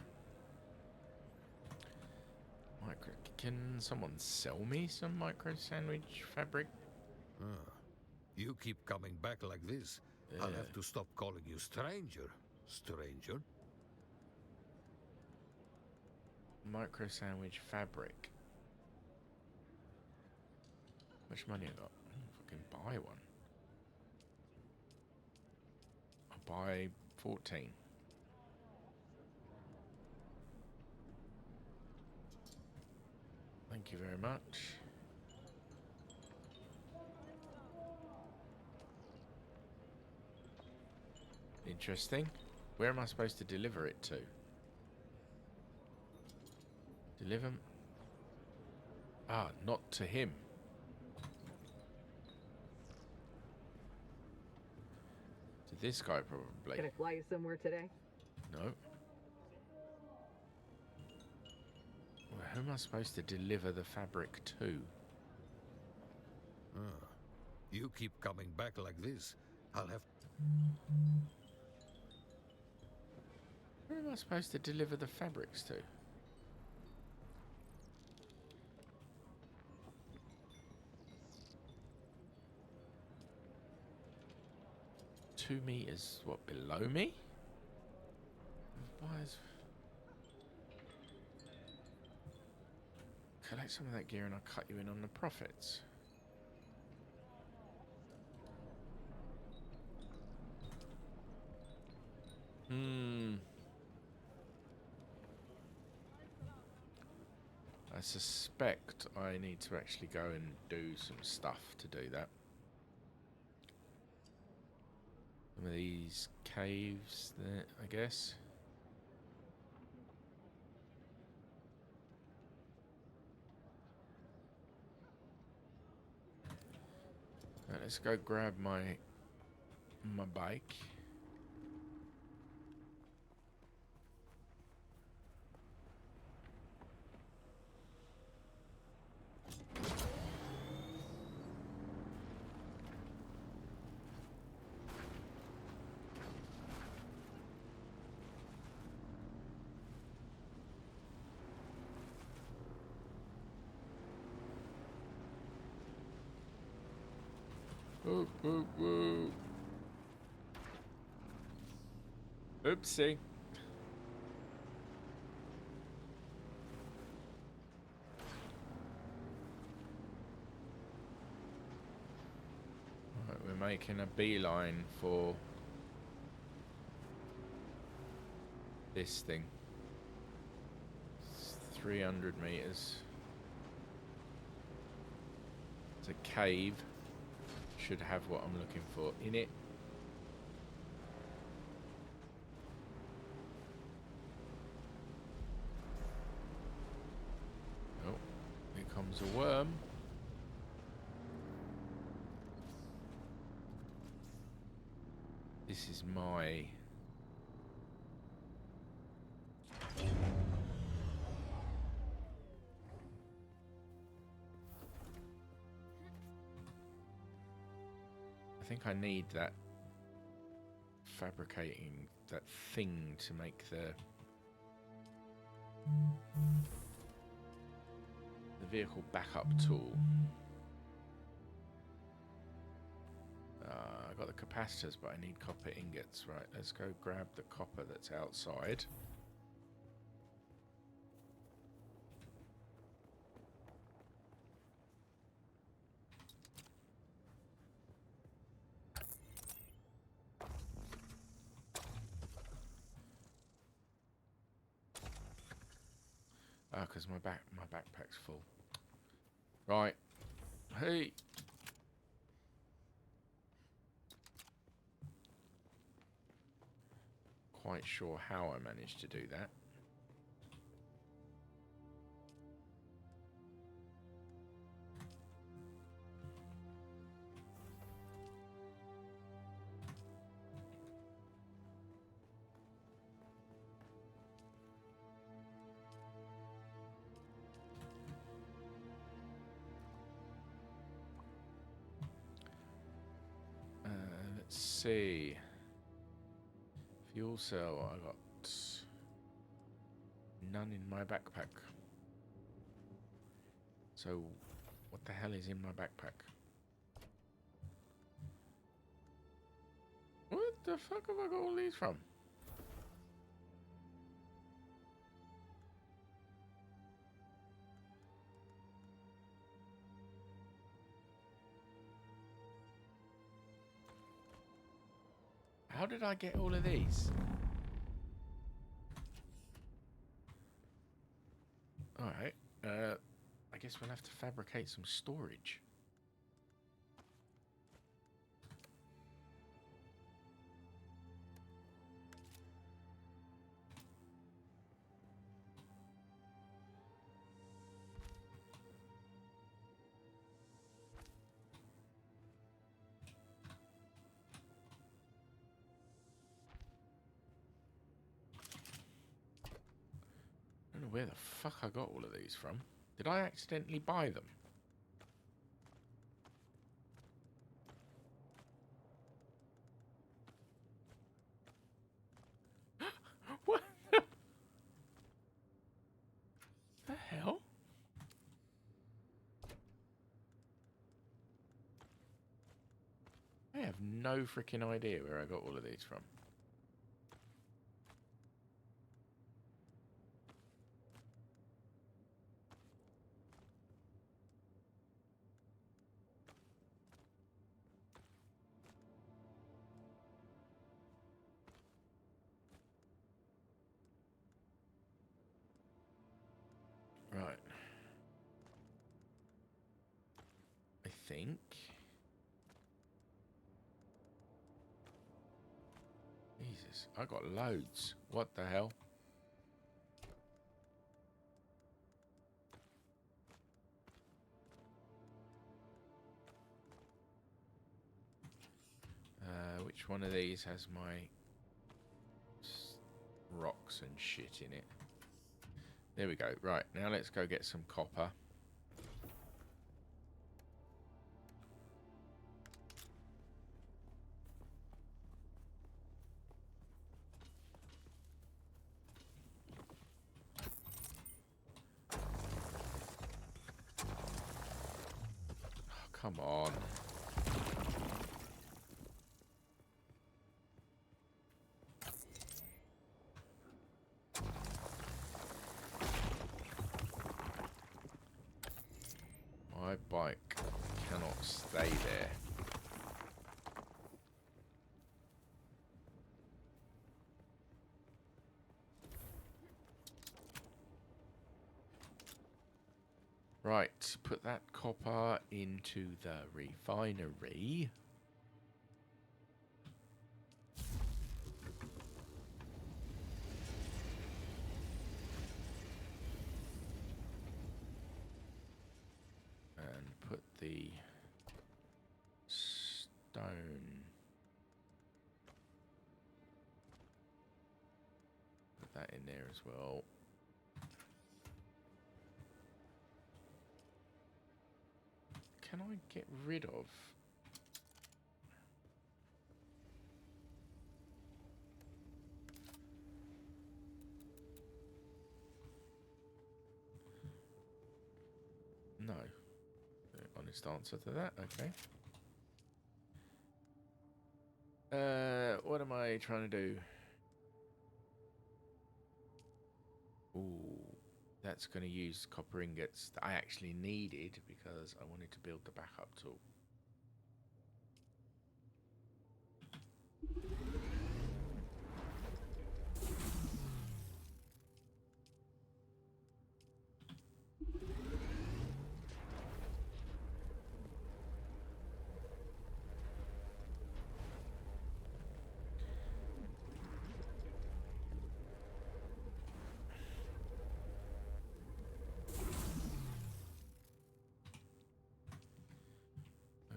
Can someone sell me some micro sandwich fabric? You keep coming back like this. I'll have to stop calling you stranger. Stranger? Micro sandwich fabric. How much money I got? I don't know if I can buy one. I'll buy 14. Thank you very much. Interesting. Where am I supposed to deliver it to? Deliver... not to him. To this guy, probably. Gonna fly you somewhere today? No. Well, who am I supposed to deliver the fabric to? You keep coming back like this. I'll have... Where am I supposed to deliver the fabrics to? Two meters, what, below me? Collect some of that gear and I'll cut you in on the profits. I suspect I need to actually go and do some stuff to do that. Some of these caves there, I guess. Right, let's go grab my bike. Whoop, whoop, whoop. Oopsie. Right, we're making a beeline for this thing. It's 300 meters. It's a cave. Should have what I'm looking for in it. Oh, here comes a worm. This is my... I think I need that fabricating that thing to make the vehicle backup tool. I got the capacitors, but I need copper ingots. Right, let's go grab the copper that's outside. Because my backpack's full. Right. Hey. Quite sure how I managed to do that. Let's see. Fuel cell, I got none in my backpack. So, what the hell is in my backpack? What the fuck have I got all these from? How did I get all of these? Alright, I guess we'll have to fabricate some storage. I don't know where the fuck I got all of these from. Did I accidentally buy them? What the hell? I have no freaking idea where I got all of these from. Right. I think. Jesus, I got loads. What the hell? Which one of these has my rocks and shit in it? There we go. Right, now let's go get some copper. Oh, come on. bike cannot stay there. Right, put that copper into the refinery. And put the stone. Put that in there as well. Can I get rid of? No. The honest answer to that, okay. What am I trying to do? Ooh. That's going to use copper ingots that I actually needed because I wanted to build the backup tool.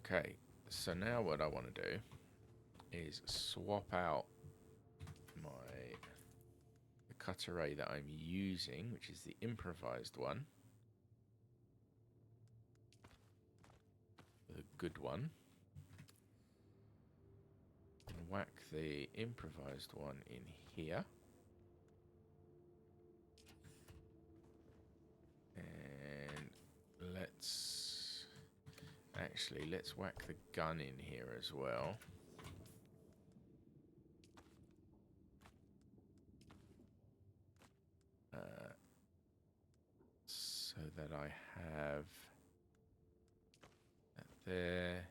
Okay, so now what I want to do is swap out the cut array that I'm using, which is the improvised one, the good one, and whack the improvised one in here. And let's whack the gun in here as well. So that I have that there,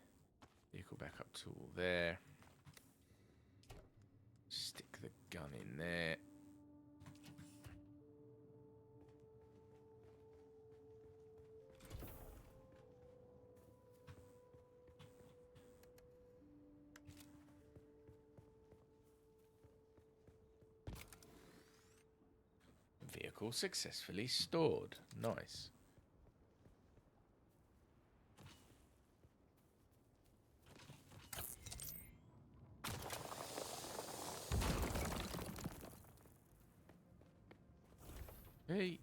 vehicle backup tool there, stick the gun in there. Vehicle successfully stored. Nice. Hey.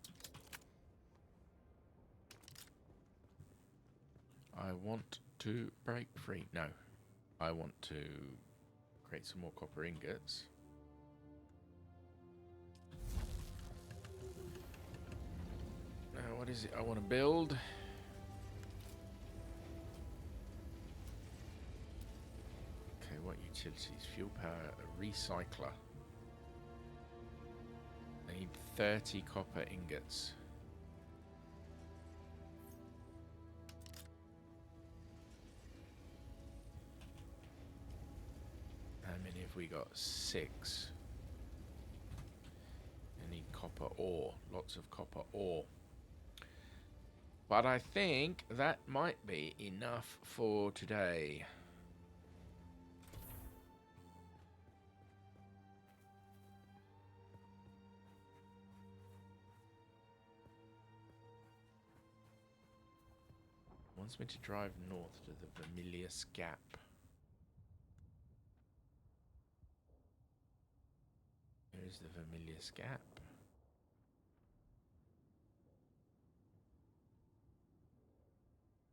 I want to break free. No. I want to create some more copper ingots. What is it I want to build? Okay, what utilities? Fuel power, a recycler. I need 30 copper ingots. How many have we got? 6. I need copper ore. Lots of copper ore. But I think that might be enough for today. Wants me to drive north to the Vermilius Gap. Here's the Vermilius Gap.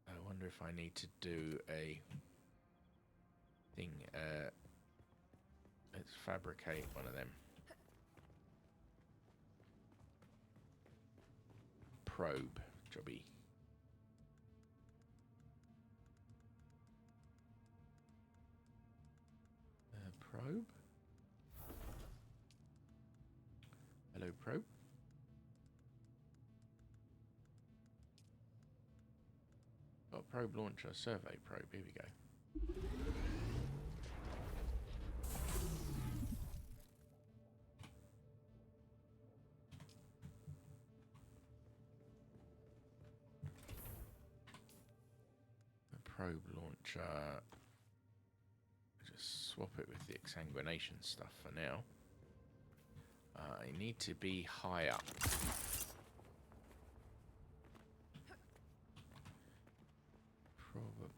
I wonder if I need to do a thing. Let's fabricate one of them. Probe, jobby. Probe. Hello, probe. probe launcher, survey probe. Here we go. The probe launcher. Just swap it with the exsanguination stuff for now. I need to be high up.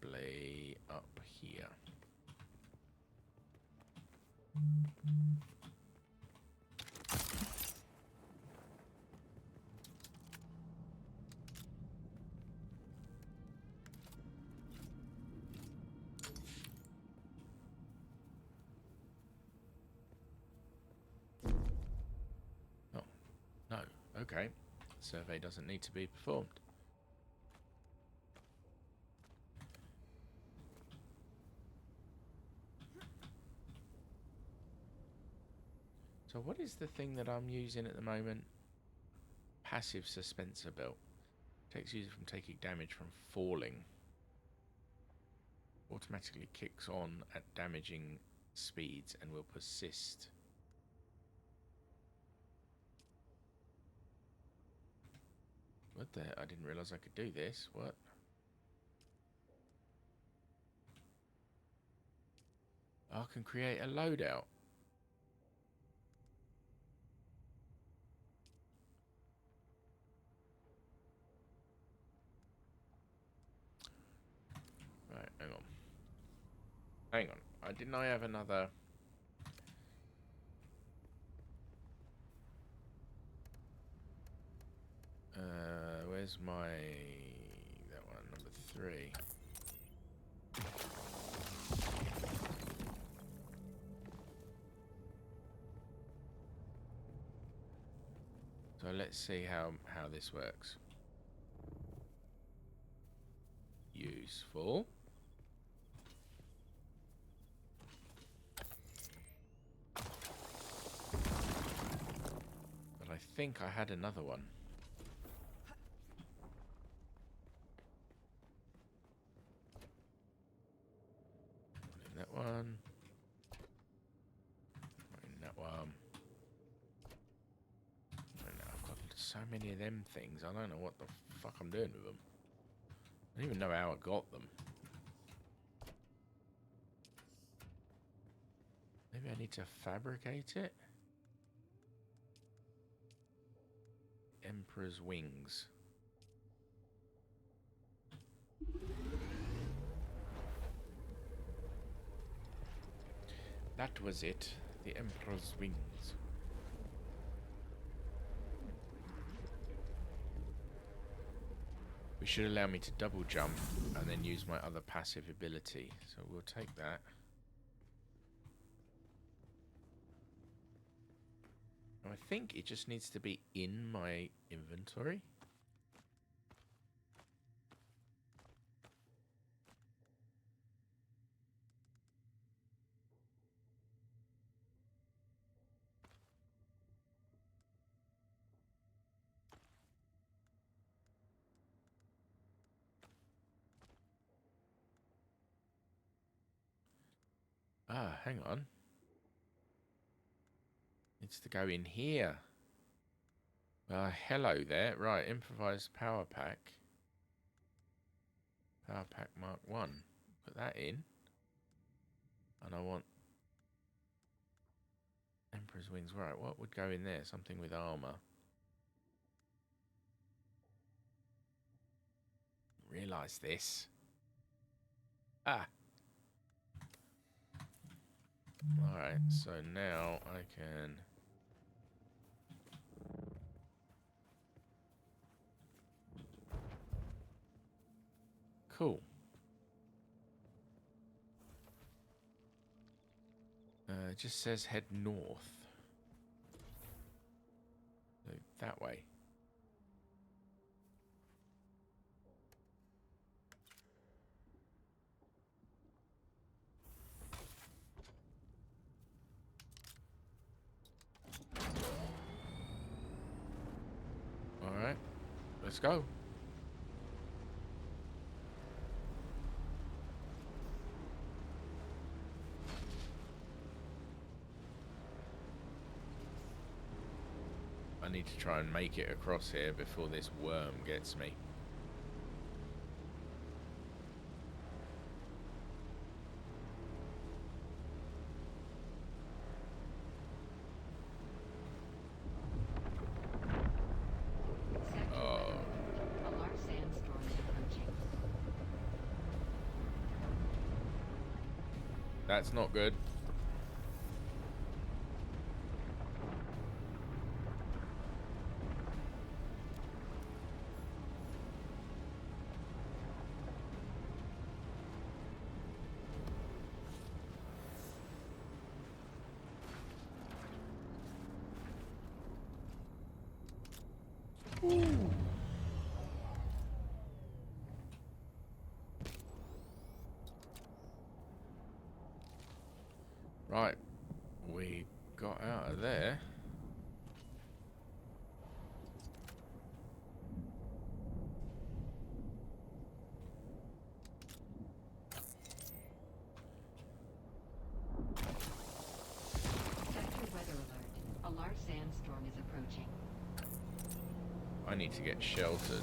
Probably up here. Oh, no. Okay. Survey doesn't need to be performed. So what is the thing that I'm using at the moment? Passive suspensor belt. Takes user from taking damage from falling. Automatically kicks on at damaging speeds and will persist. What the heck? I didn't realize I could do this. What? I can create a loadout. Right, hang on. Hang on. Didn't I have another... where's my... that one, number 3. So let's see how this works. Useful. But I think I had another one. In that one. In that one. And I've got so many of them things. I don't know what the fuck I'm doing with them. I don't even know how I got them. Maybe I need to fabricate it? Emperor's wings. That was it. The Emperor's wings. Which should allow me to double jump and then use my other passive ability. So we'll take that. I think it just needs to be in my inventory. Ah, hang on. Needs to go in here. Hello there. Right, improvised power pack. Power pack Mark 1. Put that in. And I want Emperor's wings. Right, what would go in there? Something with armor. Realize this. Ah. Alright, so now I can... Cool. It just says head north. So that way. Alright, let's go. I need to try and make it across here before this worm gets me. That's not good. Ooh. Right, we got out of there. Sector weather alert. A large sandstorm is approaching. I need to get sheltered.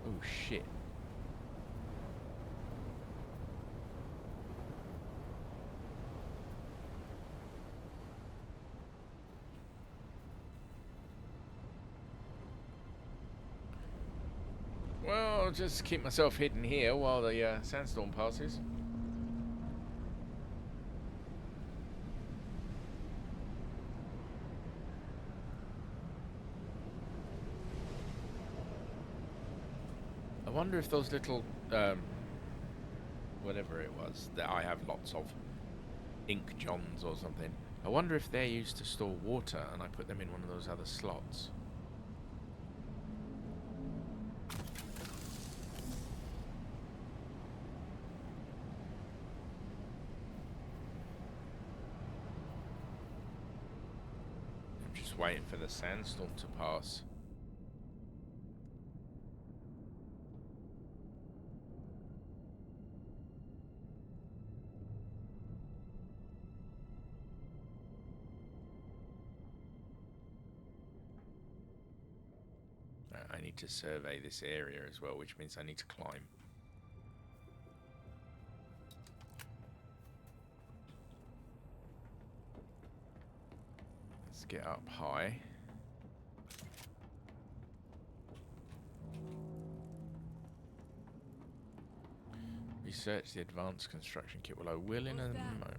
Oh shit. Well, I'll just keep myself hidden here while the sandstorm passes. I wonder if those little, whatever it was, that I have lots of, ink johns or something, I wonder if they're used to store water and I put them in one of those other slots. I'm just waiting for the sandstorm to pass. I need to survey this area as well, which means I need to climb. Let's get up high. Research the advanced construction kit. Well, I will in a moment.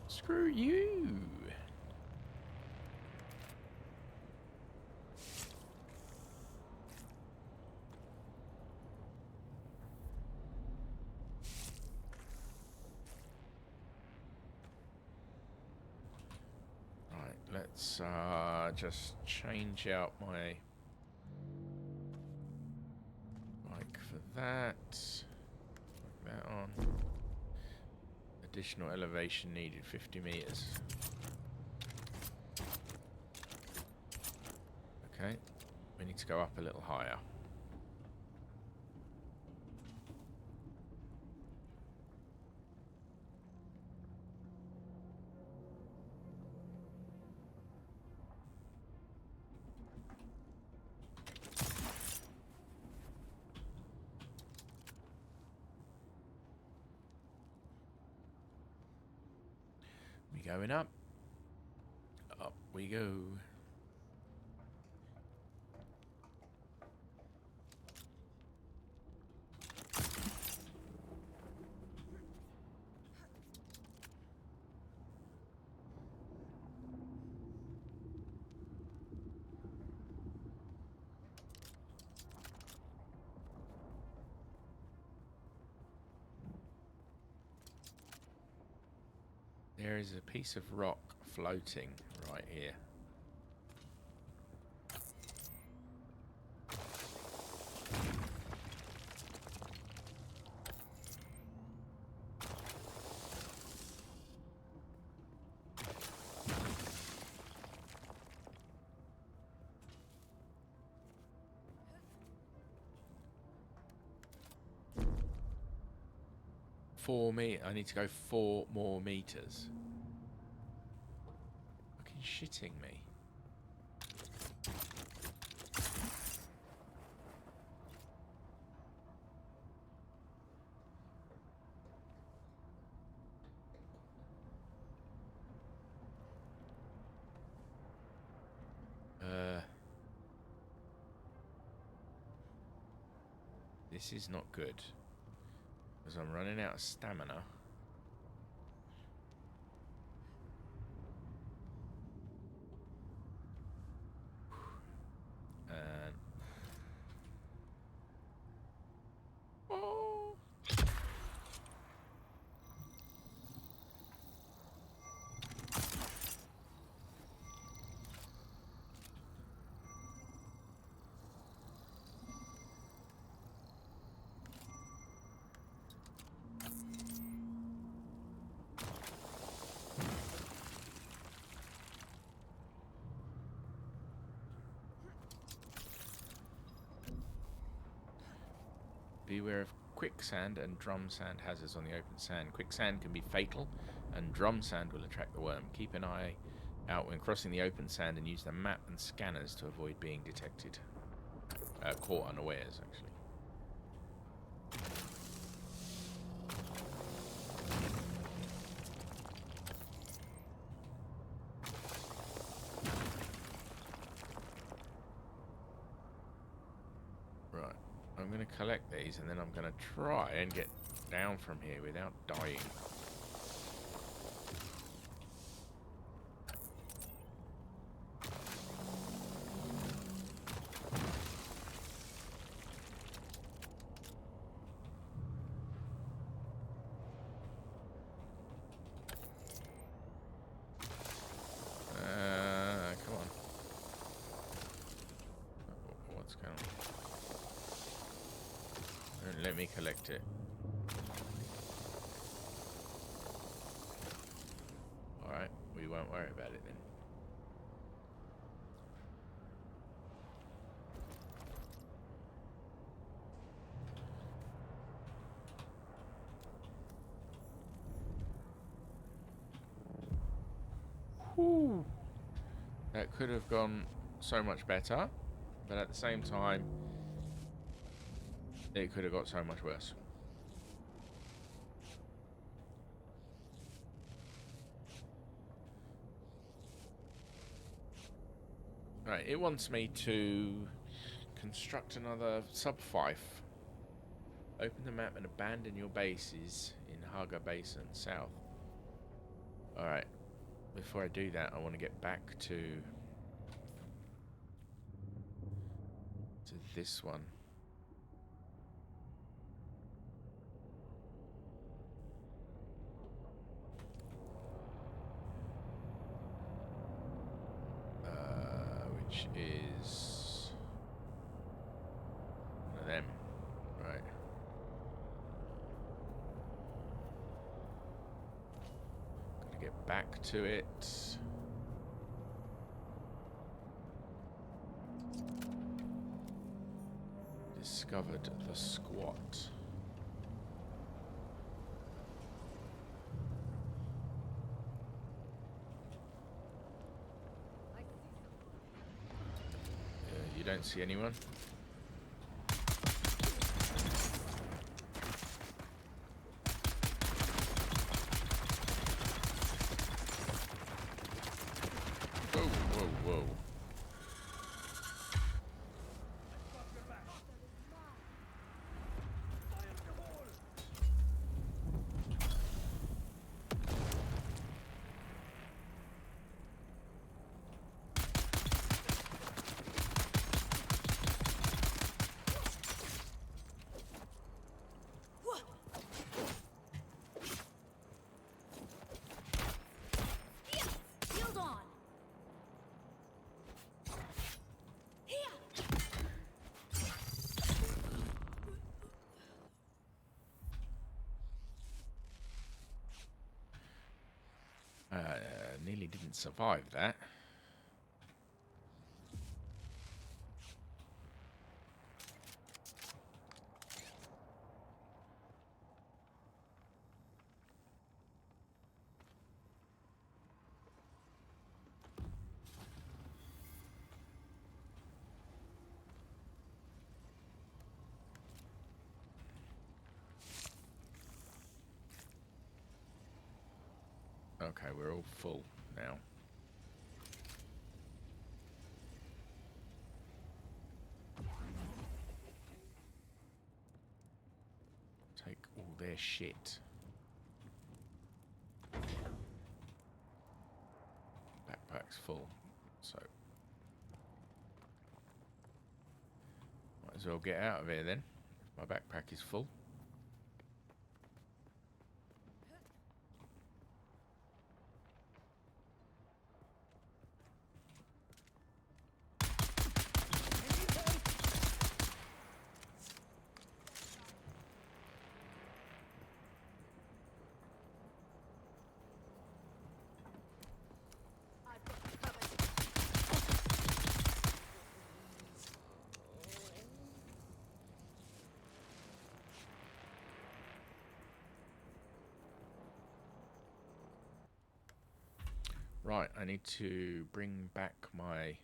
Screw you. Right, let's just change out my mic for that. Put that on. Additional elevation needed, 50 meters. Okay, we need to go up a little higher. Going up. Up we go. There is a piece of rock floating right here. I need to go 4 more meters. Fucking shitting me. This is not good. Because I'm running out of stamina. And... Oh. Beware of quicksand and drum sand hazards on the open sand. Quicksand can be fatal, and drum sand will attract the worm. Keep an eye out when crossing the open sand and use the map and scanners to avoid being detected. Caught unawares, actually. I'm going to collect these and then I'm going to try and get down from here without dying. Come on. What's going on? Let me collect it. Alright, we won't worry about it then. Whew. That could have gone so much better, but at the same time, it could have got so much worse. Right, it wants me to construct another sub-fife. Open the map and abandon your bases in Haga Basin, south. Alright, before I do that, I want to get back to this one. Which is one of them, right? Gotta get back to it. Discovered the squat. You don't see anyone? Whoa, whoa, whoa. Nearly didn't survive that. Okay, we're all full now. Take all their shit. Backpack's full, so might as well get out of here then. My backpack is full. Right, I need to bring back my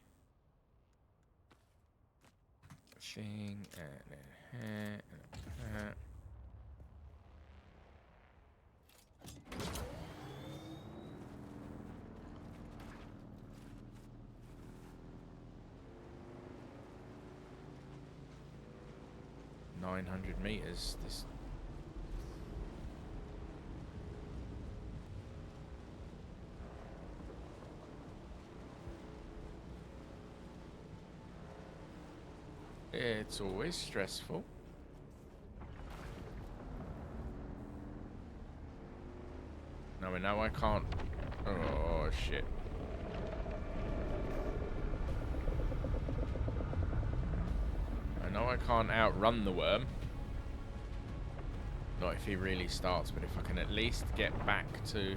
thing and 900 meters. This. It's always stressful. No, I know I can't. Oh, shit. I know I can't outrun the worm. Not if he really starts, but if I can at least get back to...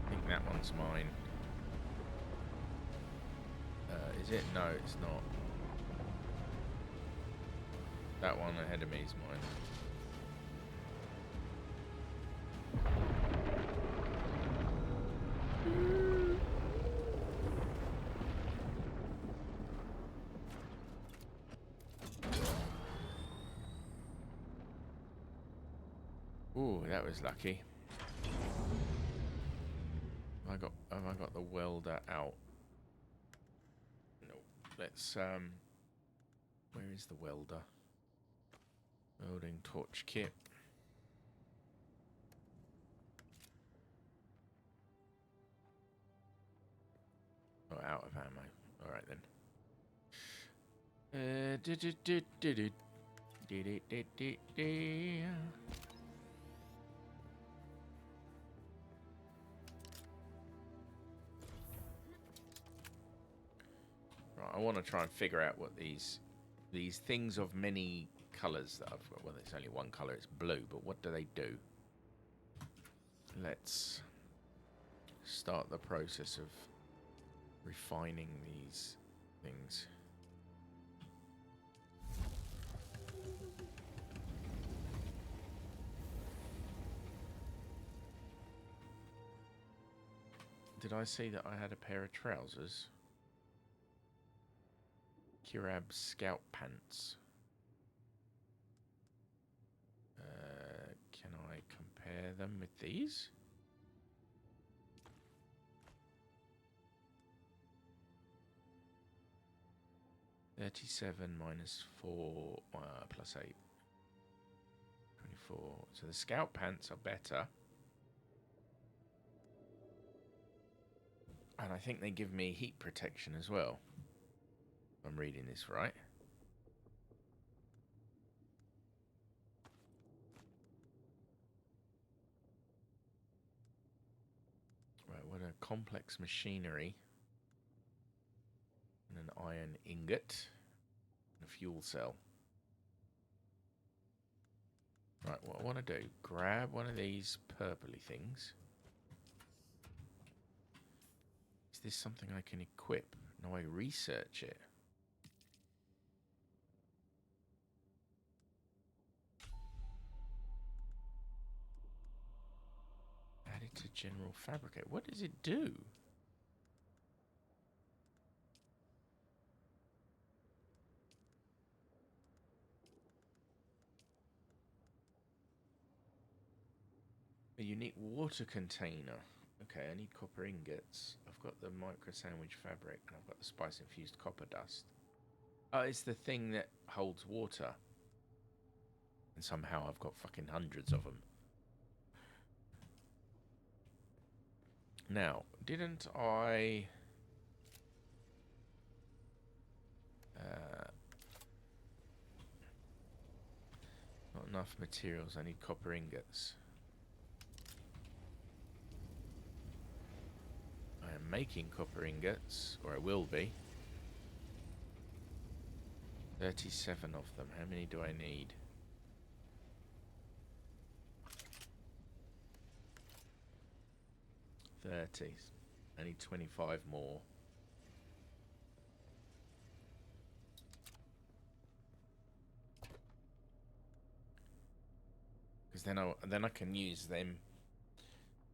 I think that one's mine. Is it? No, it's not. That one ahead of me is mine. Ooh, that was lucky. Have I got the welder out? No. Let's where is the welder? Welding torch kit. Oh, out of ammo. All right then. Right, I want to try and figure out what these things of many colors that I've got. Well, there's only one color, it's blue, but what do they do? Let's start the process of refining these things. Did I see that I had a pair of trousers? Kirab Scout Pants. Can I compare them with these? $37 minus 4 plus 8. 24. So the Scout Pants are better. And I think they give me heat protection as well. If I'm reading this right. Right, what a complex machinery. And an iron ingot. And a fuel cell. Right, what I want to do, grab one of these purpley things. Is this something I can equip? No, I research it. Add it to general fabricate. What does it do? A unique water container. Okay, I need copper ingots. I've got the micro sandwich fabric, and I've got the spice infused copper dust. Oh, it's the thing that holds water. And somehow I've got fucking hundreds of them. Now, didn't I... not enough materials. I need copper ingots. I am making copper ingots, or I will be. 37 of them. How many do I need? $30. I need 25 more. Because then I can use them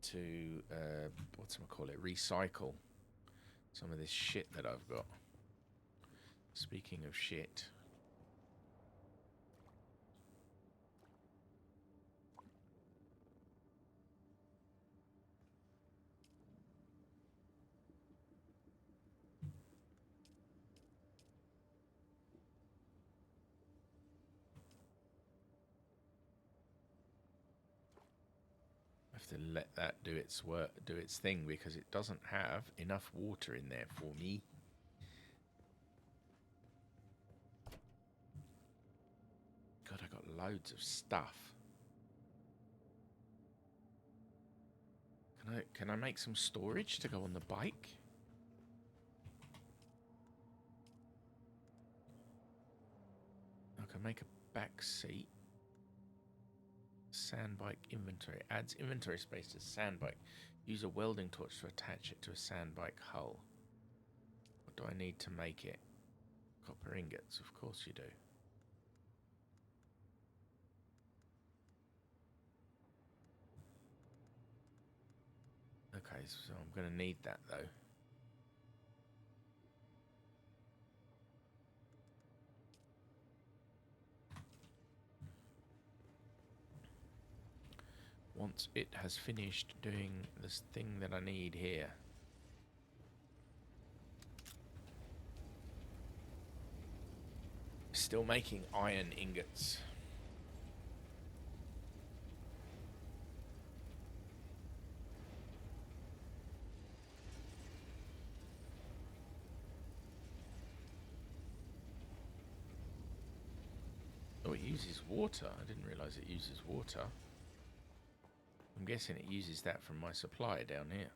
to whatchamacallit, recycle some of this shit that I've got. Speaking of shit. To let that do its work, do its thing, because it doesn't have enough water in there for me. God, I got loads of stuff. Can I make some storage to go on the bike? I can make a back seat. Sandbike inventory. Adds inventory space to sandbike. Use a welding torch to attach it to a sandbike hull. What do I need to make it? Copper ingots, of course you do. Okay, so I'm going to need that though. Once it has finished doing this thing that I need here. Still making iron ingots. Oh, it uses water. I didn't realize it uses water. I'm guessing it uses that from my supplier down here.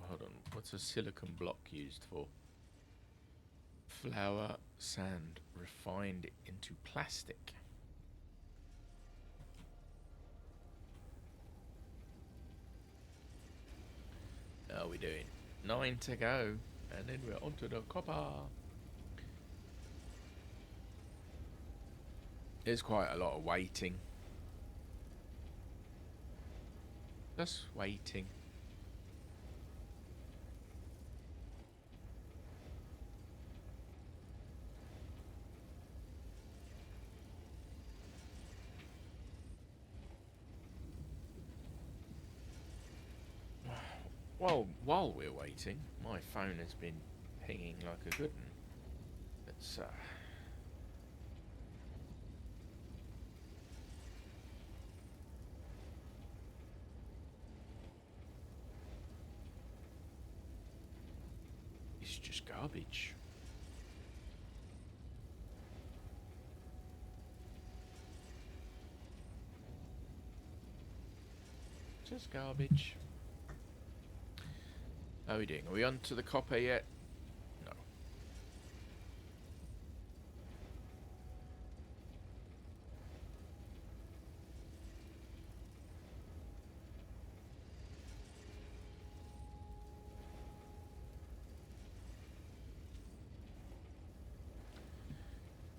Hold on, what's a silicon block used for? Flour, sand, refined into plastic. How are we doing? 9 to go, and then we're onto the copper. There's quite a lot of waiting. Just waiting. Well, while we're waiting, my phone has been pinging like a good one. It's just garbage. Just garbage. How are we doing? Are we on to the copper yet? No.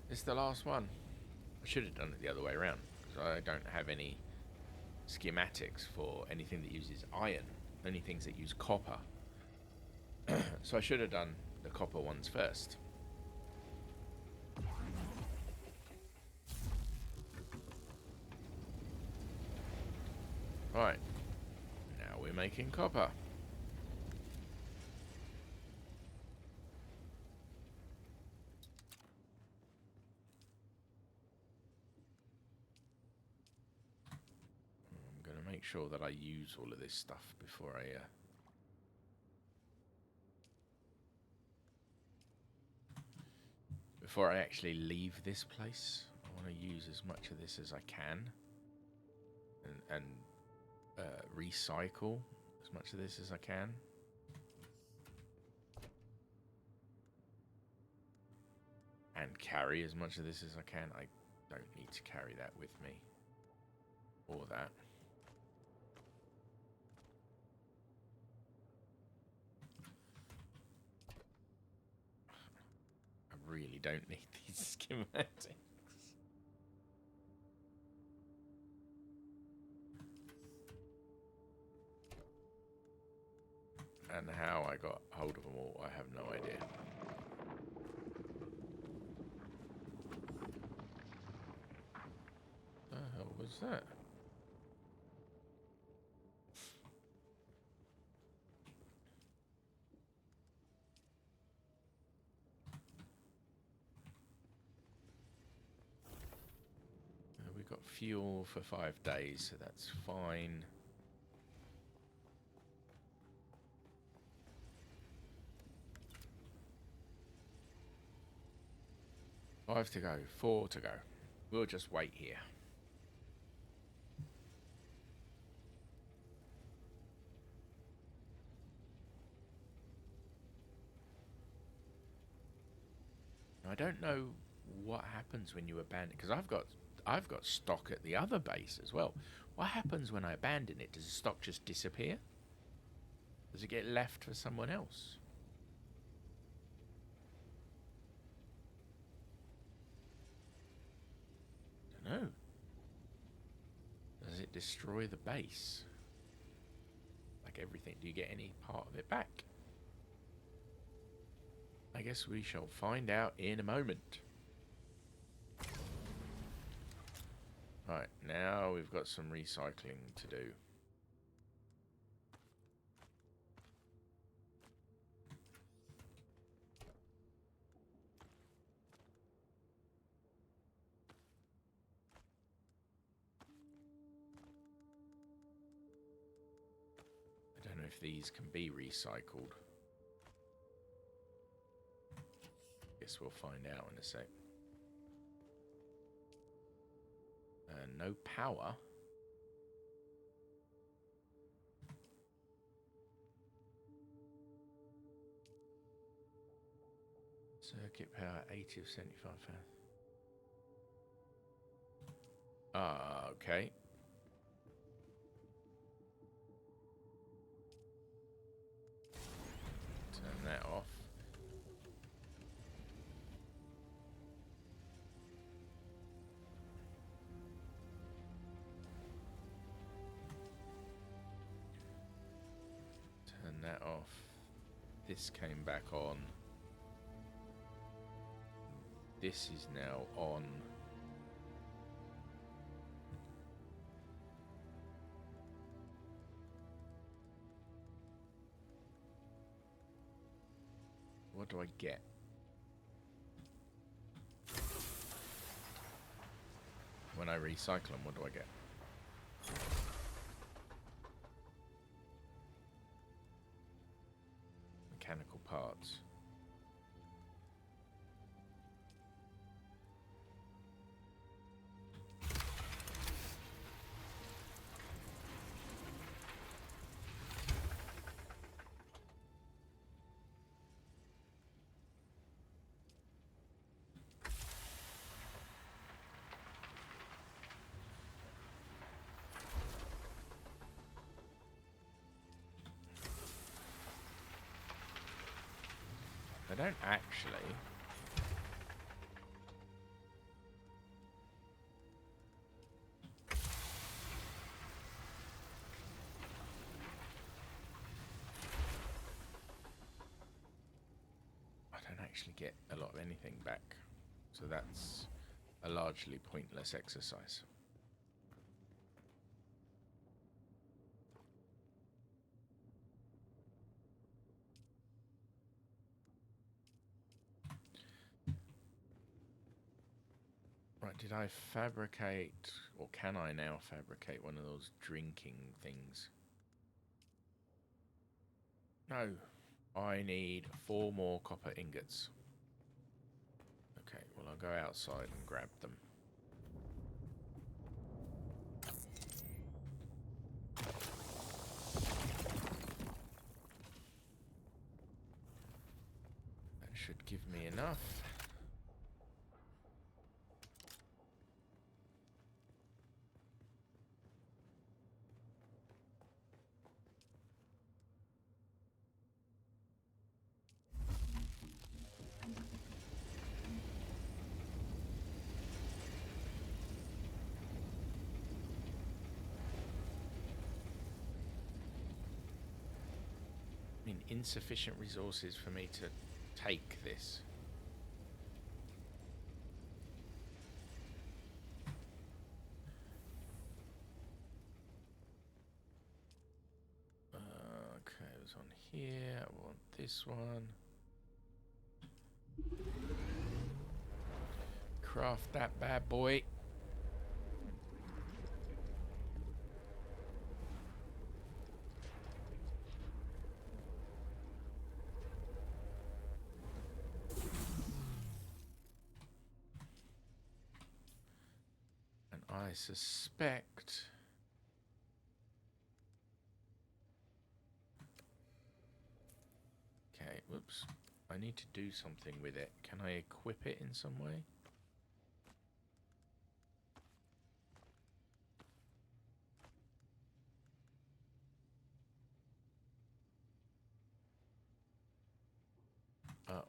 It's the last one. I should have done it the other way around, because I don't have any schematics for anything that uses iron, only things that use copper. So I should have done the copper ones first. Right. Now we're making copper. I'm going to make sure that I use all of this stuff before I actually leave this place. I want to use as much of this as I can and recycle as much of this as I can. And carry as much of this as I can. I don't need to carry that with me. Or that. I really don't need these schematics. And how I got hold of them all, I have no idea. The hell was that? We got fuel for 5 days, so that's fine. Five to go, 4 to go. We'll just wait here. I don't know what happens when you abandon, because I've got stock at the other base as well. What happens when I abandon it? Does the stock just disappear? Does it get left for someone else? I don't know. Does it destroy the base? Like everything, do you get any part of it back? I guess we shall find out in a moment. Right, now we've got some recycling to do. I don't know if these can be recycled. Guess we'll find out in a sec. No power. Circuit power 80 of 75. Okay. Turn that off. Turn that off. This came back on. This is now on. What do I get? When I recycle them, what do I get? Mechanical parts. I don't actually. actually get a lot of anything back. So that's a largely pointless exercise. Right, did I fabricate, or can I now fabricate one of those drinking things? No, I need 4 more copper ingots. Okay, well I'll go outside and grab them. That should give me enough. I mean, insufficient resources for me to take this. Okay, it was on here. I want this one. Craft that bad boy. And I suspect okay, whoops. I need to do something with it. Can I equip it in some way?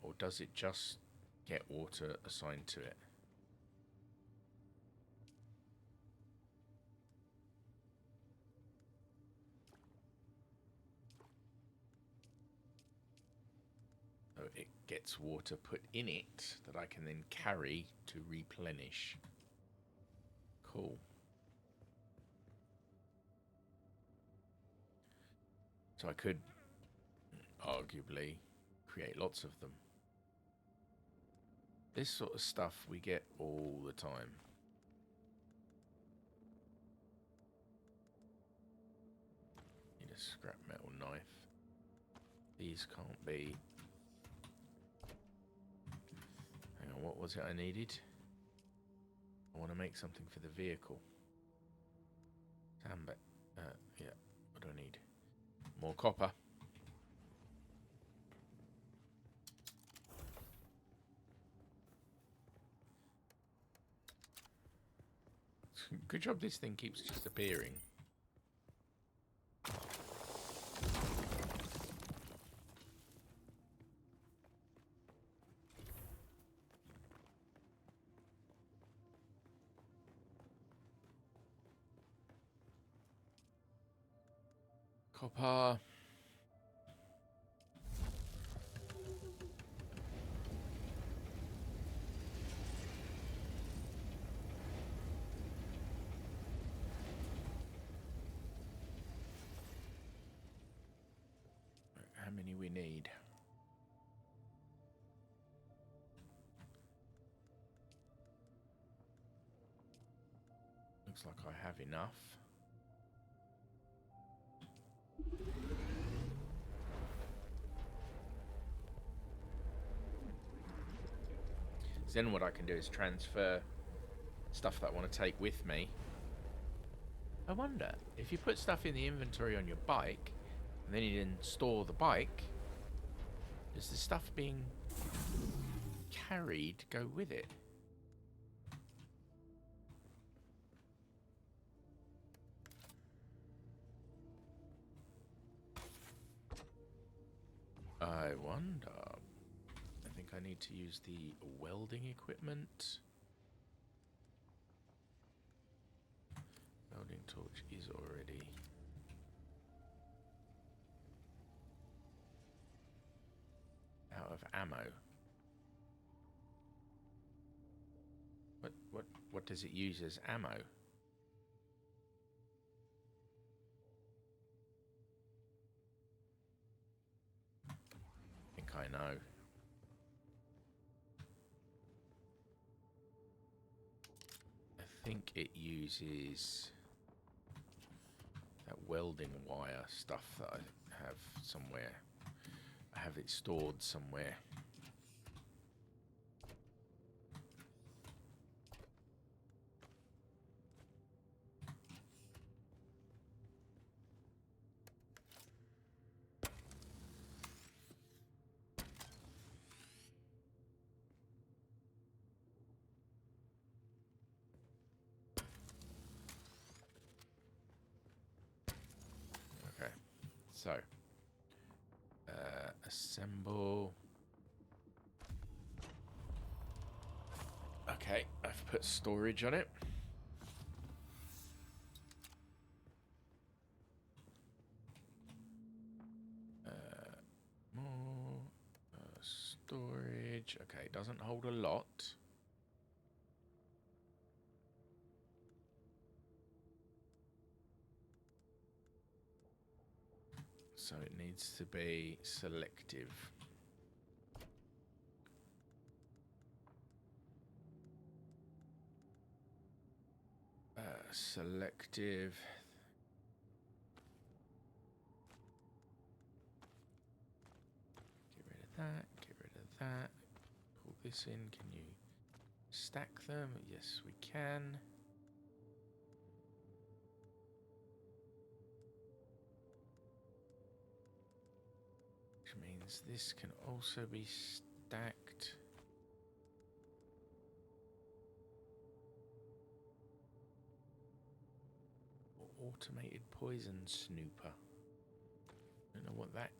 Or does it just get water assigned to it? So it gets water put in it that I can then carry to replenish. Cool. So I could arguably create lots of them. This sort of stuff we get all the time. Need a scrap metal knife. These can't be. Hang on, what was it I needed? I want to make something for the vehicle. Sandbag. Yeah. What do I need? More copper. Good job this thing keeps just appearing. Copper. How many we need? Looks like I have enough. Then what I can do is transfer stuff that I want to take with me. I wonder, if you put stuff in the inventory on your bike, and then you then store the bike, does the stuff being carried go with it? I wonder. I think I need to use the welding equipment. Welding torch is already out of ammo. what does it use as ammo? I think I know. I think it uses that welding wire stuff that I have somewhere. I have it stored somewhere. So, assemble. Okay, I've put storage on it. More storage. Okay, doesn't hold a lot. So it needs to be selective. Selective. Get rid of that. Get rid of that. Pull this in. Can you stack them? Yes, we can. Means this can also be stacked. Automated poison snooper. Don't know what that.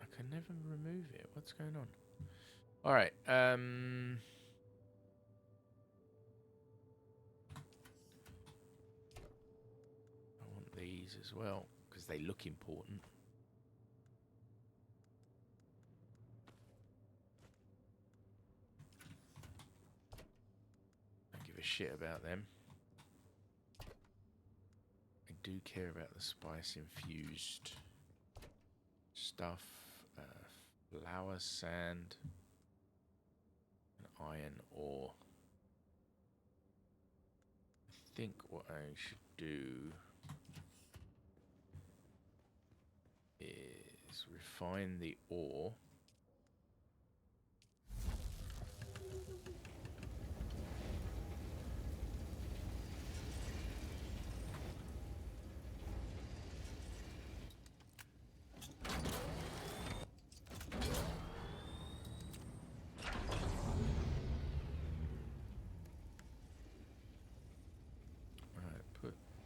I can never remove it. What's going on? All right. I want these as well because they look important. Shit about them. I do care about the spice infused stuff, flour, sand, and iron ore. I think what I should do is refine the ore.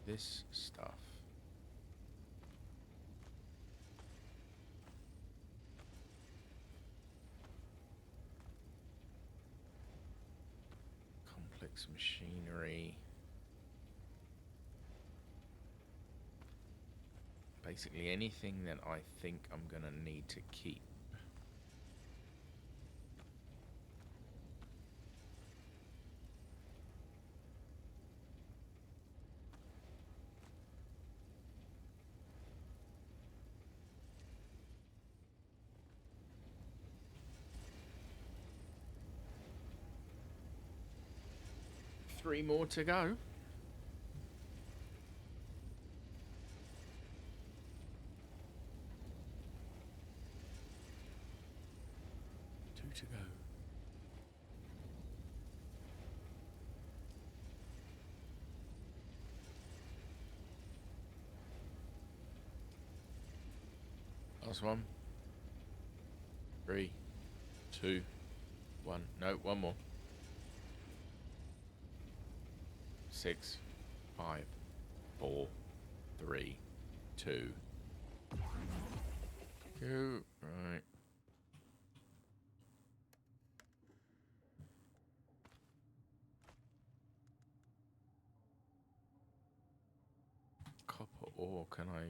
This stuff. Complex machinery. Basically anything that I think I'm gonna need to keep. Three more to go. Two to go. Last one. 3, 2, 1. No, one more. 6, 5, 4, 3, 2. Go. Right. Copper ore. Can I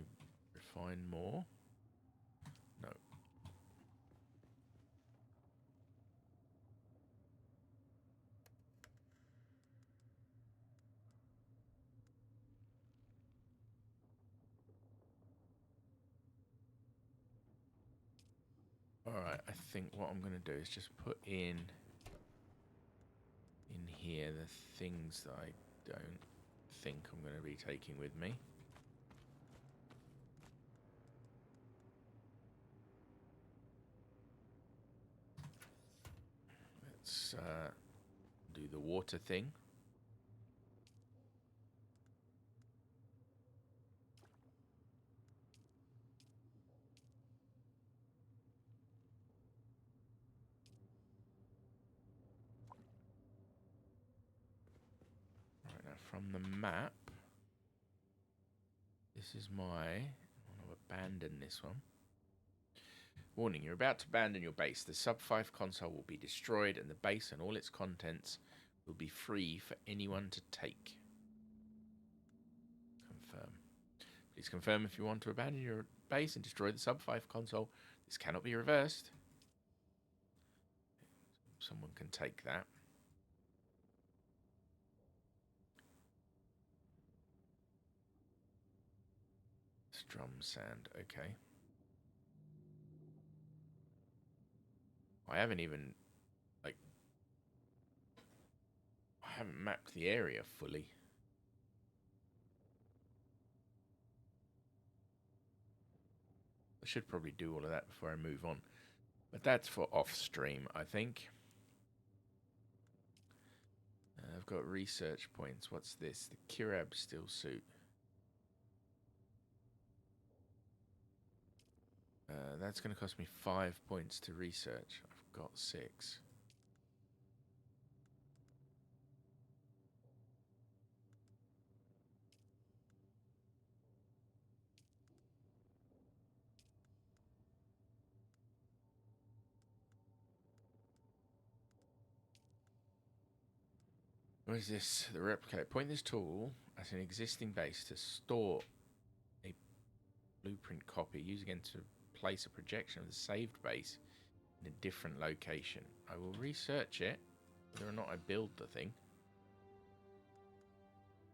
refine more? No. Right, I think what I'm going to do is just put in here the things that I don't think I'm going to be taking with me. Let's do the water thing. Right, now from the map, this is my... I want to abandon this one. Warning, you're about to abandon your base. The Sub-5 console will be destroyed and the base and all its contents will be free for anyone to take. Confirm. Please confirm if you want to abandon your base and destroy the Sub-5 console. This cannot be reversed. Someone can take that. Strum sand, okay. I haven't even, like, I haven't mapped the area fully. I should probably do all of that before I move on. But that's for off stream, I think. I've got research points. What's this? The Kirab steel suit. That's going to cost me 5 points to research. I've got 6. What is this? The replicate. Point this tool at an existing base to store a blueprint copy. Use again to place a projection of the saved base in a different location. I will research it, whether or not I build the thing.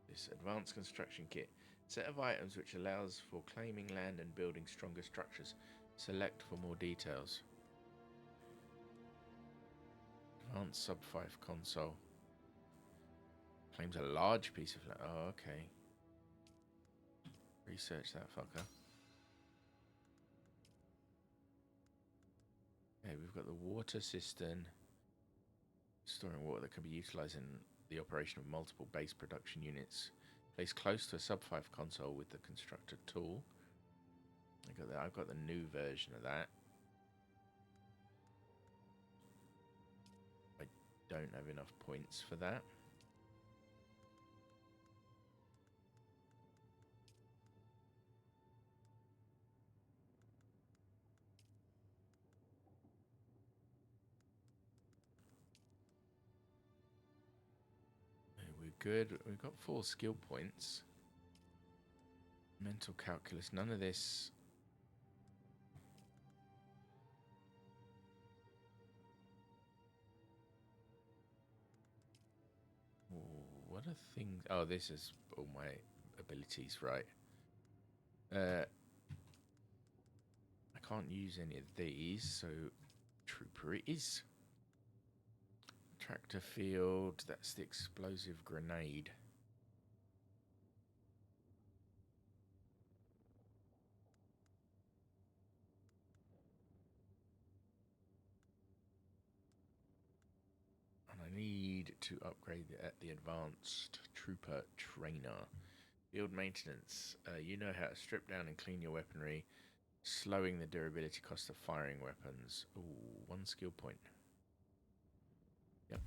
This advanced construction kit. Set of items which allows for claiming land and building stronger structures. Select for more details. Advanced Sub-5 console. Claims a large piece of land. Oh, okay. Research that fucker. Okay, we've got the water cistern. Storing water that can be utilized in the operation of multiple base production units. Placed close to a Sub-5 console with the constructor tool. I got that. I've got the new version of that. I don't have enough points for that. Good. We've got 4 skill points. Mental calculus. None of this. Ooh, what are things? Oh, this is all my abilities, right? I can't use any of these, so trooper it is. Tractor field, that's the explosive grenade. And I need to upgrade the advanced trooper trainer. Field maintenance, you know how to strip down and clean your weaponry, slowing the durability cost of firing weapons. Ooh, 1 skill point. Yep.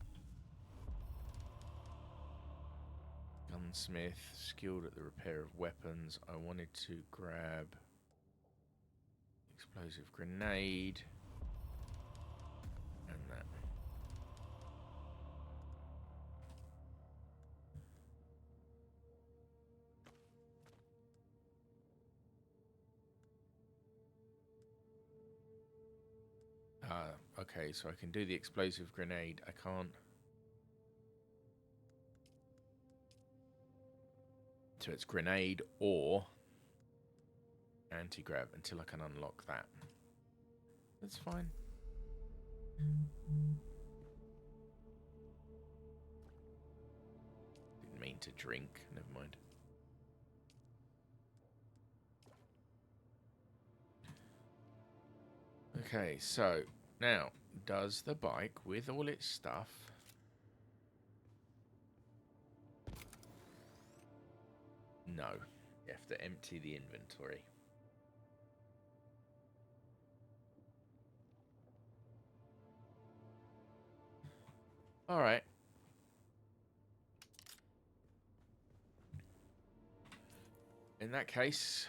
Gunsmith, skilled at the repair of weapons. I wanted to grab explosive grenade and that. Okay, so I can do the explosive grenade. I can't. So it's grenade or anti-grav until I can unlock that. That's fine. Didn't mean to drink. Never mind. Okay, so now, does the bike with all its stuff no, you have to empty the inventory. All right. In that case,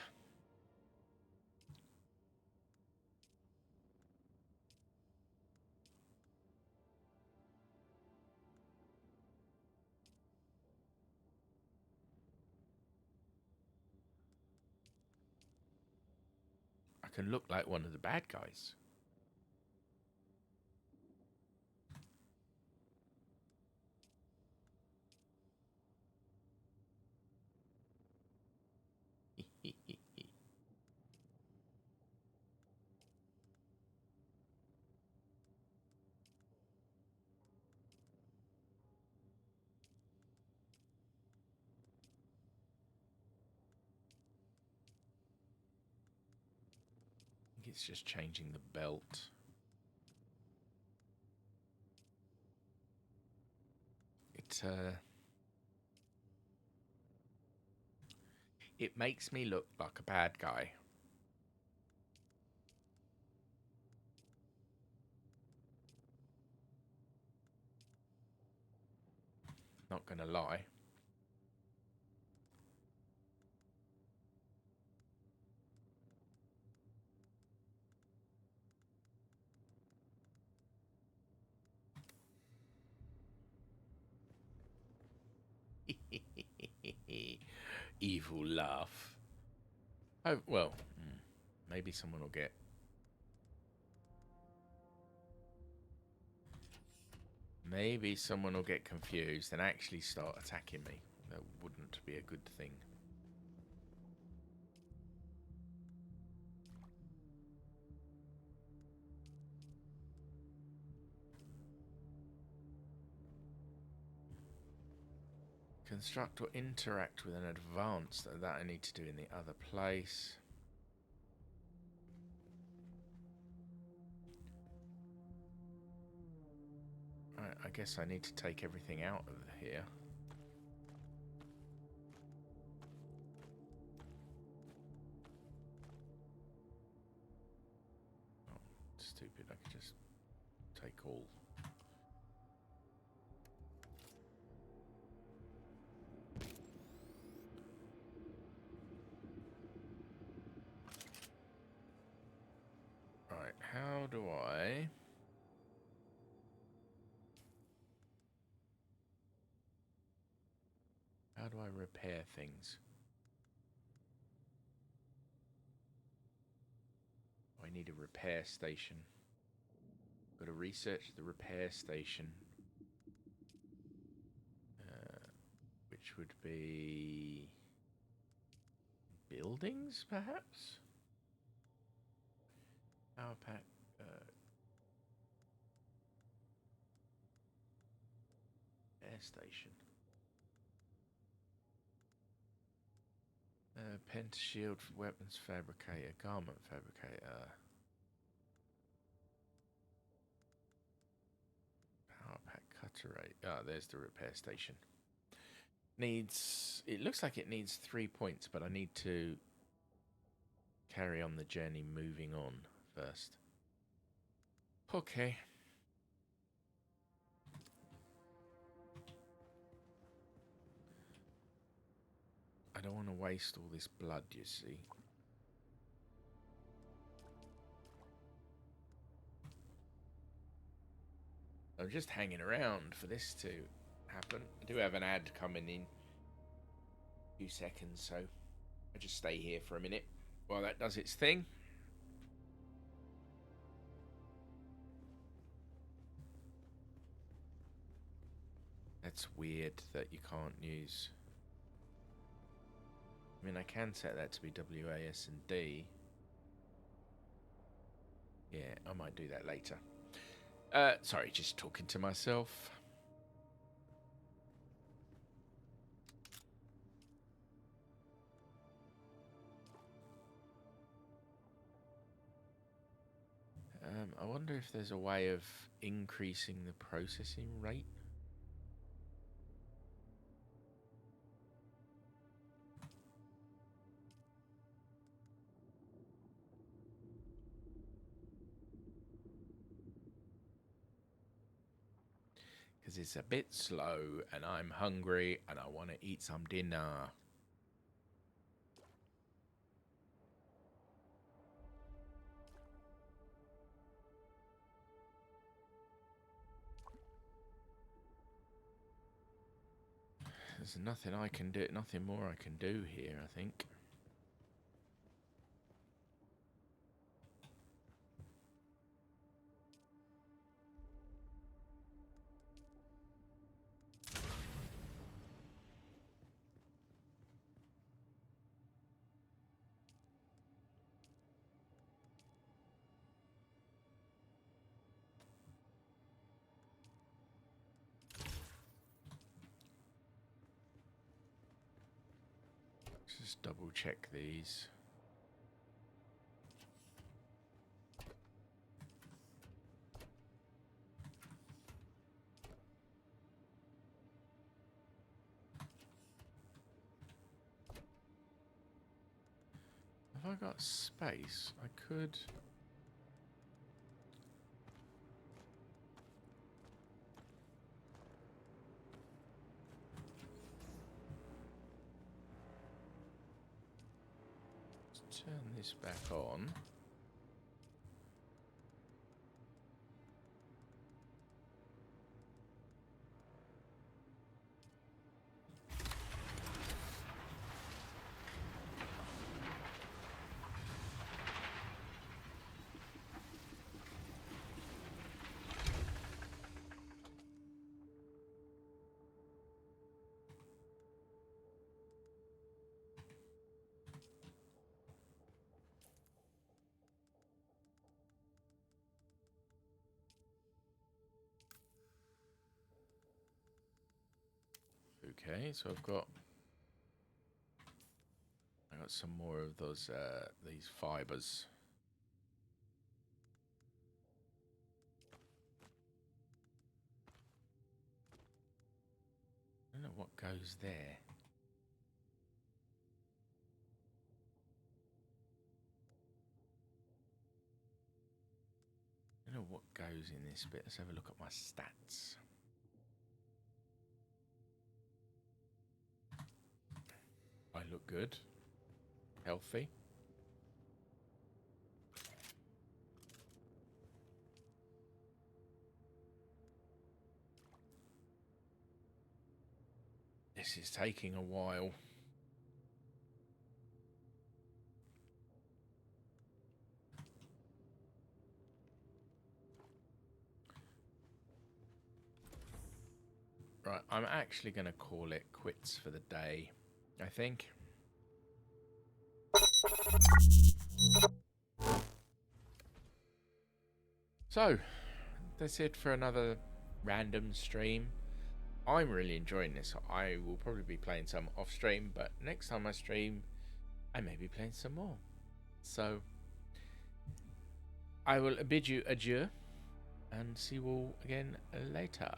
I can look like one of the bad guys. I think it's just changing the belt. It makes me look like a bad guy. Not gonna lie. Evil laugh. Oh, well, maybe someone will get... Maybe someone will get confused and actually start attacking me. That wouldn't be a good thing. Construct or interact with an advance. That I need to do in the other place. Right, I guess I need to take everything out of here. Oh, stupid. I could just take all. Right, how do I... How do I repair things? I need a repair station. Got to research the repair station. Which would be... buildings, perhaps? Power pack... air station. Pent shield, weapons fabricator, garment fabricator. Power pack cutter rate. Ah, there's the repair station. Needs... It looks like it needs 3 points, but I need to carry on the journey moving on first. Okay. I don't want to waste all this blood, you see. I'm just hanging around for this to happen. I do have an ad coming in a few seconds, so I'll just stay here for a minute while that does its thing. That's weird that you can't use... I mean, I can set that to be WAS and D. Yeah, I might do that later. Sorry, just talking to myself. I wonder if there's a way of increasing the processing rate. Because it's a bit slow and I'm hungry and I want to eat some dinner. There's nothing I can do, nothing more I can do here, I think. Just double check these. Have I got space? I could... turn this back on. Okay, so I've got some more of those these fibers. I don't know what goes there. I don't know what goes in this bit. Let's have a look at my stats. I look good. Healthy. This is taking a while. Right, I'm actually going to call it quits for the day, I think. So, that's it for another random stream. I'm really enjoying this. I will probably be playing some off stream, but next time I stream, I may be playing some more. So, I will bid you adieu and see you all again later.